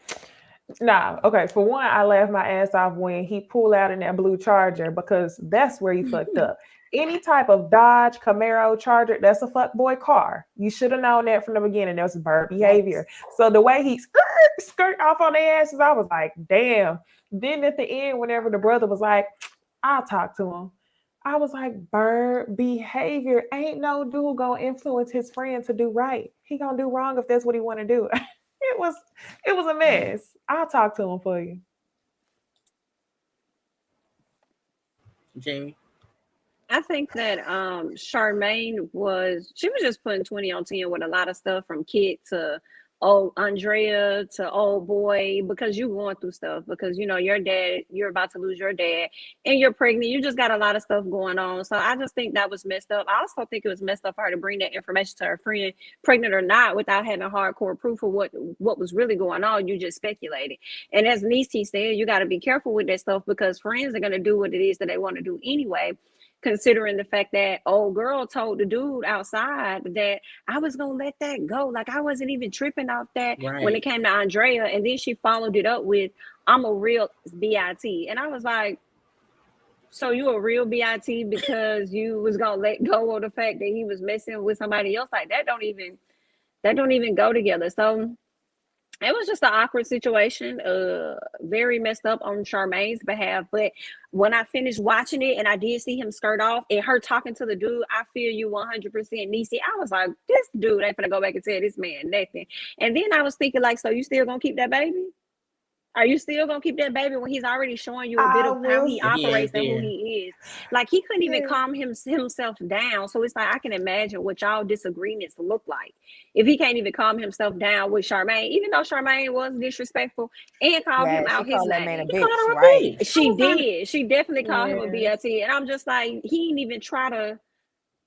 nah, okay, for one, I laughed my ass off when he pulled out in that blue Charger, because that's where you fucked up. Any type of Dodge, Camaro, Charger, that's a fuckboy car. You should have known that from the beginning. That was bird behavior. So the way he skirt off on their asses, I was like, damn. Then at the end, whenever the brother was like, I'll talk to him, I was like, bird behavior. Ain't no dude gonna influence his friend to do right. He gonna do wrong if that's what he want to do. It was a mess. I'll talk to him for you. Jamie? I think that Charmaine was just putting 20 on 10 with a lot of stuff, from Kit to Andrea to old boy, because you're going through stuff, because your dad, you're about to lose your dad and you're pregnant. You just got a lot of stuff going on. So I just think that was messed up. I also think it was messed up for her to bring that information to her friend, pregnant or not, without having hardcore proof of what was really going on. You just speculated. And as Necey said, you got to be careful with that stuff, because friends are going to do what it is that they want to do anyway, considering the fact that old girl told the dude outside that I was going to let that go. Like, I wasn't even tripping off that when it came to Andrea. And then she followed it up with, I'm a real BIT. And I was like, so you a real BIT because you was going to let go of the fact that he was messing with somebody else? Like, that don't even go together. So it was just an awkward situation, very messed up on Charmaine's behalf. But when I finished watching it and I did see him skirt off and her talking to the dude, I feel you 100%, Necey. I was like, this dude ain't gonna go back and tell this man nothing. And then I was thinking, like, so you still gonna keep that baby? Are you still gonna keep that baby when he's already showing you a bit of how he operates and who he is? Like, he couldn't even calm himself down. So it's like, I can imagine what y'all disagreements look like if he can't even calm himself down with Charmaine, even though Charmaine was disrespectful and called him out his name. Man a bitch, right? She did. She definitely called him a BLT. And I'm just like, he didn't even try to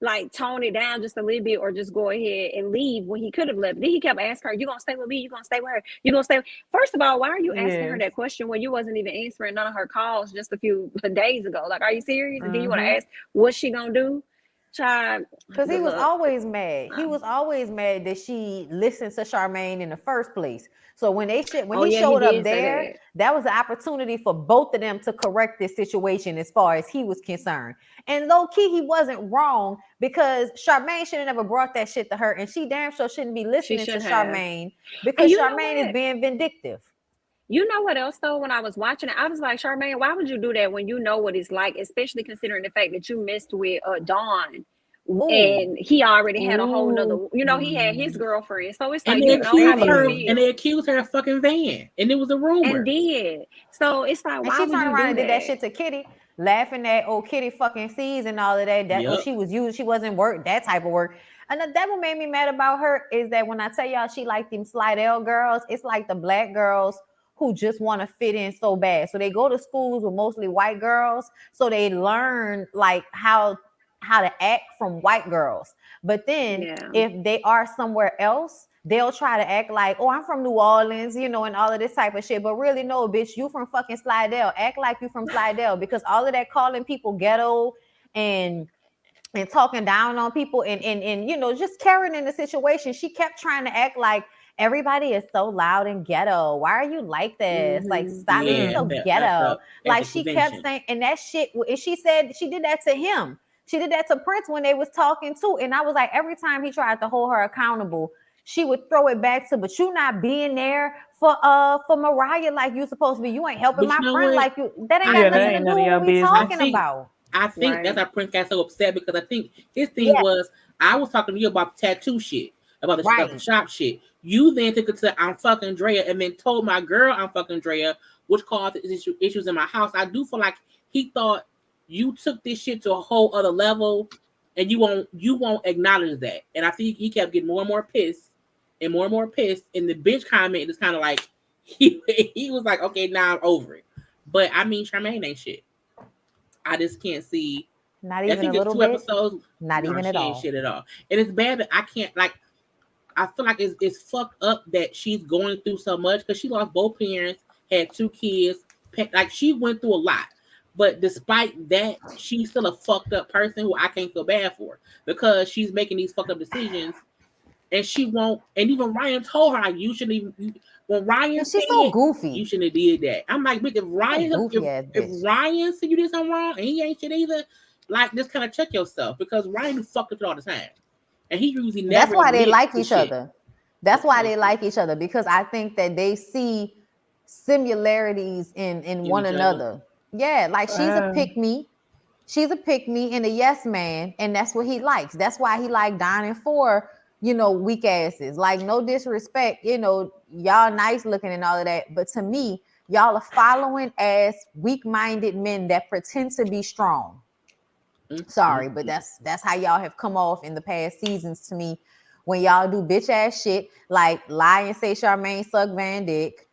like tone it down just a little bit or just go ahead and leave when he could have left. Then he kept asking her, you gonna stay with me? You gonna stay with her? You gonna stay? First of all, why are you asking her that question when you wasn't even answering none of her calls just a few days ago? Like, are you serious? And then you want to ask what's she gonna do? Child, because he was always mad. He was always mad that she listened to Charmaine in the first place. So when he showed up there, that was an opportunity for both of them to correct this situation as far as he was concerned. And low key, he wasn't wrong, because Charmaine should have never brought that shit to her, and she damn sure shouldn't be listening to Charmaine, because Charmaine is being vindictive. You know what else though? When I was watching it, I was like, Charmaine, why would you do that when you know what it's like, especially considering the fact that you messed with Dawn. Ooh. And he already had a whole nother, he had his girlfriend. So it's like, and they accused her of fucking Van, and it was a rumor. And did. So it's like, why would you do that? She turned around and did that shit to Kitty, laughing at Kitty fucking fees and all of that. That she was used, she wasn't work, that type of work. And that what made me mad about her is that when I tell y'all she like them Slidell girls, it's like the black girls who just want to fit in so bad. So they go to schools with mostly white girls, so they learn like how to act from white girls. But then if they are somewhere else, they'll try to act like, oh, I'm from New Orleans, you know, and all of this type of shit. But really, no, bitch, you from fucking Slidell. Act like you from Slidell, because all of that calling people ghetto and talking down on people and you know, just carrying in the situation. She kept trying to act like everybody is so loud and ghetto. Why are you like this? Like, stop being so ghetto. Like, she kept saying, and that shit, and she said she did that to him. She did that to Prince when they was talking too. And I was like, every time he tried to hold her accountable, she would throw it back to, but you not being there for Mariah like you supposed to be. You ain't helping my friend like you. That ain't got nothing to do with what we talking about. I think that's how Prince got so upset, because I think his thing was, I was talking to you about the tattoo shit, about the shop shit. You then took it to I'm fucking Drea, and then told my girl I'm fucking Drea, which caused issues in my house. I do feel like he thought you took this shit to a whole other level, and you won't acknowledge that. And I think he kept getting more and more pissed, and the bitch comment is kind of like he was like, okay, now I'm over it. But I mean, Charmaine ain't shit. I just can't see. Not even a little bit. Episodes. Not even at all. Shit at all. And it's bad that I can't, like, I feel like it's fucked up that she's going through so much, because she lost both parents, had 2 kids. Like, she went through a lot. But despite that, she's still a fucked up person who I can't feel bad for, because she's making these fucked up decisions, and she won't. And even Ryan told her, like, you shouldn't even. When Ryan she's so goofy, you shouldn't have did that. I'm like, bitch, if Ryan said you did something wrong and he ain't shit either, like, just kind of check yourself, because Ryan fucked it all the time, and he usually never. That's why they like each other. That's why they like each other, because I think that they see similarities in one another. Yeah, like she's a pick-me. She's a pick-me and a yes man, and that's what he likes. That's why he like dining for, you know, weak asses. Like, no disrespect, you know, y'all nice looking and all of that, but to me, y'all are following as weak-minded men that pretend to be strong. Sorry, but that's how y'all have come off in the past seasons to me, when y'all do bitch ass shit like lie and say Charmaine suck Van Dick.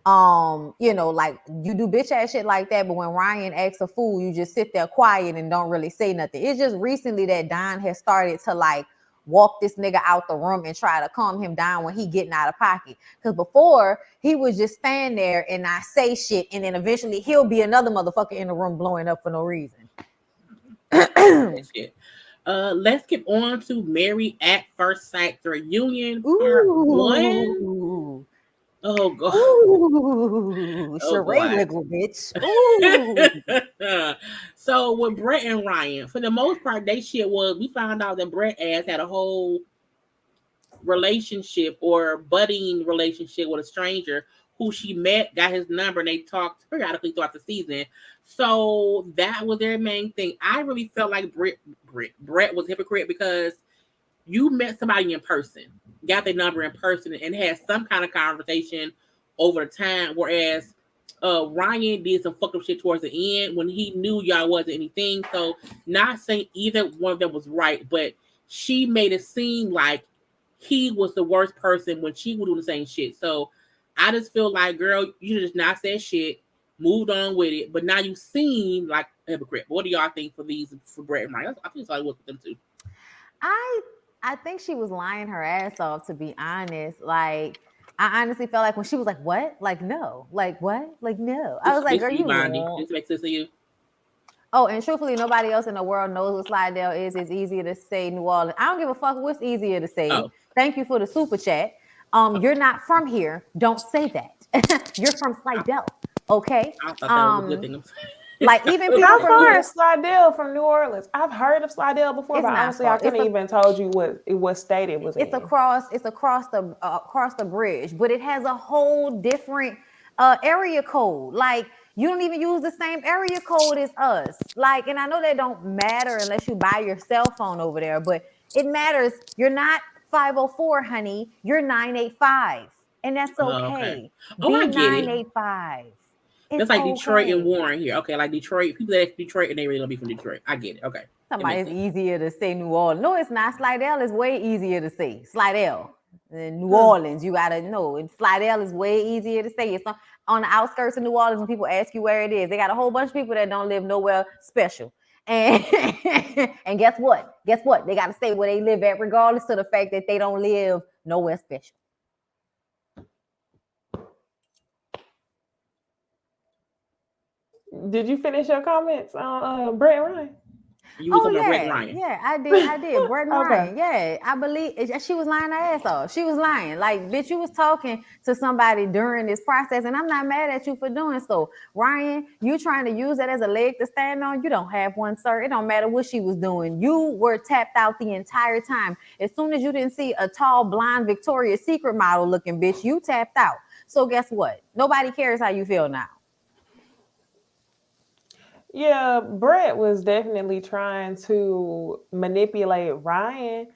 You know, like, you do bitch ass shit like that, but when Ryan acts a fool, you just sit there quiet and don't really say nothing. It's just recently that Don has started to, like, walk this nigga out the room and try to calm him down when he getting out of pocket. Because before, he would just stand there and not say shit, and then eventually he'll be another motherfucker in the room blowing up for no reason. Shit. Let's get on to Married at First Sight, the reunion part 1. Oh god! Ooh, charade wiggle, bitch. Ooh. So with Brett and Ryan, for the most part, they shit was, we found out that Brett ass had a whole relationship or budding relationship with a stranger who she met, got his number, and they talked periodically throughout the season. So that was their main thing. I really felt like Brett was a hypocrite, because you met somebody in person, got their number in person, and had some kind of conversation over time, whereas Ryan did some fucked up shit towards the end when he knew y'all wasn't anything. So, not saying either one of them was right, but she made it seem like he was the worst person when she would do the same shit. So I just feel like, girl, you just not said shit, moved on with it, but now you seem like a hypocrite. What do y'all think for Brett and Ryan? I think it's all it was with them too. I think she was lying her ass off, to be honest. Like, I honestly felt like when she was like, what? Like, no. Like, what? Like, no. I was like, girl, you know. This makes sense to you? Oh, and truthfully, nobody else in the world knows what Slidell is. It's easier to say New Orleans. I don't give a fuck what's easier to say. Oh. Thank you for the super chat. You're not from here. Don't say that. You're from Slidell. Okay? I thought that was a good thing. Like, even people how far is Slidell from New Orleans? I've heard of Slidell before, but honestly, I couldn't even told you what state it was in. It's across the bridge, but it has a whole different area code. Like, you don't even use the same area code as us. Like, and I know that don't matter unless you buy your cell phone over there, but it matters. You're not 504, honey. You're 985, and that's okay. Oh, I get 985. It's like okay. Detroit and Warren here. Okay, like Detroit. People that Detroit and they really don't be from Detroit. I get it. Okay. Somebody's easier to say New Orleans. No, it's not. Slidell is way easier to say. Slidell. In New Orleans, you gotta know. And Slidell is way easier to say. It's on the outskirts of New Orleans. When people ask you where it is, they got a whole bunch of people that don't live nowhere special. And guess what? They gotta stay where they live at, regardless of the fact that they don't live nowhere special. Did you finish your comments on Brett and Ryan? You was talking about Brett and Ryan. Yeah, I did. Brett and Okay. Ryan. Yeah, I believe she was lying her ass off. She was lying. Like, bitch, you was talking to somebody during this process, and I'm not mad at you for doing so. Ryan, you trying to use that as a leg to stand on? You don't have one, sir. It don't matter what she was doing. You were tapped out the entire time. As soon as you didn't see a tall, blonde Victoria's Secret model looking bitch, you tapped out. So guess what? Nobody cares how you feel now. Yeah, Brett was definitely trying to manipulate Ryan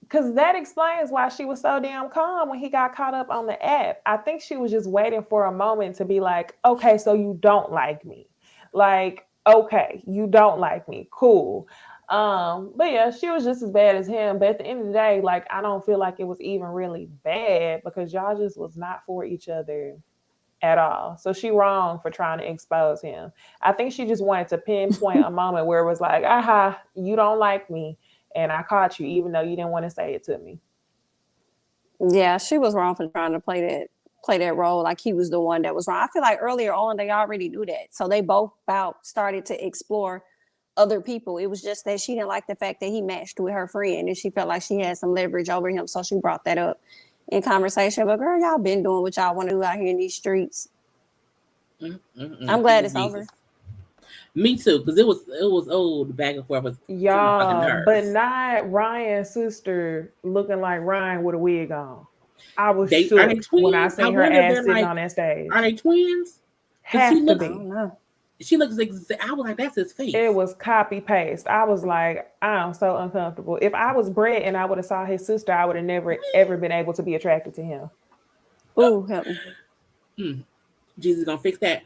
because that explains why she was so damn calm when he got caught up on the app. I think she was just waiting for a moment to be like, okay, so you don't like me. Like, okay, you don't like me. Cool. But yeah, she was just as bad as him. But at the end of the day, like, I don't feel like it was even really bad because y'all just was not for each other at all. So she wrong for trying to expose him. I think she just wanted to pinpoint a moment where it was like, aha, you don't like me. And I caught you, even though you didn't want to say it to me. Yeah, she was wrong for trying to play that role like he was the one that was wrong. I feel like earlier on they already knew that. So they both about started to explore other people. It was just that she didn't like the fact that he matched with her friend and she felt like she had some leverage over him. So she brought that up in conversation. But girl, y'all been doing what y'all want to do out here in these streets. I'm glad it's over. Me too, because it was old back and forth. Y'all, but not Ryan's sister looking like Ryan with a wig on. I was shook when I seen her ass sitting on that stage. Are they twins? Have to be. I don't know. She looks I was like, that's his face. It was copy paste. I was like, I'm so uncomfortable. If I was Brett and I would have saw his sister, I would have never ever been able to be attracted to him. Ooh, help me. Jesus gonna fix that.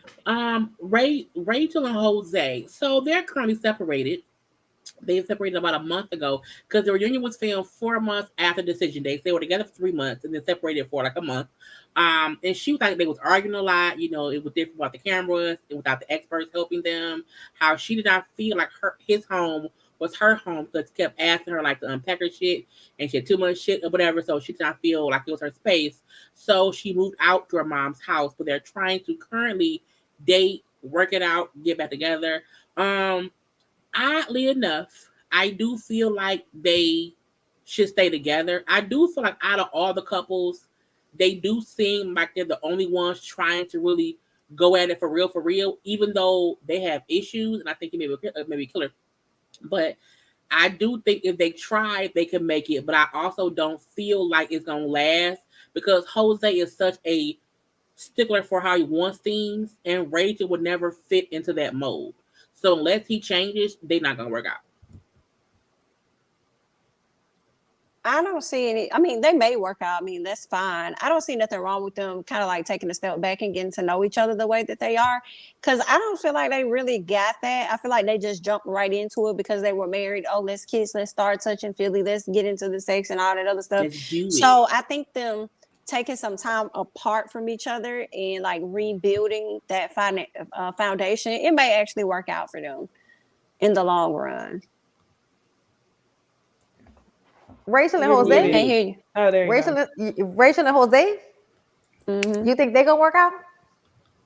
Rachel and Jose. So they're currently separated. They separated about a month ago because their reunion was filmed 4 months after decision dates. They were together for 3 months and then separated for like a month. And she was like they was arguing a lot. You know, it was different without the cameras and without the experts helping them. How she did not feel like his home was her home because he kept asking her like to unpack her shit and she had too much shit or whatever. So she did not feel like it was her space. So she moved out to her mom's house, but they're trying to currently date, work it out, get back together. Oddly enough, I do feel like they should stay together. I do feel like out of all the couples, they do seem like they're the only ones trying to really go at it for real, even though they have issues, and I think it maybe killer. But I do think if they try, they can make it. But I also don't feel like it's gonna last because Jose is such a stickler for how he wants things, and Rachel would never fit into that mold. So unless he changes, they're not gonna work out. I don't see any. I mean, they may work out. I mean, that's fine. I don't see nothing wrong with them kind of like taking a step back and getting to know each other the way that they are. Because I don't feel like they really got that. I feel like they just jumped right into it because they were married. Oh, let's kiss. Let's start touching Philly. Let's get into the sex and all that other stuff. So I think them taking some time apart from each other and like rebuilding that foundation, it may actually work out for them in the long run. Rachel and Jose? Can't hear you. Oh, there you Rachel and Jose? Mm-hmm. You think they gonna work out?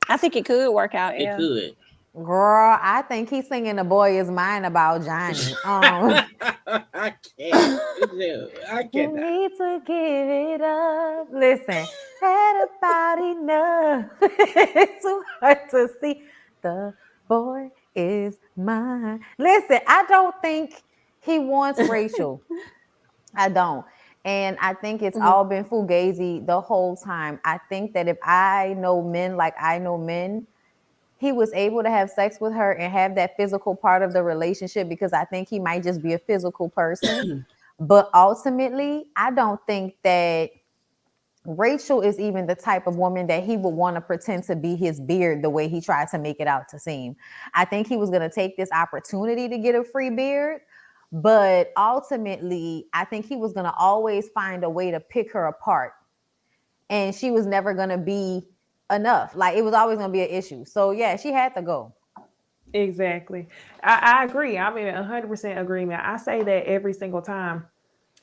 I think it could work out. It could. Girl, I think he's singing "The Boy Is Mine" about Johnny. I can't. I can't. You need to give it up. Listen, had about enough. It's too hard to see. The boy is mine. Listen, I don't think he wants Rachel. I don't. And I think it's all been fugazi the whole time. I think that if I know men like I know men, he was able to have sex with her and have that physical part of the relationship because I think he might just be a physical person. But ultimately, I don't think that Rachel is even the type of woman that he would want to pretend to be his beard the way he tried to make it out to seem. I think he was going to take this opportunity to get a free beard. But ultimately, I think he was going to always find a way to pick her apart. And she was never going to be enough. Like, it was always going to be an issue. So, yeah, she had to go. Exactly. I agree. I'm in 100% agreement. I say that every single time.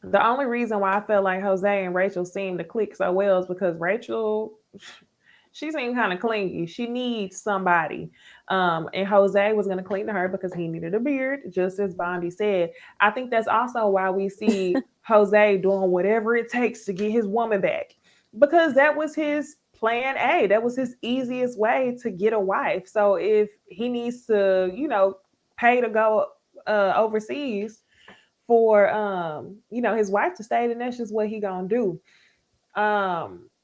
The only reason why I felt like Jose and Rachel seemed to click so well is because Rachel, She seemed kind of clingy. She needs somebody. And Jose was going to cling to her because he needed a beard, just as Bondy said. I think that's also why we see Jose doing whatever it takes to get his woman back, because that was his plan A. That was his easiest way to get a wife. So if he needs to, pay to go overseas for his wife to stay, then that's just what he gonna do.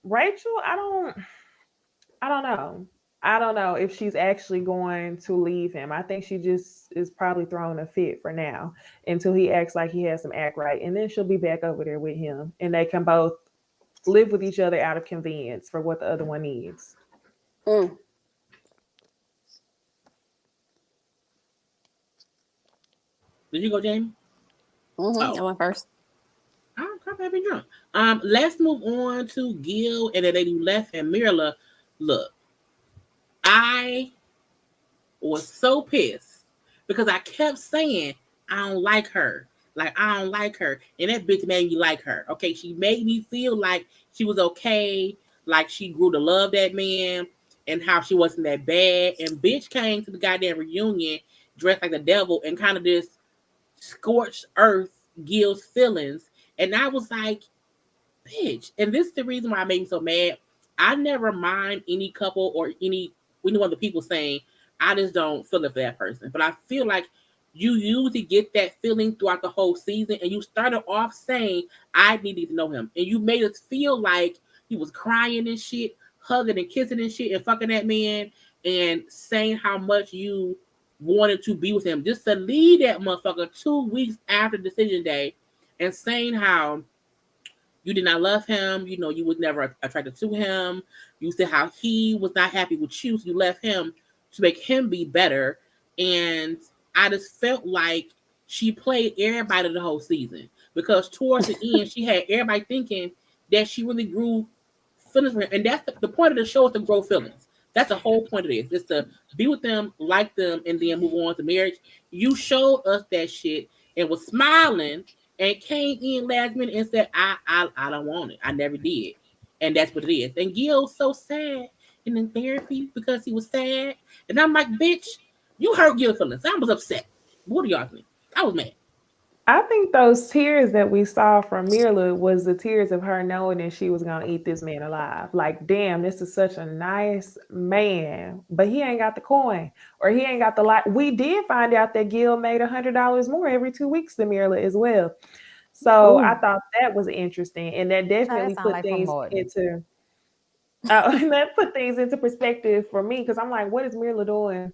Rachel, I don't know. I don't know if she's actually going to leave him. I think she just is probably throwing a fit for now until he acts like he has some act right. And then she'll be back over there with him and they can both live with each other out of convenience for what the other one needs. Did you go, Jamie? I went first. I'm probably drunk. Let's move on to Gil and the lady who left and Myrla. Look, I was so pissed because I kept saying I don't like her. Like, I don't like her. And that bitch made me like her. Okay, she made me feel like she was okay. Like she grew to love that man and how she wasn't that bad. And bitch came to the goddamn reunion dressed like the devil and kind of just scorched earth Gil's feelings. And I was like, bitch. And this is the reason why I made me so mad. I never mind any couple or any one of the people saying, I just don't feel it for that person. But I feel like you usually get that feeling throughout the whole season. And you started off saying, I needed to know him. And you made us feel like he was crying and shit, hugging and kissing and shit and fucking that man and saying how much you wanted to be with him. Just to leave that motherfucker 2 weeks after decision day and saying how you did not love him. You know, you was never attracted to him. You said how he was not happy with you. So you left him to make him be better. And I just felt like she played everybody the whole season. Because towards the end, she had everybody thinking that she really grew feelings for him. And that's the point of the show is to grow feelings. That's the whole point of this. Is to be with them, like them, and then move on to marriage. You showed us that shit and was smiling and came in last minute and said, I don't want it. I never did. And that's what it is. And Gil's so sad and in therapy because he was sad. And I'm like, bitch, you hurt Gil's feelings. I was upset. What do y'all think? I was mad. I think those tears that we saw from Myrla was the tears of her knowing that she was going to eat this man alive. Like, damn, this is such a nice man, but he ain't got the coin or he ain't got the lot. We did find out that Gil made $100 more every 2 weeks than Myrla as well. So I thought that was interesting. And that definitely put things into that put things into perspective for me. Cause I'm like, what is Myrla doing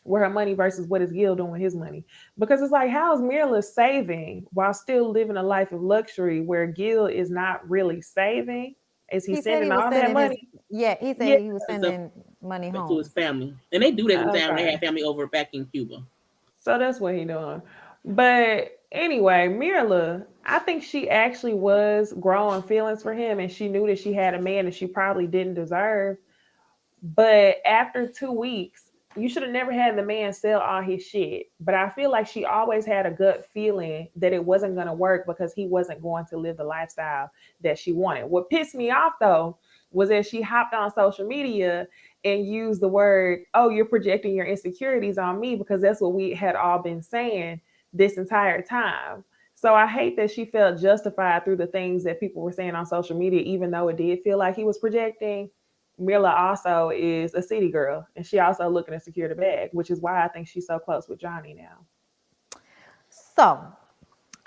with her money versus what is Gil doing with his money? Because it's like, how is Myrla saving while still living a life of luxury where Gil is not really saving? Is he sending all that money? He said he was sending money home to his family. And they do that sometimes when they have family over back in Cuba. So that's what he's doing. But anyway, Myrla, I think she actually was growing feelings for him and she knew that she had a man that she probably didn't deserve. But after 2 weeks, you should have never had the man sell all his shit. But I feel like she always had a gut feeling that it wasn't going to work because he wasn't going to live the lifestyle that she wanted. What pissed me off, though, was that she hopped on social media and used the word, oh, you're projecting your insecurities on me, because that's what we had all been saying this entire time. So I hate that she felt justified through the things that people were saying on social media, even though it did feel like he was projecting. Myrla also is a city girl, and she also looking to secure the bag, which is why I think she's so close with Johnny now. So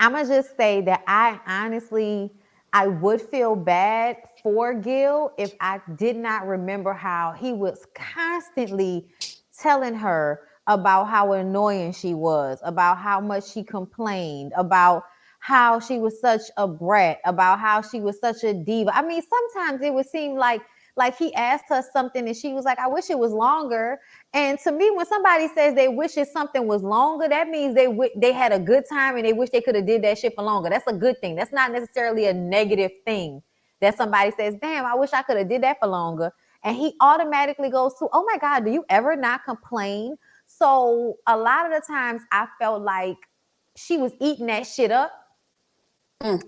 I'm going to just say that I would feel bad for Gil if I did not remember how he was constantly telling her about how annoying she was, about how much she complained, about how she was such a brat, about how she was such a diva. I mean, sometimes it would seem like he asked her something and she was like, I wish it was longer. And to me, when somebody says they wish something was longer, that means they had a good time and they wish they could have did that shit for longer. That's a good thing. That's not necessarily a negative thing that somebody says, damn, I wish I could have did that for longer. And he automatically goes to, oh my God, do you ever not complain? So a lot of the times I felt like she was eating that shit up.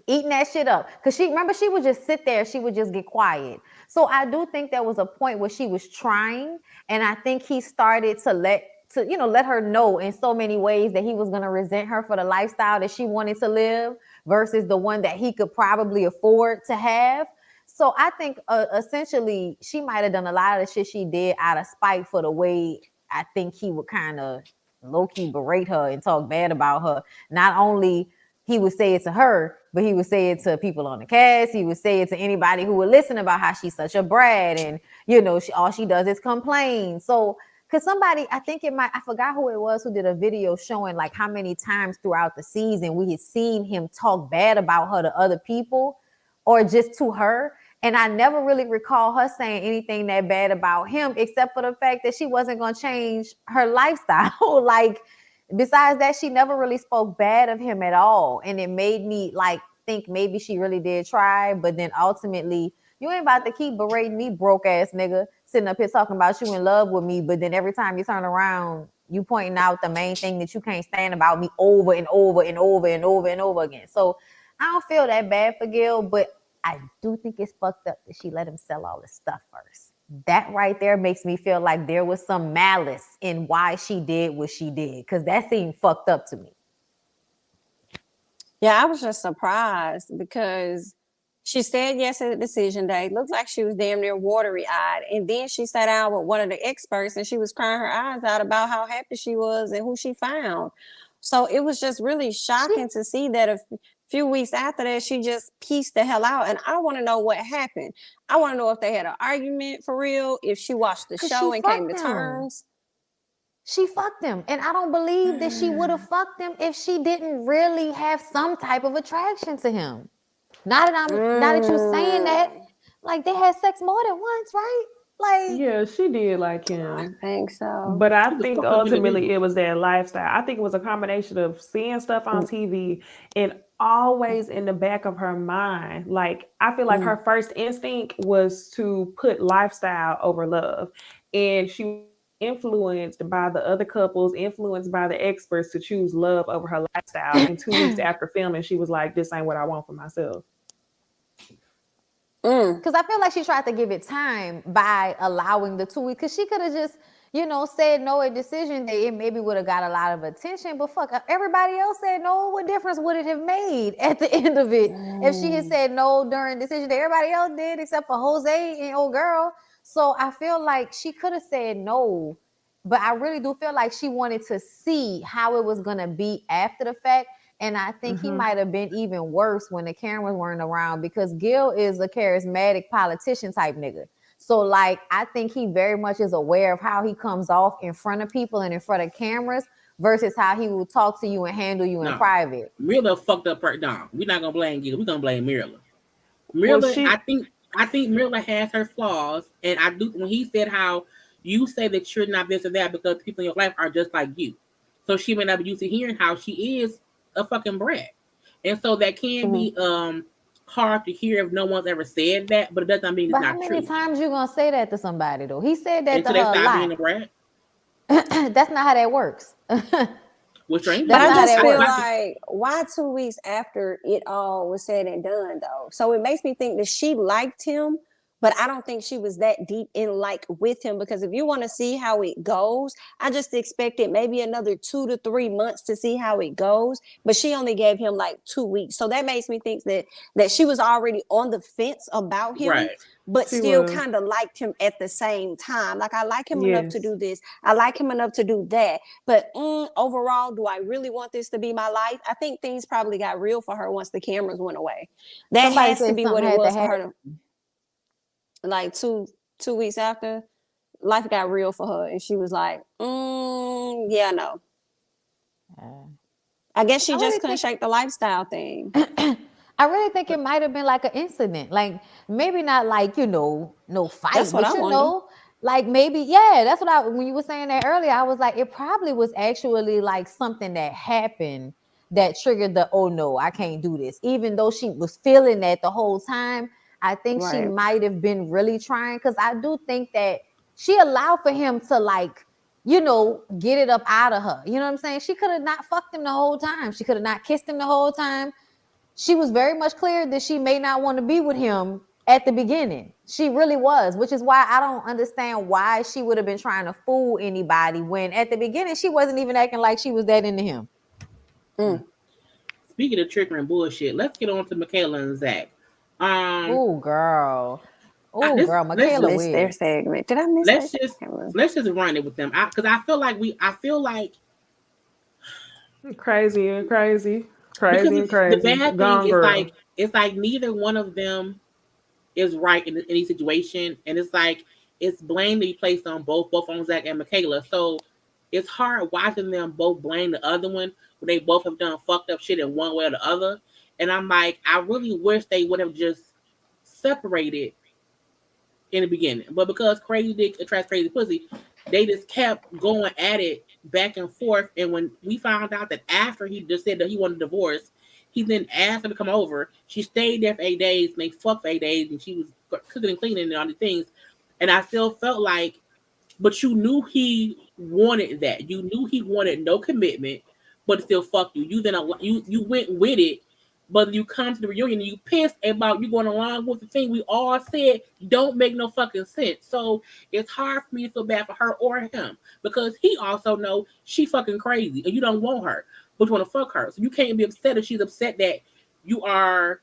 eating that shit up. Because she would just sit there, she would just get quiet. So I do think there was a point where she was trying, and I think he started to let her know in so many ways that he was going to resent her for the lifestyle that she wanted to live versus the one that he could probably afford to have. So I think essentially she might have done a lot of the shit she did out of spite for the way I think he would kind of low-key berate her and talk bad about her. Not only he would say it to her, but he would say it to people on the cast. He would say it to anybody who would listen about how she's such a brat and, all she does is complain. So, because somebody, I forgot who it was who did a video showing like how many times throughout the season we had seen him talk bad about her to other people or just to her. And I never really recall her saying anything that bad about him, except for the fact that she wasn't going to change her lifestyle. Like, besides that, she never really spoke bad of him at all. And it made me like think maybe she really did try, but then ultimately, you ain't about to keep berating me, broke ass nigga, sitting up here talking about you in love with me, but then every time you turn around, you pointing out the main thing that you can't stand about me over and over and over and over and over again. So I don't feel that bad for Gil, but I do think it's fucked up that she let him sell all the stuff first. That right there makes me feel like there was some malice in why she did what she did, because that seemed fucked up to me. Yeah, I was just surprised because she said yes at the decision day. Looked like she was damn near watery-eyed. And then she sat down with one of the experts and she was crying her eyes out about how happy she was and who she found. So it was just really shocking to see that a few weeks after that, she just pieced the hell out. And I want to know what happened. I want to know if they had an argument for real, if she watched the show and came to terms. She fucked him. And I don't believe that she would have fucked him if she didn't really have some type of attraction to him. Now that you're saying that, like they had sex more than once, right? Like, yeah, she did like him. I think so. But I think ultimately it was their lifestyle. I think it was a combination of seeing stuff on TV and always in the back of her mind. Like, I feel like her first instinct was to put lifestyle over love. And she was influenced by the other couples, influenced by the experts to choose love over her lifestyle. And 2 weeks after filming, she was like, this ain't what I want for myself. Because I feel like she tried to give it time by allowing the 2 weeks. Because she could have just, said no at decision day. It maybe would have got a lot of attention. But fuck, everybody else said no. What difference would it have made at the end of it if she had said no during decision day? Everybody else did except for Jose and old girl. So I feel like she could have said no. But I really do feel like she wanted to see how it was going to be after the fact. And I think he might have been even worse when the cameras weren't around, because Gil is a charismatic politician type nigga. So like, I think he very much is aware of how he comes off in front of people and in front of cameras versus how he will talk to you and handle you in private. Myrla fucked up her. No, we're not gonna blame Gil. We're gonna blame Myrla. Myrla, I think Myrla has her flaws, and I do. When he said how you say that you're not this or that because people in your life are just like you, so she may not be used to hearing how she is a fucking brat, and so that can be hard to hear if no one's ever said that, but it doesn't mean it's not true. How many times you gonna say that to somebody though? He said that until to her a lot. being a brat. That's not how that works. But I just feel like, why 2 weeks after it all was said and done though? So it makes me think that she liked him, but I don't think she was that deep in like with him, because if you want to see how it goes, I just expected maybe another 2 to 3 months to see how it goes. But she only gave him like 2 weeks. So that makes me think that she was already on the fence about him, but still kind of liked him at the same time. Like, I like him enough to do this. I like him enough to do that. But overall, do I really want this to be my life? I think things probably got real for her once the cameras went away. That has to be what it was for her. Like two weeks after, life got real for her, and she was like, yeah, no. I guess she just couldn't shake the lifestyle thing. I really think it might have been like an incident, like maybe not like, no fight, that's what but like maybe, that's what when you were saying that earlier, I was like, it probably was actually like something that happened that triggered the, oh no, I can't do this. Even though she was feeling that the whole time, I think she might have been really trying, because I do think that she allowed for him to like, get it up out of her. You know what I'm saying? She could have not fucked him the whole time. She could have not kissed him the whole time. she was very much clear that she may not want to be with him at the beginning. She really was, which is why I don't understand why she would have been trying to fool anybody when at the beginning she wasn't even acting like she was that into him. Speaking of trickery and bullshit, let's get on to Michaela and Zach. Oh girl, Michaela missed their segment. Did I miss let's just run it with them because I feel like crazy. The bad thing is it's like neither one of them is right in any situation, and it's like it's blame to be placed on both on Zach and Michaela. So it's hard watching them both blame the other one when they both have done fucked up shit in one way or the other. And I'm like, I really wish they would have just separated in the beginning. But because crazy dick attracts crazy pussy, they just kept going at it back and forth. And when we found out that after he just said that he wanted a divorce, he then asked her to come over. She stayed there for 8 days, and they fucked for 8 days, and she was cooking and cleaning and all these things. And I still felt like, but you knew he wanted that. You knew he wanted no commitment, but still fuck you. You went with it, but you come to the reunion and you pissed about you going along with the thing we all said don't make no fucking sense. So it's hard for me to feel bad for her or him because he also know she fucking crazy and you don't want her, but you want to fuck her. So you can't be upset if she's upset that you are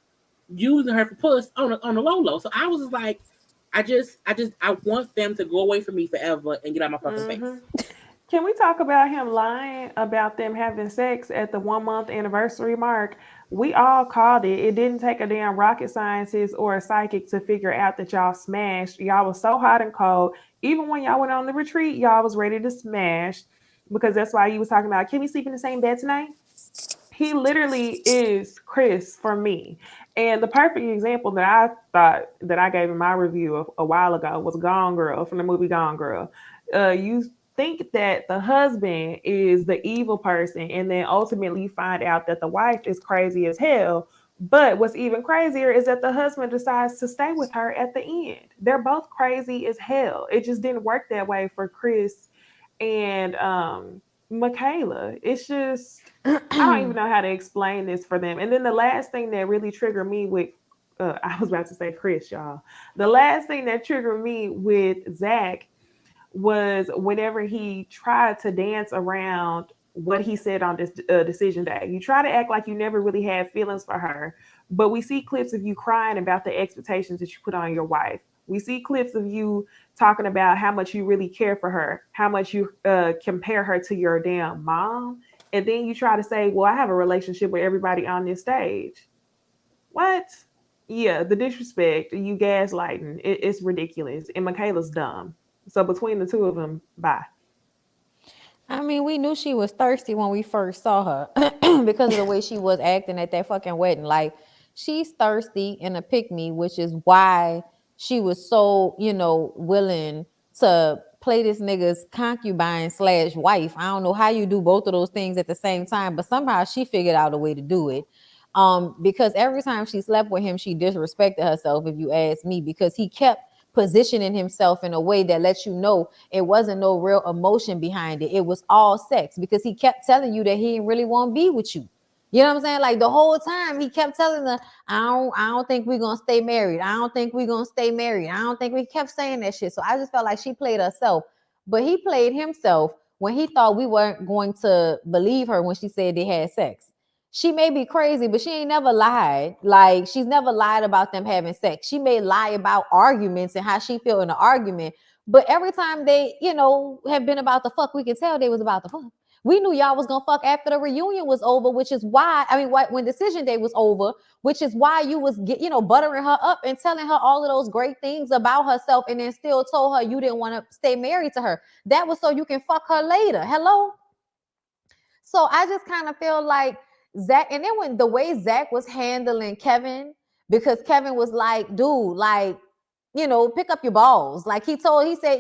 using her for puss on the low. So I was just like, I want them to go away from me forever and get out of my fucking face. Can we talk about him lying about them having sex at the 1 month anniversary mark? We all called it. It didn't take a damn rocket scientist or a psychic to figure out that y'all smashed. Y'all was so hot and cold. Even when y'all went on the retreat, y'all was ready to smash because that's why you was talking about, can we sleep in the same bed tonight? He literally is Chris for me. And the perfect example that I thought that I gave in my review a while ago was Gone Girl from the movie Gone Girl. You think that the husband is the evil person, and then ultimately you find out that the wife is crazy as hell. But what's even crazier is that the husband decides to stay with her at the end. They're both crazy as hell. It just didn't work that way for Chris and Michaela. It's just, I don't even know how to explain this for them. And then the last thing that really triggered me with, I was about to say Chris, y'all. The last thing that triggered me with Zach was whenever he tried to dance around what he said on this decision day. You try to act like you never really had feelings for her, but we see clips of you crying about the expectations that you put on your wife. We see clips of you talking about how much you really care for her, how much you compare her to your damn mom. And then you try to say, well, I have a relationship with everybody on this stage. What? Yeah, the disrespect, you gaslighting, it's ridiculous. And Michaela's dumb. So between the two of them, bye. I mean, we knew she was thirsty when we first saw her because of the way she was acting at that fucking wedding. Like, she's thirsty and a pick-me, which is why she was so, willing to play this nigga's concubine / wife. I don't know how you do both of those things at the same time, but somehow she figured out a way to do it. Because every time she slept with him, she disrespected herself, if you ask me, because he kept positioning himself in a way that lets you know it wasn't no real emotion behind it. It was all sex, because he kept telling you that he didn't really want to be with you. You know what I'm saying? Like, the whole time he kept telling her, I don't think we're going to stay married. I don't think we're going to stay married. I don't think we kept saying that shit. So I just felt like she played herself, but he played himself when he thought we weren't going to believe her when she said they had sex. She may be crazy, but she ain't never lied. Like, she's never lied about them having sex. She may lie about arguments and how she feel in the argument. But every time they, have been about the fuck, we can tell they was about the fuck. We knew y'all was gonna fuck after the reunion was over, which is why, when decision day was over, which is why you was buttering her up and telling her all of those great things about herself, and then still told her you didn't want to stay married to her. That was so you can fuck her later. Hello? So I just kind of feel like Zach, and then when the way Zach was handling Kevin, because Kevin was like, dude, like, pick up your balls. Like, he said,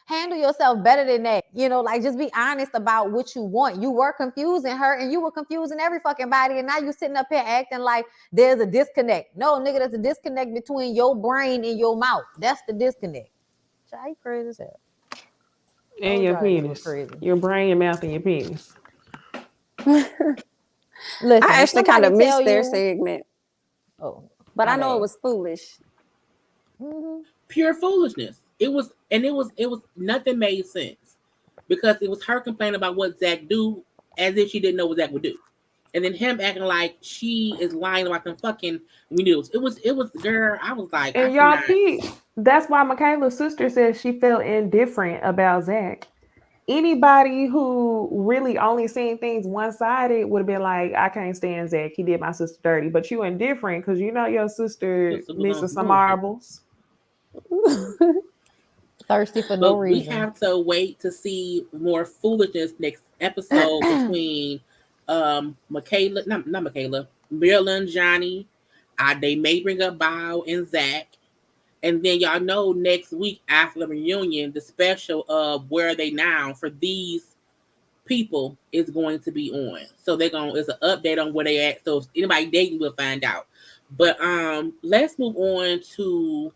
handle yourself better than that. Like, just be honest about what you want. You were confusing her, and you were confusing every fucking body, and now you sitting up here acting like there's a disconnect. No, nigga, there's a disconnect between your brain and your mouth. That's the disconnect. You crazy as hell. And your penis. Your brain, your mouth, and your penis. Listen, I actually kind of missed their you, segment. Oh, but I know it was foolish. Mm-hmm. Pure foolishness. It was nothing made sense because it was her complaining about what Zach do as if she didn't know what Zach would do. And then him acting like she is lying about them fucking news. It was girl. I was like, and y'all peep. That's why Michaela's sister says she felt indifferent about Zach. Anybody who really only seen things one-sided would have been like, I can't stand Zach. He did my sister dirty. But you indifferent because you know your sister missing some marbles. Thirsty for no reason. We have to wait to see more foolishness next episode between Michaela, not Michaela, Myrla and Johnny. They may bring up Bao and Zach. And then y'all know next week after the reunion, the special of Where Are They Now for these people is going to be on. So it's an update on where they at. So if anybody dating will find out. But let's move on to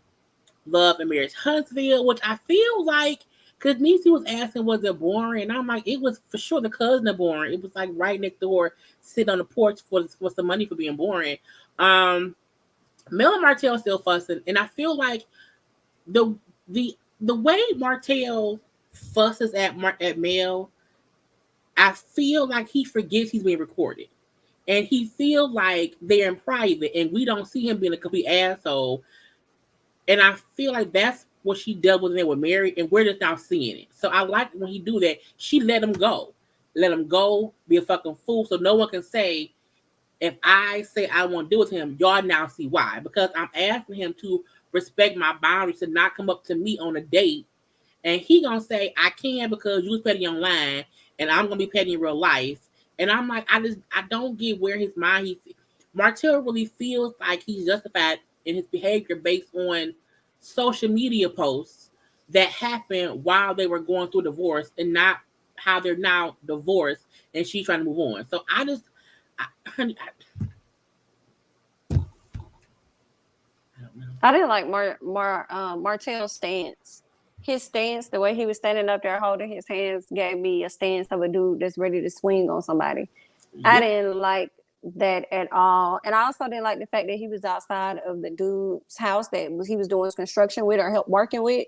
Love and Marriage Huntsville, which I feel like, because Necey was asking, was it boring? And I'm like, it was for sure the cousin of boring. It was like right next door, sitting on the porch for some money for being boring. Mel and Martell still fussing, and I feel like the way Martell fusses at Mel, I feel like he forgets he's being recorded, and he feels like they're in private, and we don't see him being a complete asshole. And I feel like that's what she dealt with there with Mary, and we're just now seeing it. So I like when he do that. She let him go, be a fucking fool, so no one can say. If I say I won't deal with him, y'all now see why. Because I'm asking him to respect my boundaries, to not come up to me on a date. And he gonna say, I can because you was petty online and I'm gonna be petty in real life. And I'm like, I don't get where his mind Martell really feels like he's justified in his behavior based on social media posts that happened while they were going through divorce and not how they're now divorced and she's trying to move on. So I don't know. I didn't like Martell's stance. His stance, the way he was standing up there holding his hands, gave me a stance of a dude that's ready to swing on somebody. Yep. I didn't like that at all. And I also didn't like the fact that he was outside of the dude's house that he was doing construction with or help working with.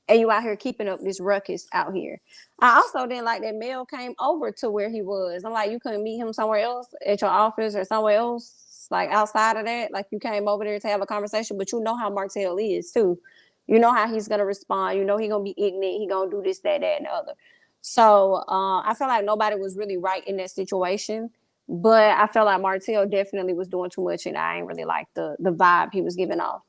And you out here keeping up this ruckus out here. I also didn't like that Mel came over to where he was. I'm like, you couldn't meet him somewhere else at your office or somewhere else, like outside of that. Like you came over there to have a conversation, but you know how Martell is too. You know how he's gonna respond. You know he's gonna be ignorant. He gonna do this, that, and the other. So I feel like nobody was really right in that situation. But I felt like Martell definitely was doing too much, and I ain't really like the vibe he was giving off.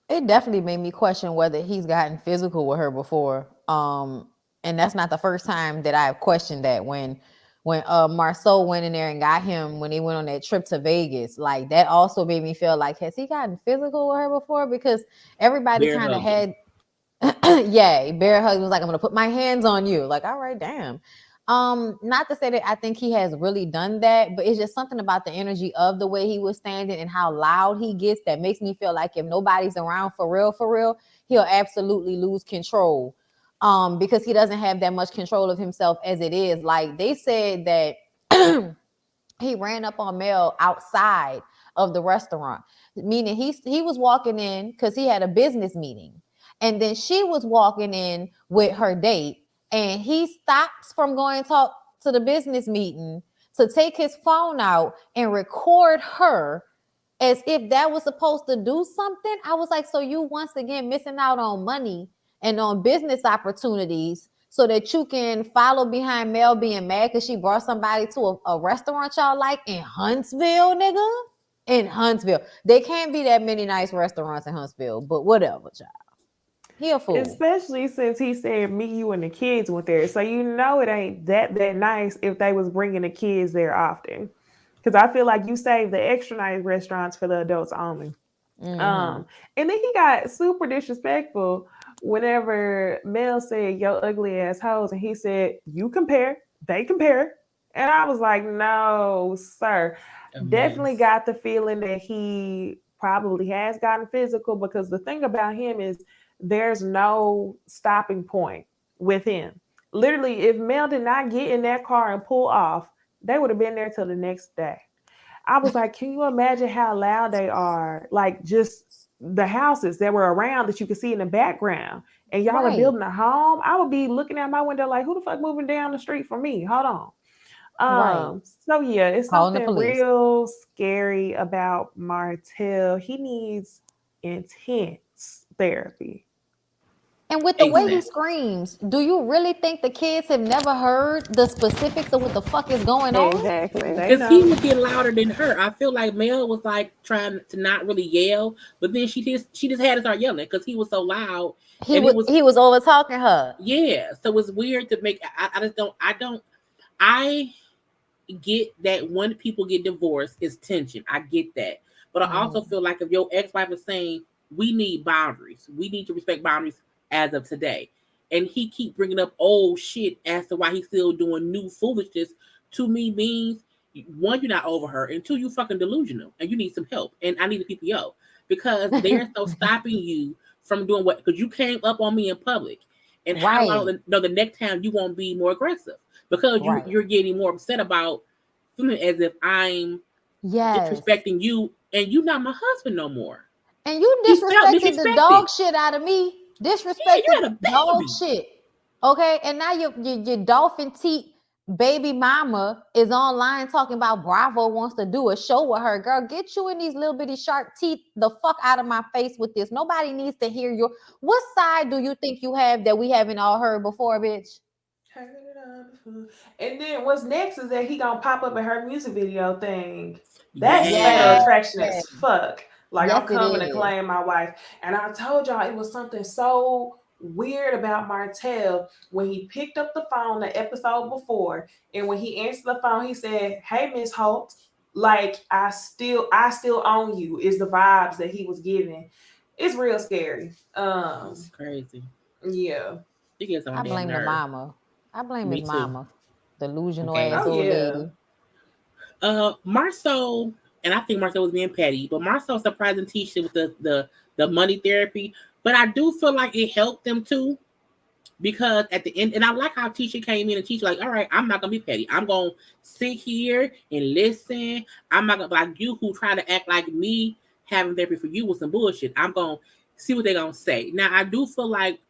It definitely made me question whether he's gotten physical with her before. And that's not the first time that I've questioned that. When Marceau went in there and got him when they went on that trip to Vegas, like that also made me feel like, has he gotten physical with her before? Because everybody kind of had, bear hug was like, I'm gonna put my hands on you. Like, all right, damn. Not to say that I think he has really done that, but it's just something about the energy of the way he was standing and how loud he gets that makes me feel like if nobody's around for real, he'll absolutely lose control. Because he doesn't have that much control of himself as it is. Like they said that he ran up on Mel outside of the restaurant, meaning he was walking in because he had a business meeting, and then she was walking in with her date. And he stops from going to talk to the business meeting to take his phone out and record her as if that was supposed to do something. I was like, so you once again missing out on money and on business opportunities so that you can follow behind Mel being mad because she brought somebody to a restaurant y'all like in Huntsville, nigga. In Huntsville. There can't be that many nice restaurants in Huntsville, but whatever, child. He a fool. Especially since he said me, you, and the kids went there. So you know it ain't that nice if they was bringing the kids there often. Because I feel like you save the extra nice restaurants for the adults only. Mm-hmm. And then he got super disrespectful whenever Mel said, yo, ugly ass hoes. And he said, you compare, they compare. And I was like, no, sir. Definitely got the feeling that he probably has gotten physical, because the thing about him is there's no stopping point with him. Literally, if Mel did not get in that car and pull off, they would have been there till the next day. I was like, can you imagine how loud they are? Like just the houses that were around that you could see in the background. And y'all are building a home. I would be looking out my window like, who the fuck moving down the street for me? Hold on. So yeah, it's something real scary about Martell. He needs intense therapy. And with the way he screams, do you really think the kids have never heard the specifics of what the fuck is going on? Exactly. Because he was getting louder than her. I feel like Mel was like trying to not really yell, but then she just had to start yelling because he was so loud. He was over talking her. Yeah. So it's weird to make. I get that when people get divorced, it's tension. I get that. But I also feel like if your ex-wife is saying, we need boundaries, we need to respect boundaries as of today, and he keep bringing up old shit as to why he's still doing new foolishness, to me means, one, you're not over her, and two, you fucking delusional, and you need some help, and I need a PPO, because they're so stopping you from doing what, because you came up on me in public, and how I know the next time you won't be more aggressive, because you're getting more upset about feeling as if I'm disrespecting you, and you're not my husband no more. And you disrespected the dog shit out of me. Disrespected dog shit. Okay, and now your dolphin teeth baby mama is online talking about Bravo wants to do a show with her. Girl, get you in these little bitty sharp teeth the fuck out of my face with this. Nobody needs to hear your. What side do you think you have that we haven't all heard before, bitch? And then what's next is that he gonna pop up in her music video thing. That's fatal attraction as fuck. Like, I'm coming to claim my wife. And I told y'all it was something so weird about Martell when he picked up the phone the episode before, and when he answered the phone, he said, "Hey, Miss Holt, like I still own you," is the vibes that he was giving. It's real scary. It's crazy. Yeah. I blame the mama. I blame his mama. Delusional ass old lady. Marceau, and I think Marceau was being petty, but Marceau surprising Tisha with the money therapy. But I do feel like it helped them too, because at the end, and I like how Tisha came in and Tisha like, all right, I'm not gonna be petty. I'm gonna sit here and listen. I'm not gonna like you who try to act like me having therapy for you with some bullshit. I'm gonna see what they're gonna say. Now I do feel like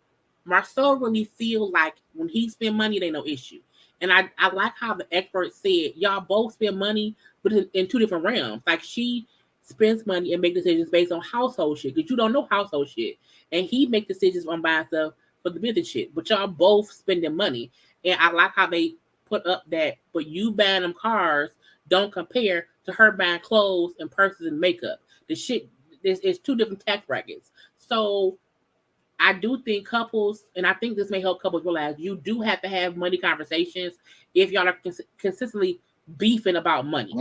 Marceau really feel like when he spend money, it ain't no issue. And I like how the expert said, y'all both spend money, but in two different realms. Like, she spends money and make decisions based on household shit, because you don't know household shit. And he make decisions on buying stuff for the business shit. But y'all both spending money. And I like how they put up that, but you buying them cars don't compare to her buying clothes and purses and makeup. The shit is two different tax brackets. So I do think couples, and I think this may help couples realize, you do have to have money conversations if y'all are consistently beefing about money.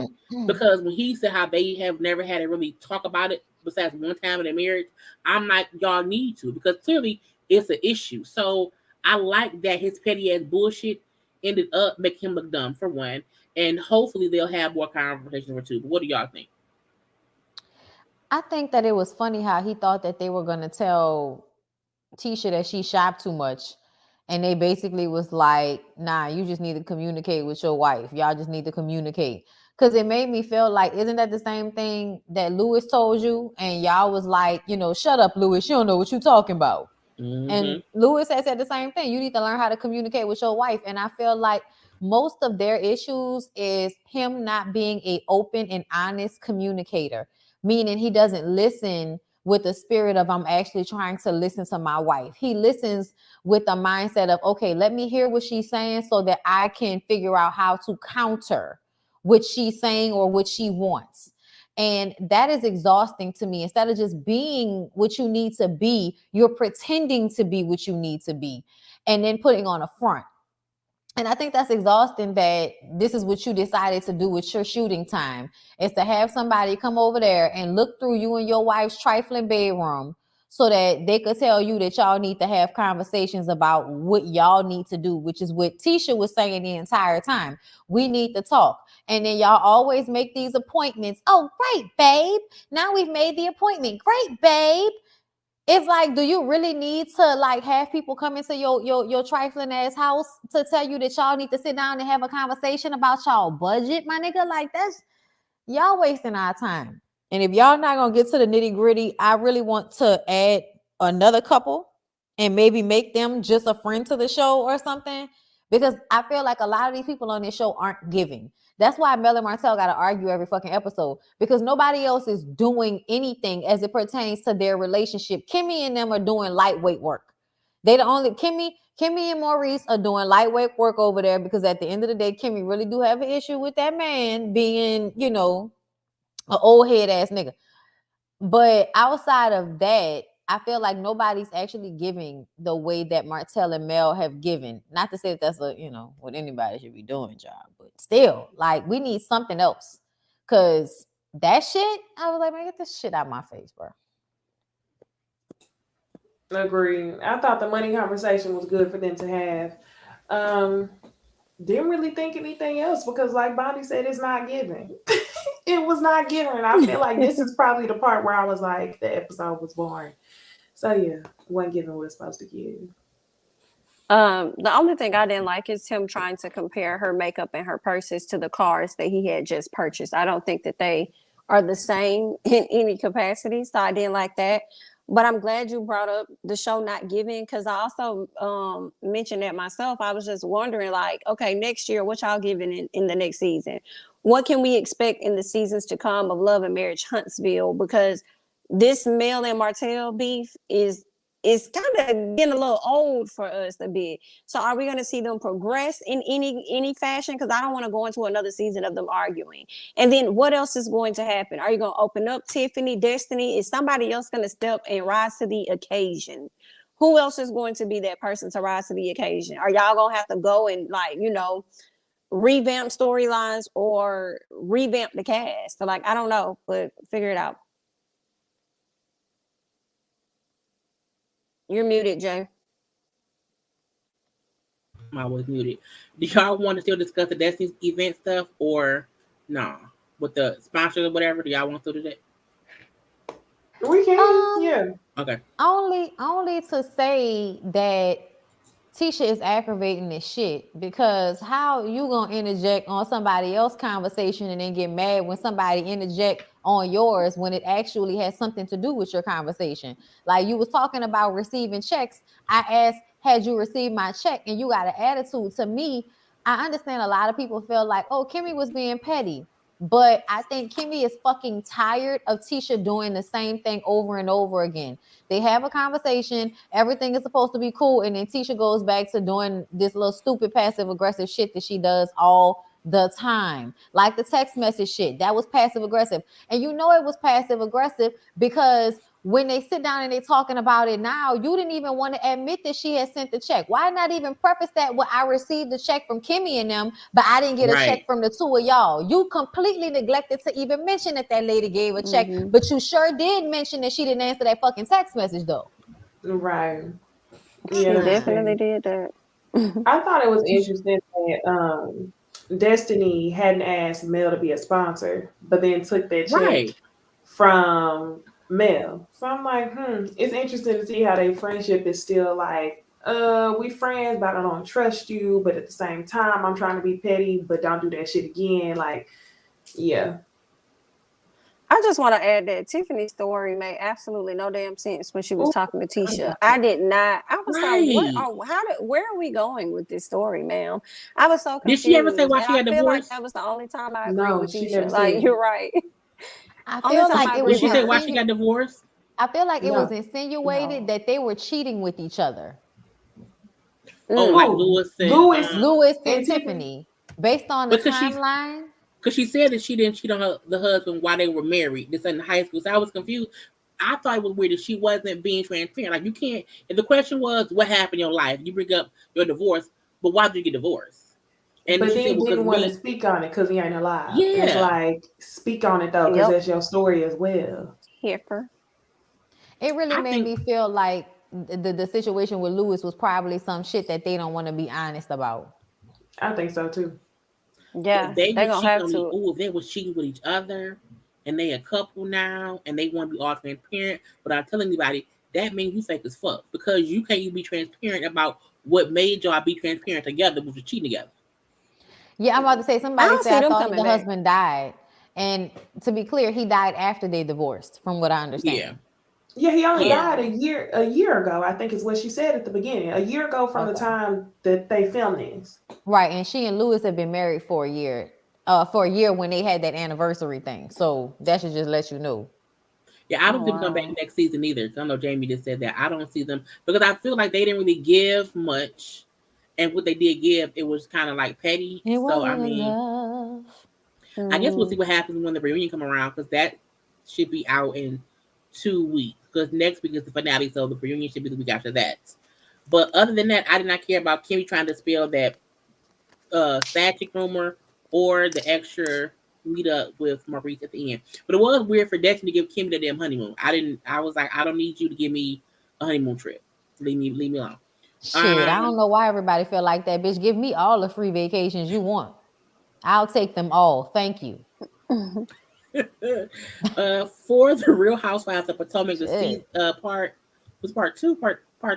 Because when he said how they have never had to really talk about it besides one time in their marriage, I'm like, y'all need to, because clearly it's an issue. So I like that his petty ass bullshit ended up making him look dumb, for one, and hopefully they'll have more conversations for two. But what do y'all think? I think that it was funny how he thought that they were going to tell Tisha that she shopped too much, and they basically was like, nah, you just need to communicate with your wife. Y'all just need to communicate. Because it made me feel like, isn't that the same thing that Lewis told you? And y'all was like, shut up, Lewis, you don't know what you're talking about. And Lewis has said the same thing. You need to learn how to communicate with your wife. And I feel like most of their issues is him not being an open and honest communicator, meaning he doesn't listen with the spirit of, I'm actually trying to listen to my wife. He listens with the mindset of, okay, let me hear what she's saying so that I can figure out how to counter what she's saying or what she wants. And that is exhausting to me. Instead of just being what you need to be, you're pretending to be what you need to be and then putting on a front. And I think that's exhausting, that this is what you decided to do with your shooting time, is to have somebody come over there and look through you and your wife's trifling bedroom so that they could tell you that y'all need to have conversations about what y'all need to do, which is what Tisha was saying the entire time. We need to talk. And then y'all always make these appointments. Oh, great, babe. Now we've made the appointment. Great, babe. It's like, do you really need to like have people come into your trifling ass house to tell you that y'all need to sit down and have a conversation about y'all budget, my nigga? Like, that's y'all wasting our time. And if y'all not gonna get to the nitty gritty, I really want to add another couple and maybe make them just a friend to the show or something, because I feel like a lot of these people on this show aren't giving. That's why Mel and Martell got to argue every fucking episode, because nobody else is doing anything as it pertains to their relationship. Kimmy and them are doing lightweight work. They the only Kimmy and Maurice are doing lightweight work over there, because at the end of the day, Kimmy really do have an issue with that man being, you know, an old head ass nigga. But outside of that, I feel like nobody's actually giving the way that Martell and Mel have given. Not to say that that's a, you know, what anybody should be doing job, but still, like, we need something else. Cause that shit, I was like, man, get this shit out of my face, bro. Agreed. I thought the money conversation was good for them to have. Didn't really think anything else, because like Bondy said, it's not giving. It was not giving. And I feel like this is probably the part where I was like, the episode was boring. So yeah, wasn't giving what it's supposed to give. The only thing I didn't like is him trying to compare her makeup and her purses to the cars that he had just purchased. I don't think that they are the same in any capacity, so I didn't like that. But I'm glad you brought up the show not giving, because I also mentioned that myself. I was just wondering, like, okay, next year, what y'all giving in the next season? What can we expect in the seasons to come of Love and Marriage Huntsville? Because this Mel and Martell beef is kind of getting a little old for us a bit. So are we going to see them progress in any fashion? Because I don't want to go into another season of them arguing. And then what else is going to happen? Are you going to open up Tiffany, Destiny? Is somebody else going to step and rise to the occasion? Who else is going to be that person to rise to the occasion? Are y'all going to have to go and, like, you know, revamp storylines or revamp the cast? So, like, I don't know, but figure it out. You're muted, Jay. I was muted. Do y'all want to still discuss the Destiny's event stuff, or no? With the sponsors or whatever, do y'all want to do that? We can, yeah. Okay. Only to say that Tisha is aggravating this shit, because how you gonna interject on somebody else's conversation and then get mad when somebody interject on yours when it actually has something to do with your conversation? Like, you was talking about receiving checks. I asked, had you received my check? And you got an attitude. To me, I understand a lot of people feel like, oh, Kimmy was being petty. But I think Kimmy is fucking tired of Tisha doing the same thing over and over again. They have a conversation, everything is supposed to be cool, and then Tisha goes back to doing this little stupid passive-aggressive shit that she does all the time. Like the text message shit, that was passive-aggressive. And you know it was passive-aggressive because when they sit down and they're talking about it now, you didn't even want to admit that she had sent the check. Why not even preface that? Well, I received the check from Kimmy and them, but I didn't get a check from the two of y'all. You completely neglected to even mention that lady gave a check, but you sure did mention that she didn't answer that fucking text message though. Right. She definitely did that. I thought it was interesting that Destiny hadn't asked Mel to be a sponsor, but then took that check from Mel. So I'm like, it's interesting to see how their friendship is still like, we friends, but I don't trust you. But at the same time, I'm trying to be petty, but don't do that shit again. Like, yeah. I just want to add that Tiffany's story made absolutely no damn sense when she was talking to Tisha. I did not. I was like, where are we going with this story, ma'am? I was so confused. Did she ever say why she got divorced? I feel like that was the only time I agreed with Tisha. Like, you're right. I feel like it was. Did she say why she got divorced? I feel like it was insinuated that they were cheating with each other. Oh, like Louis and Tiffany, based on the timeline. Because she said that she didn't cheat on the husband while they were married. This in high school. So I was confused. I thought it was weird that she wasn't being transparent. Like, you can't. If the question was, what happened in your life? You bring up your divorce, but why did you get divorced? And but then he didn't want to speak on it because he ain't alive. Yeah. It's like, speak on it though, because that's your story as well. Heifer. It really made me feel like the situation with Louis was probably some shit that they don't want to be honest about. I think so too. Yeah, they're gonna have to. Oh, they were cheating with each other, and they a couple now, and they want to be all transparent. But I'm telling anybody, that means you fake as fuck because you can't even be transparent about what made y'all be transparent together, which was cheating together. Yeah, I'm about to say, somebody see said I them thought coming the back. husband died. And to be clear, he died after they divorced, from what I understand. Yeah, he only Yeah. died a year ago, I think is what she said at the beginning. A year ago from the time that they filmed this. Right, and she and Lewis have been married for a year. When they had that anniversary thing. So that should just let you know. Yeah, I don't think come back next season either. I know Jamie just said that. I don't see them because I feel like they didn't really give much, and what they did give, it was kind of like petty. So I mean, I guess we'll see what happens when the reunion come around because that should be out in 2 weeks. Because next week is the finale, so the reunion should be the week after that. But other than that, I did not care about Kimmy trying to spell that static rumor or the extra meet up with Maurice at the end. But it was weird for Destiny to give Kimmy the damn honeymoon. I was like, I don't need you to give me a honeymoon trip. Leave me alone. Shit, I don't know why everybody feel like that, bitch. Give me all the free vacations you want. I'll take them all. Thank you. For the Real Housewives of Potomac, the season, part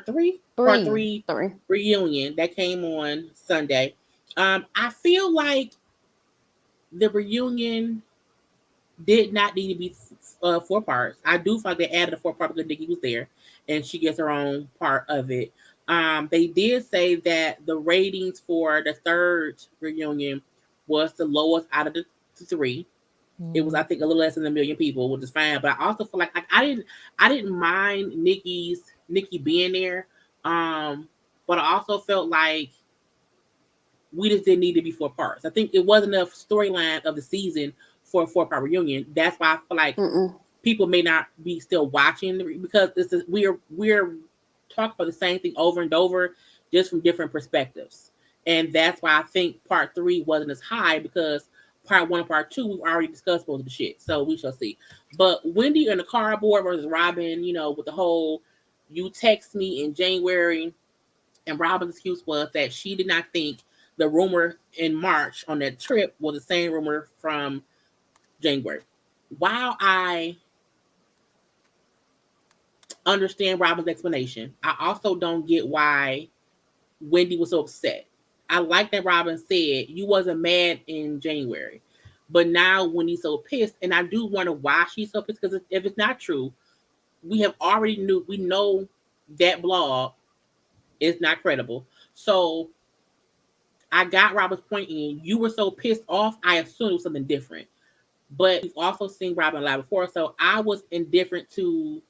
3 reunion that came on Sunday. I feel like the reunion did not need to be 4 parts. I do feel like they added a 4 part because Nicki was there and she gets her own part of it. They did say that the ratings for the 3rd reunion was the lowest out of the 3. It was, I think, a little less than 1 million people, which is fine. But I also feel like I didn't mind Nicki being there. But I also felt like we just didn't need to be 4 parts. I think it wasn't enough storyline of the season for a 4 part reunion. That's why I feel like people may not be still watching because we're talking about the same thing over and over, just from different perspectives. And that's why I think part 3 wasn't as high because part 1 and part 2 we've already discussed most of the shit. So we shall see. But Wendy and the cardboard versus Robin, with the whole you text me in January, and Robin's excuse was that she did not think the rumor in March on that trip was the same rumor from January. While I understand Robin's explanation, I also don't get why Wendy was so upset. I like that Robin said you wasn't mad in January, but now Wendy's so pissed, and I do wonder why she's so pissed because if it's not true, we know that blog is not credible. So I got Robin's point in. You were so pissed off, I assumed it was something different. But we've also seen Robin live before, so I was indifferent to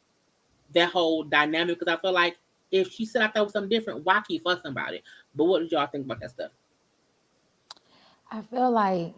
that whole dynamic because I feel like if she said I thought it was something different, why keep fussing about it? But what did y'all think about that stuff? I feel like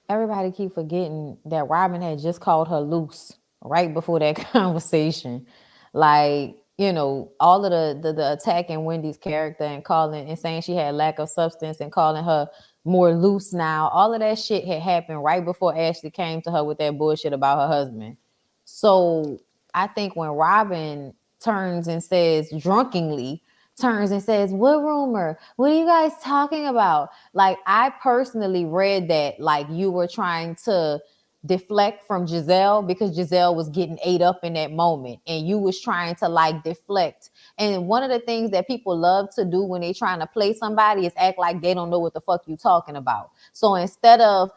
everybody keep forgetting that Robin had just called her loose right before that conversation. Like, all of the attacking Wendy's character and saying she had lack of substance and calling her more loose now. All of that shit had happened right before Ashley came to her with that bullshit about her husband. So I think when Robin turns and says drunkenly, what rumor? What are you guys talking about? Like, I personally read that like you were trying to deflect from Giselle because Giselle was getting ate up in that moment and you was trying to like deflect. And one of the things that people love to do when they trying to play somebody is act like they don't know what the fuck you talking about. So instead of,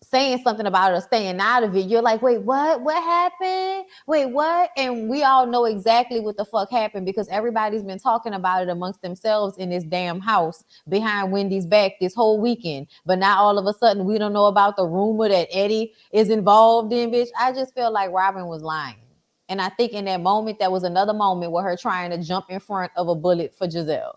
saying something about it or staying out of it, you're like, wait, what happened? Wait, what? And we all know exactly what the fuck happened because everybody's been talking about it amongst themselves in this damn house behind Wendy's back this whole weekend. But now all of a sudden we don't know about the rumor that Eddie is involved in, bitch. I just feel like Robin was lying. And I think in that moment, that was another moment with her trying to jump in front of a bullet for Giselle.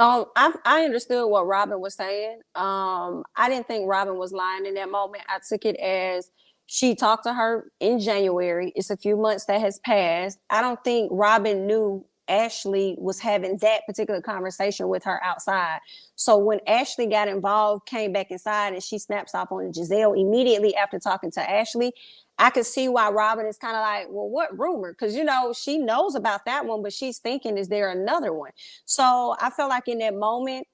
I understood what Robin was saying. I didn't think Robin was lying in that moment. I took it as she talked to her in January. It's a few months that has passed. I don't think Robin knew Ashley was having that particular conversation with her outside. So when Ashley got involved, came back inside, and she snaps off on Giselle immediately after talking to Ashley, I could see why Robin is kind of like, well, what rumor? Because, she knows about that one, but she's thinking, is there another one? So I felt like in that moment,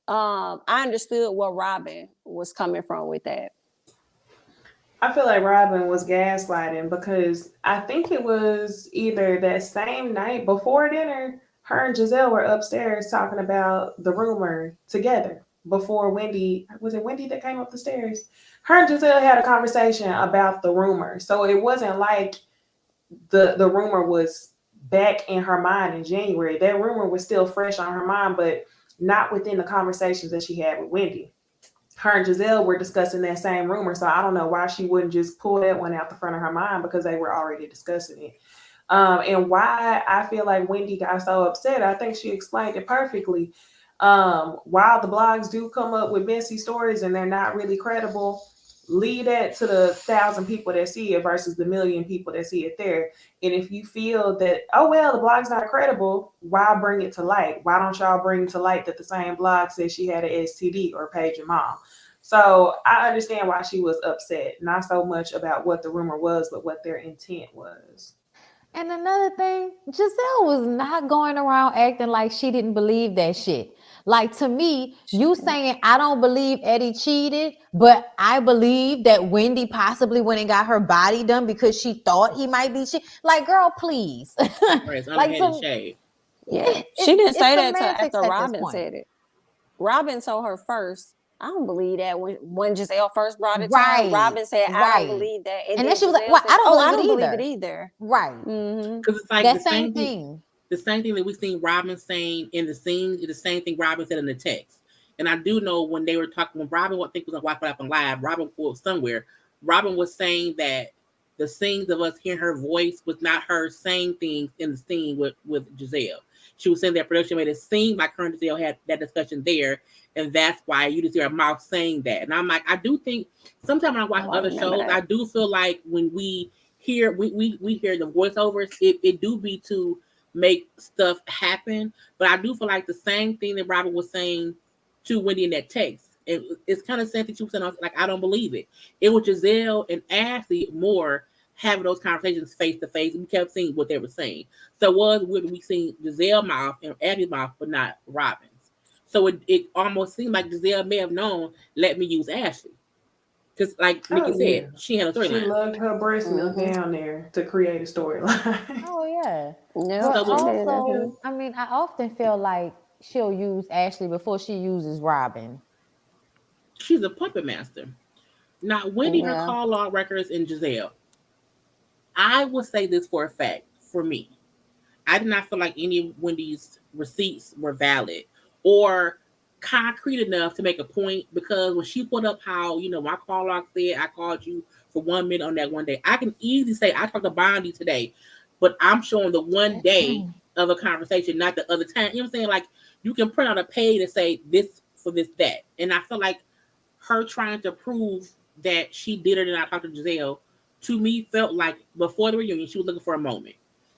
I understood where Robin was coming from with that. I feel like Robin was gaslighting because I think it was either that same night before dinner, her and Giselle were upstairs talking about the rumor together before Wendy. Was it Wendy that came up the stairs? Her and Giselle had a conversation about the rumor. So it wasn't like the rumor was back in her mind in January. That rumor was still fresh on her mind, but not within the conversations that she had with Wendy. Her and Giselle were discussing that same rumor, so I don't know why she wouldn't just pull that one out the front of her mind because they were already discussing it. And why I feel like Wendy got so upset, I think she explained it perfectly. While the blogs do come up with messy stories and they're not really credible, leave that to the 1,000 people that see it versus the 1,000,000 people that see it there. And if you feel that, oh, well, the blog's not credible, why bring it to light? Why don't y'all bring to light that the same blog says she had an STD or Paige and Mom? So I understand why she was upset, not so much about what the rumor was, but what their intent was. And another thing, Giselle was not going around acting like she didn't believe that shit. Like, to me, you saying, I don't believe Eddie cheated, but I believe that Wendy possibly went and got her body done because she thought he might be cheating. Like, girl, please. Right, like, shade. Yeah, she didn't say that till after Robin said it. Robin told her first. I don't believe that when Giselle first brought it to her, Robin said, I don't believe that. And then she was like, well, I don't believe it either. Right. Because it's like that the same thing. The same thing that we seen Robin saying in the scene is the same thing Robin said in the text. And I do know when they were talking, when Robin, I think was on Wi-Fi up on live, Robin was somewhere. Robin was saying that the scenes of us hearing her voice was not her saying things in the scene with Giselle. She was saying that production made it seem like her and Giselle had that discussion there. And that's why you just hear her mouth saying that. And I'm like, I do think sometimes when I watch other shows, I do feel like when we hear we hear the voiceovers, it do be to make stuff happen. But I do feel like the same thing that Robert was saying to Wendy in that text. It's kind of the same thing she was saying, like, I don't believe it. It was Giselle and Ashley more having those conversations face to face. We kept seeing what they were saying. So it was weird we seen Giselle's mouth and Ashley's mouth, but not Robin's. So it almost seemed like Giselle may have known, let me use Ashley. Because like Nicki said, she had a storyline. She loved her breast milk down there to create a storyline. Oh, yeah. But also, I mean, I often feel like she'll use Ashley before she uses Robin. She's a puppet master. Now, Wendy, her call log records, and Giselle. I will say this for a fact, for me. I did not feel like any of Wendy's receipts were valid or concrete enough to make a point, because when she put up how, my call log said I called you for 1 minute on that one day, I can easily say I talked to Bondy today, but I'm showing the one day of a conversation, not the other time. You know what I'm saying? Like, you can print out a page and say this for this, that. And I feel like her trying to prove that she did it and I talked to Giselle, to me, felt like before the reunion, she was looking for a moment.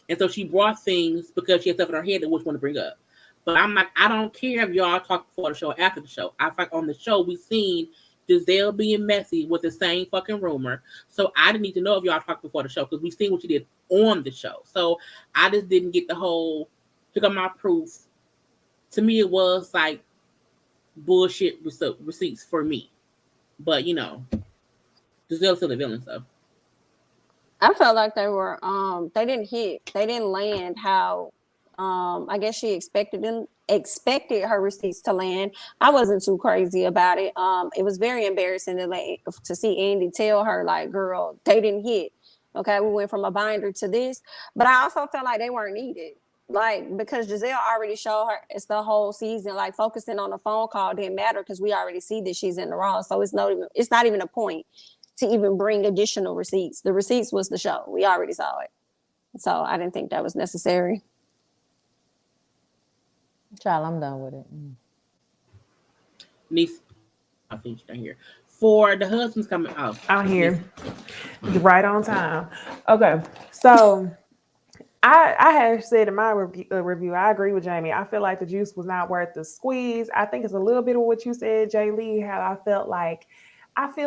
And so she brought things because she had stuff in her head that which one to bring up. But I'm like, I don't care if y'all talk before the show or after the show. I feel like on the show, we seen Giselle being messy with the same fucking rumor. So I didn't need to know if y'all talked before the show because we seen what she did on the show. So I just didn't get the whole, took up my proof. To me, it was like bullshit receipts for me. But, Giselle's still the villain, so. I felt like they were, they didn't land how, I guess she expected her receipts to land. I wasn't too crazy about it. It was very embarrassing to see Andy tell her, like, girl, they didn't hit. Okay, we went from a binder to this. But I also felt like they weren't needed. Like, because Giselle already showed her it's the whole season, like focusing on the phone call didn't matter because we already see that she's in the wrong. So it's not even a point to even bring additional receipts. The receipts was the show. We already saw it. So I didn't think that was necessary. Child, I'm done with it. Necey, I think you're here. For the husbands coming out. I'm here. Right on time. Okay. So I had said in my review, I agree with Jami. I feel like the juice was not worth the squeeze. I think it's a little bit of what you said, Jay Lee, how I feel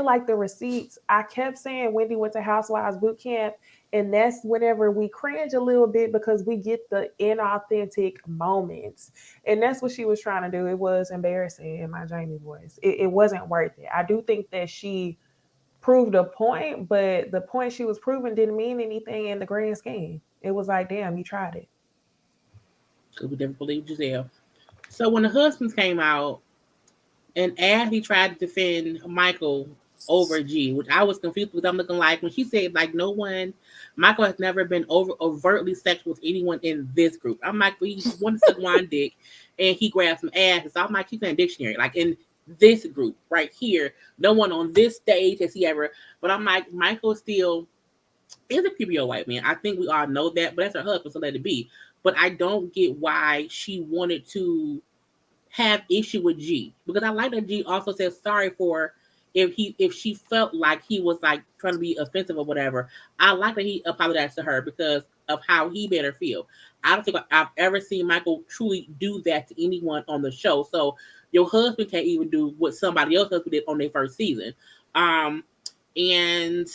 like the receipts, I kept saying Wendy went to Housewives boot camp, and that's whenever we cringe a little bit because we get the inauthentic moments. And that's what she was trying to do. It was embarrassing in my Jami voice. It wasn't worth it. I do think that she proved a point, but the point she was proving didn't mean anything in the grand scheme. It was like, damn, you tried it. Because we never believed Giselle. So when the husbands came out, and Ashley tried to defend Michael over G, which I was confused because I'm looking like when she said like no one, Michael has never been overtly sexual with anyone in this group. I'm like, well, he wanted to suck one dick and he grabbed some ass. So I'm like, she's in a dictionary. Like in this group right here, no one on this stage has he ever. But I'm like, Michael still is a PBO white man. I think we all know that, but that's her husband, so let it be. But I don't get why she wanted to have issue with G, because I like that G also said sorry for if she felt like he was like trying to be offensive or whatever. I like that he apologized to her because of how he made her feel. I don't think I've ever seen Michael truly do that to anyone on the show. So your husband can't even do what somebody else did on their first season. And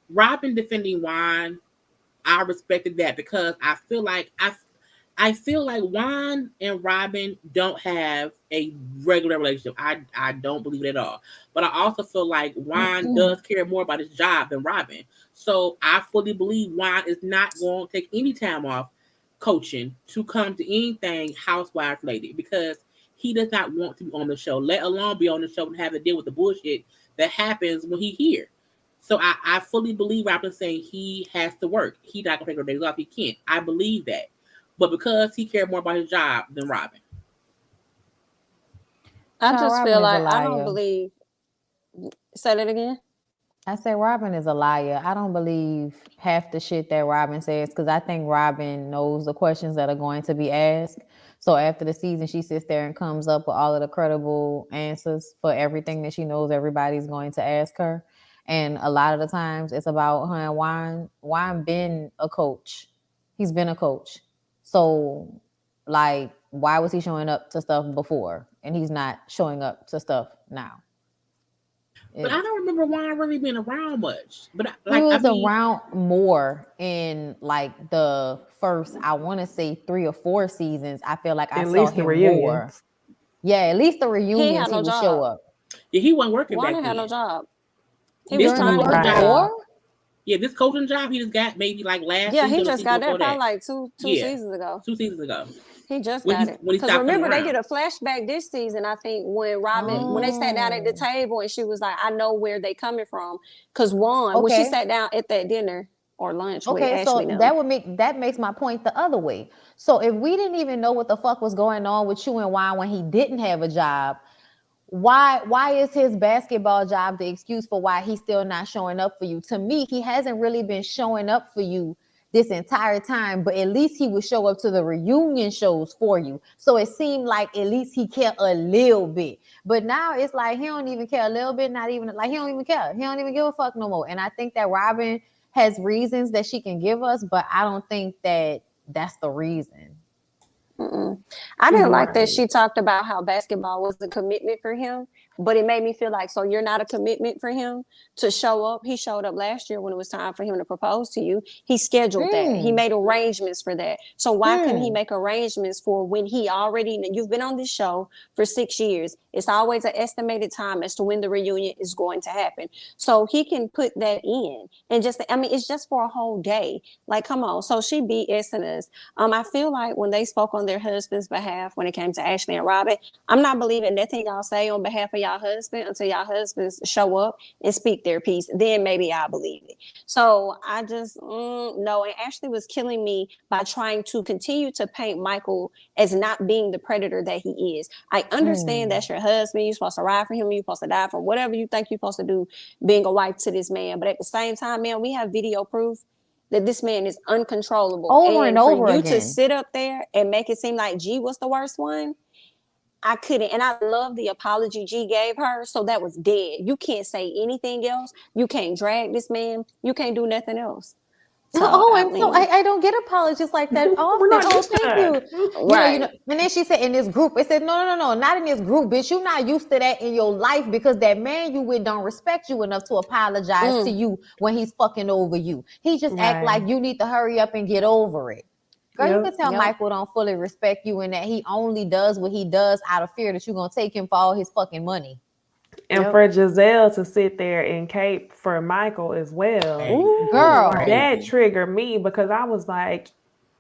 Robin defending Juan, I respected that because I feel like Juan and Robin don't have a regular relationship. I don't believe it at all. But I also feel like Juan does care more about his job than Robin. So I fully believe Juan is not going to take any time off coaching to come to anything housewife related because he does not want to be on the show, let alone be on the show and have to deal with the bullshit that happens when he's here. So I fully believe Robin saying he has to work. He's not going to take her days off. He can't. I believe that. But because he cared more about his job than Robin. I just feel like I don't believe. Say that again. I said Robin is a liar. I don't believe half the shit that Robin says because I think Robin knows the questions that are going to be asked. So after the season, she sits there and comes up with all of the credible answers for everything that she knows everybody's going to ask her. And a lot of the times it's about her and Juan. Juan been a coach. He's been a coach. So like, why was he showing up to stuff before? And he's not showing up to stuff now. But I don't remember Juan really being around much. But like, he was around more in like the first, I want to say 3 or 4 seasons. I feel like I saw him more. Yeah, at least the reunions he would show up. Yeah, he wasn't working back then. Juan had no job. He was trying to work job. Yeah, this coaching job he just got maybe like last season. Yeah, he just got that probably like two seasons ago. 2 seasons ago. He just got it. Because remember, they did a flashback this season, I think, when Robin, when they sat down at the table and she was like, I know where they coming from. Because Juan, when she sat down at that dinner or lunch with Ashley. So that makes my point the other way. So if we didn't even know what the fuck was going on with you and Juan when he didn't have a job, why is his basketball job the excuse for why he's still not showing up for you? To me, he hasn't really been showing up for you this entire time, but at least he would show up to the reunion shows for you. So it seemed like at least he cared a little bit. But now it's like he don't even care a little bit, not even like he don't even care. He don't even give a fuck no more. And I think that Robin has reasons that she can give us, but I don't think that that's the reason. I didn't like that she talked about how basketball was a commitment for him, but it made me feel like, so you're not a commitment for him to show up. He showed up last year when it was time for him to propose to you. He scheduled that. He made arrangements for that. So why couldn't he make arrangements for when he already, you've been on this show for 6 years. It's always an estimated time as to when the reunion is going to happen. So he can put that in and just, I mean, it's just for a whole day. Like, come on. So she BSing us. I feel like when they spoke on their husband's behalf, when it came to Ashley and Robin, I'm not believing nothing y'all say on behalf of y'all husband until y'all husbands show up and speak their piece. Then maybe I'll believe it. So I just, no. And Ashley was killing me by trying to continue to paint Michael as not being the predator that he is. I understand that's your husband. You're supposed to ride for him. You're supposed to die for whatever you think you're supposed to do being a wife to this man. But at the same time, man, we have video proof that this man is uncontrollable. Over and over for you again. to sit up there and make it seem like G was the worst one, I couldn't. And I love the apology G gave her. So that was dead. You can't say anything else. You can't drag this man. You can't do nothing else. So, I don't get apologies like that often. Thank you. Right. You know, and then she said in this group, it said, no, not in this group, bitch. You're not used to that in your life because that man you with don't respect you enough to apologize to you when he's fucking over you. He just act like you need to hurry up and get over it. Girl, you can tell Michael don't fully respect you and that he only does what he does out of fear that you're going to take him for all his fucking money. And for Giselle to sit there and cape for Michael as well, girl, that triggered me because I was like,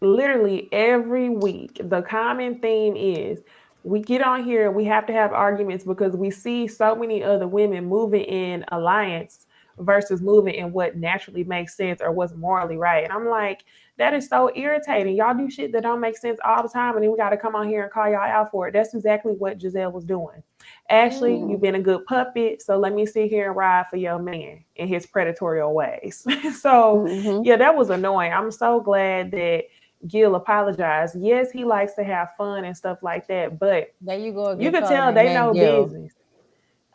literally every week, the common theme is we get on here, we have to have arguments because we see so many other women moving in alliance versus moving in what naturally makes sense or what's morally right. And I'm like, that is so irritating. Y'all do shit that don't make sense all the time, and then we got to come on here and call y'all out for it. That's exactly what Giselle was doing. Ashley, you've been a good puppet, so let me sit here and ride for your man in his predatory ways. So, yeah, that was annoying. I'm so glad that Gil apologized. Yes, he likes to have fun and stuff like that, but there you go. You can tell they know business.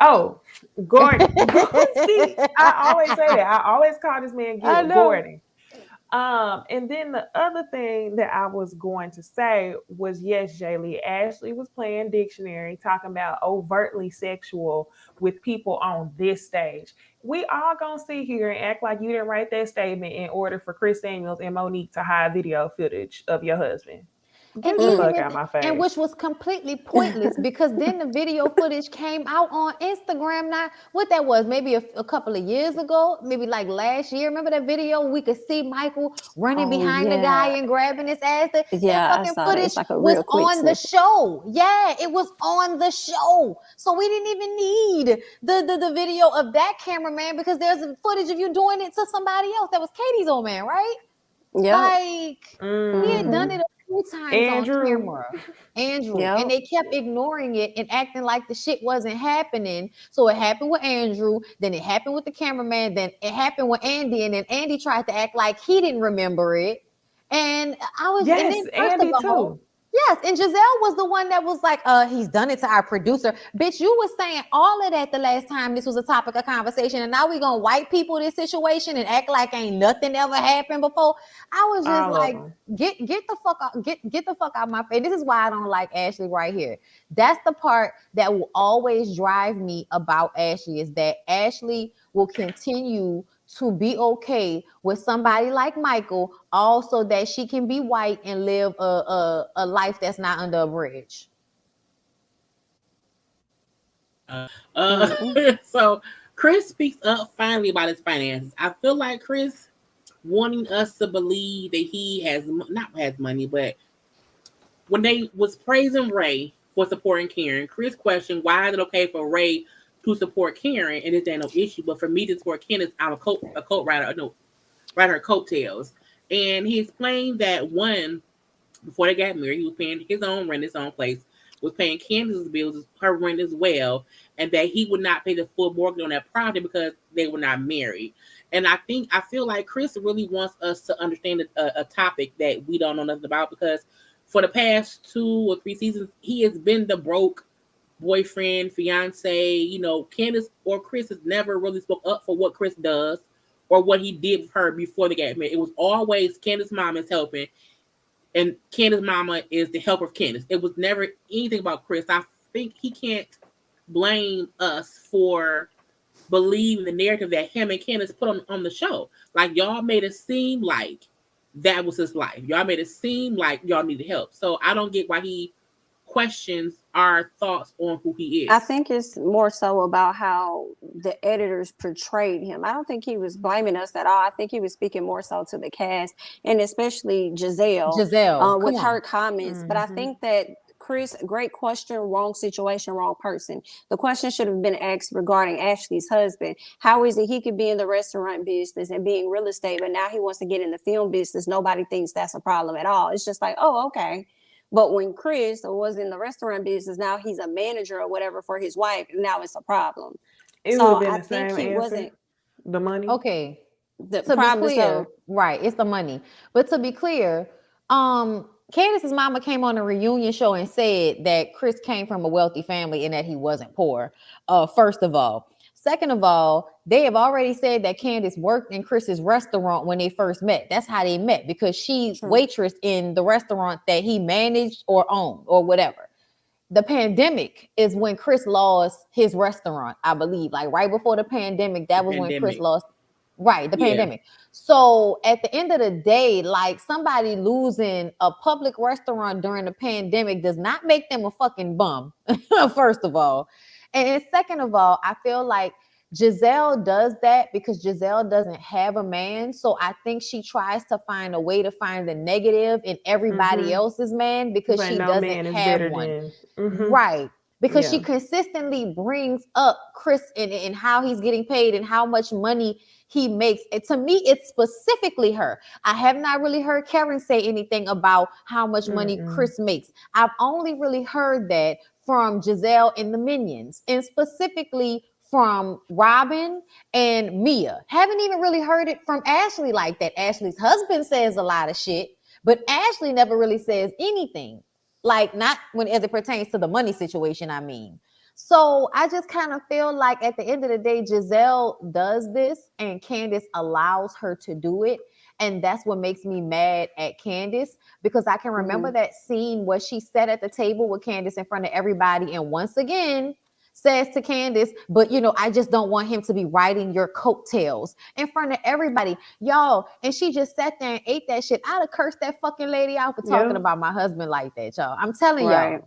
Oh, Gordon. See, I always say that. I always call this man Gil Gordon. And then the other thing that I was going to say was, yes, Jaylee, Ashley was playing dictionary, talking about overtly sexual with people on this stage. We all gonna sit here and act like you didn't write that statement in order for Chris Samuels and Monique to hide video footage of your husband. Get the fuck out of my face. And which was completely pointless because then the video footage came out on Instagram. Now, what that was, maybe a couple of years ago, maybe like last year. Remember that video? We could see Michael running behind the guy and grabbing his ass. That fucking footage was on the show. Yeah, it was on the show. So we didn't even need the video of that cameraman because there's a footage of you doing it to somebody else. That was Katie's old man, right? Yeah. Like, he had done it times Andrew. On camera. Andrew. And they kept ignoring it and acting like the shit wasn't happening. So it happened with Andrew, then it happened with the cameraman, then it happened with Andy, and then Andy tried to act like he didn't remember it. And I was Andy too. Yes, and Giselle was the one that was like, he's done it to our producer. Bitch, you was saying all of that the last time this was a topic of conversation, and now we gonna white people this situation and act like ain't nothing ever happened before. I was just like, get the fuck out, get the fuck out my face. This is why I don't like Ashley right here. That's the part that will always drive me about Ashley, is that Ashley will continue to be okay with somebody like Michael, also that she can be white and live a life that's not under a bridge. So Chris speaks up finally about his finances. I feel like Chris wanting us to believe that he not has money, but when they was praising Ray for supporting Karen, Chris questioned why is it okay for Ray to support Karen, and it ain't no issue. But for me to support Karen, I'm a coat rider, rider her coattails. And he explained that before they got married, he was paying his own rent, his own place, was paying Candace's bills, her rent as well, and that he would not pay the full mortgage on that property because they were not married. And I feel like Chris really wants us to understand a topic that we don't know nothing about, because for the past 2 or 3 seasons, he has been the broke boyfriend, fiance. Candace or Chris has never really spoke up for what Chris does or what he did with her before they got married. It was always Candace's mom is helping, and Candace's mama is the helper of Candace. It was never anything about Chris. I think he can't blame us for believing the narrative that him and Candace put on the show. Like, y'all made it seem like that was his life. Y'all made it seem like y'all needed help. So I don't get why he questions our thoughts on who he is. I think it's more so about how the editors portrayed him. I don't think he was blaming us at all. I think he was speaking more so to the cast, and especially Giselle with her comments. But I think that Chris, great question, wrong situation, wrong person. The question should have been asked regarding Ashley's husband. How is it he could be in the restaurant business and be in real estate, but now he wants to get in the film business? Nobody thinks that's a problem at all. It's just like, oh, okay. But when Chris was in the restaurant business, now he's a manager or whatever for his wife, and now it's a problem. It would have been the same answer. Wasn't the money. Okay. The problem is right, it's the money. But to be clear, Candace's mama came on a reunion show and said that Chris came from a wealthy family and that he wasn't poor. First of all. Second of all, they have already said that Candace worked in Chris's restaurant when they first met. That's how they met, because she waitressed in the restaurant that he managed or owned or whatever. The pandemic is when Chris lost his restaurant, I believe. Like right before the pandemic, when Chris lost. Right, the pandemic. So at the end of the day, like, somebody losing a public restaurant during the pandemic does not make them a fucking bum, first of all. And second of all, I feel like Giselle does that because Giselle doesn't have a man. So I think she tries to find a way to find the negative in everybody else's man because but she no doesn't man is have better one. than Right. Because she Yeah. consistently brings up Chris and how he's getting paid and how much money he makes. And to me, it's specifically her. I have not really heard Karen say anything about how much money Chris makes. I've only really heard that from Giselle and the Minions, and specifically from Robin and Mia. Haven't even really heard it from Ashley like that. Ashley's husband says a lot of shit, but Ashley never really says anything. Like, not when as it pertains to the money situation, I mean. So I just kind of feel like at the end of the day, Giselle does this and Candace allows her to do it. And that's what makes me mad at Candace, because I can remember that scene where she sat at the table with Candace in front of everybody. And once again, says to Candace, but I just don't want him to be riding your coattails in front of everybody, y'all. And she just sat there and ate that shit. I'd have cursed that fucking lady out for talking about my husband like that, y'all. I'm telling y'all.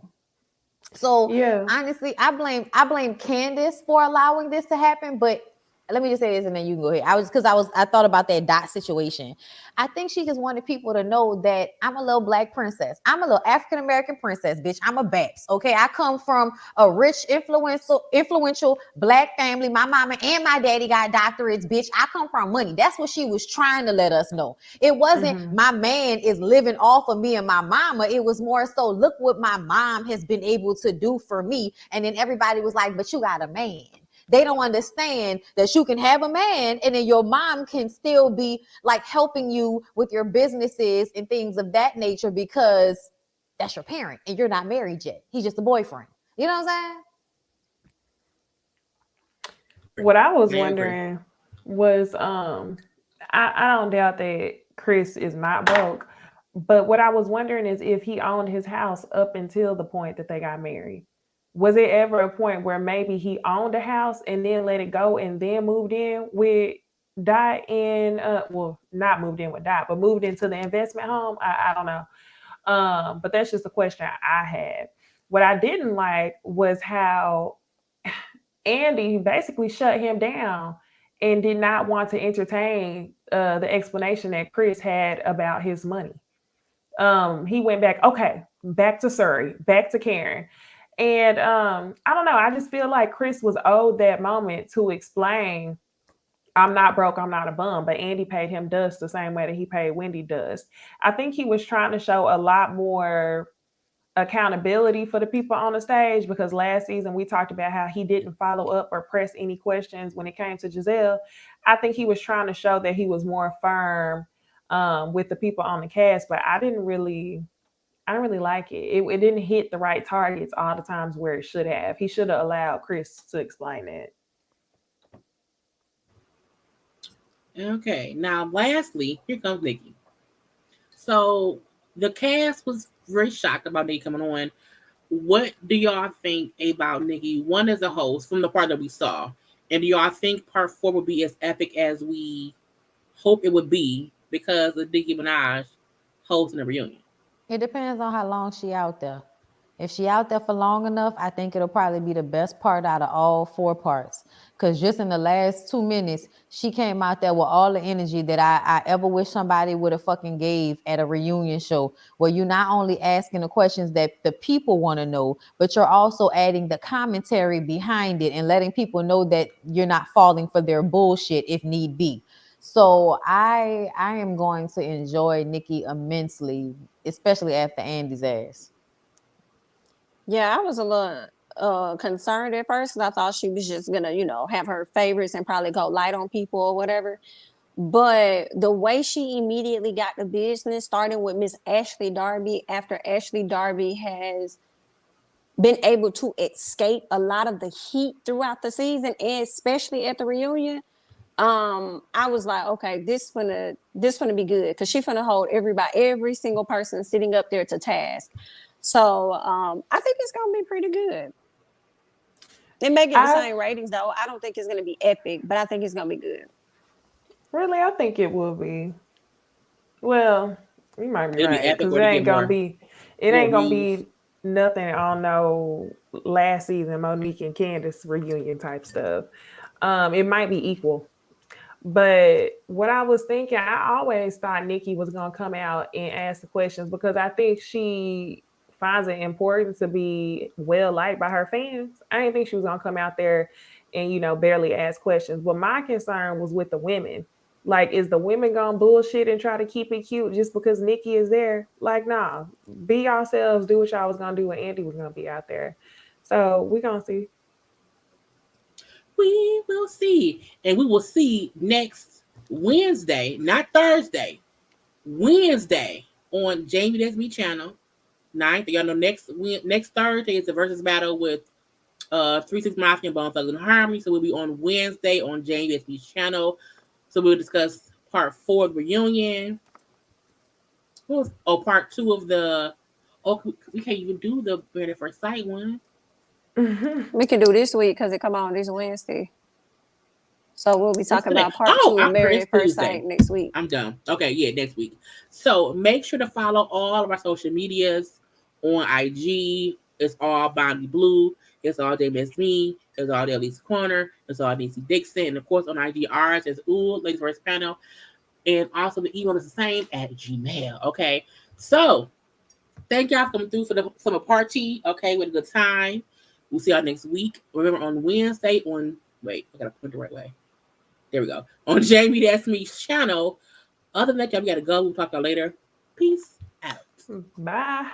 So honestly, I blame Candace for allowing this to happen, but let me just say this and then you can go ahead. I thought about that Dot situation. I think she just wanted people to know that I'm a little black princess. I'm a little African-American princess, bitch. I'm a Babs. Okay. I come from a rich, influential black family. My mama and my daddy got doctorates, bitch. I come from money. That's what she was trying to let us know. It wasn't my man is living off of me and my mama. It was more so, look what my mom has been able to do for me. And then everybody was like, but you got a man. They don't understand that you can have a man and then your mom can still be like helping you with your businesses and things of that nature because that's your parent and you're not married yet. He's just a boyfriend. You know what I'm saying? What I was wondering was, I don't doubt that Chris is not broke, but what I was wondering is if he owned his house up until the point that they got married. Was there ever a point where maybe he owned a house and then let it go and then moved in with Dot and not moved in with Dot, but moved into the investment home? I don't know. But that's just a question I had. What I didn't like was how Andy basically shut him down and did not want to entertain the explanation that Chris had about his money. He went back to Surrey, back to Karen. And I don't know. I just feel like Chris was owed that moment to explain, I'm not broke, I'm not a bum. But Andy paid him dust the same way that he paid Wendy dust. I think he was trying to show a lot more accountability for the people on the stage, because last season we talked about how he didn't follow up or press any questions when it came to Giselle. I think he was trying to show that he was more firm with the people on the cast, but I didn't really like it. It didn't hit the right targets all the times where it should have. He should have allowed Chris to explain it. Okay. Now, lastly, here comes Nicki. So the cast was very shocked about Nicki coming on. What do y'all think about Nicki, one as a host, from the part that we saw? And do y'all think part 4 will be as epic as we hope it would be because of Nicki Minaj hosting a reunion? It depends on how long she out there. If she out there for long enough, I think it'll probably be the best part out of all 4 parts. Because just in the last 2 minutes, she came out there with all the energy that I ever wish somebody would have fucking gave at a reunion show, where you're not only asking the questions that the people want to know, but you're also adding the commentary behind it and letting people know that you're not falling for their bullshit if need be. So I am going to enjoy Nicki immensely, especially after Andy's ass. Yeah, I was a little concerned at first because I thought she was just gonna, have her favorites and probably go light on people or whatever. But the way she immediately got the business, starting with Miss Ashley Darby, after Ashley Darby has been able to escape a lot of the heat throughout the season, and especially at the reunion, I was like, okay, this gonna be good, because she's gonna hold every single person sitting up there to task. So I think it's gonna be pretty good. It may get the same ratings though. I don't think it's gonna be epic, but I think it's gonna be good. Really, I think it will be. Well, you might be right, because it ain't gonna be nothing on no last season Monique and Candace reunion type stuff. It might be equal. But what I was thinking, I always thought Nicki was gonna come out and ask the questions because I think she finds it important to be well liked by her fans. I didn't think she was gonna come out there and barely ask questions. But my concern was with the women. Like, is the women gonna bullshit and try to keep it cute just because Nicki is there? Like, nah, be yourselves, do what y'all was gonna do when Andy was gonna be out there. So we gonna see. We will see. And we will see next Wednesday, not Thursday, Wednesday on Jami ThatsMe channel. 9th. Y'all know next Thursday is the versus battle with 3-6 Mafia and Bone Thugs and Harmony. So we'll be on Wednesday on Jami ThatsMe channel. So we'll discuss part 4 of the reunion. Part 2 of the. Oh, we can't even do the Married at First Sight one. We can do this week because it come on this Wednesday. So we'll be talking about part 2 of Married at First Sight next week. I'm done. Okay, yeah, next week. So make sure to follow all of our social medias on IG. It's all Bondy Blue. It's all Jami ThatsMe. It's all the Ladies Corner. It's all Necey Dixon. And of course on IG, ours is OohLadiesFirstPanel. And also the email is the same at Gmail. Okay. So thank y'all for coming through for the summer party. Okay, with a good time. We'll see y'all next week. Remember on Wednesday wait, I gotta put it the right way. There we go. On Jami ThatsMe's channel. Other than that, y'all, we gotta go. We'll talk to y'all later. Peace out. Bye.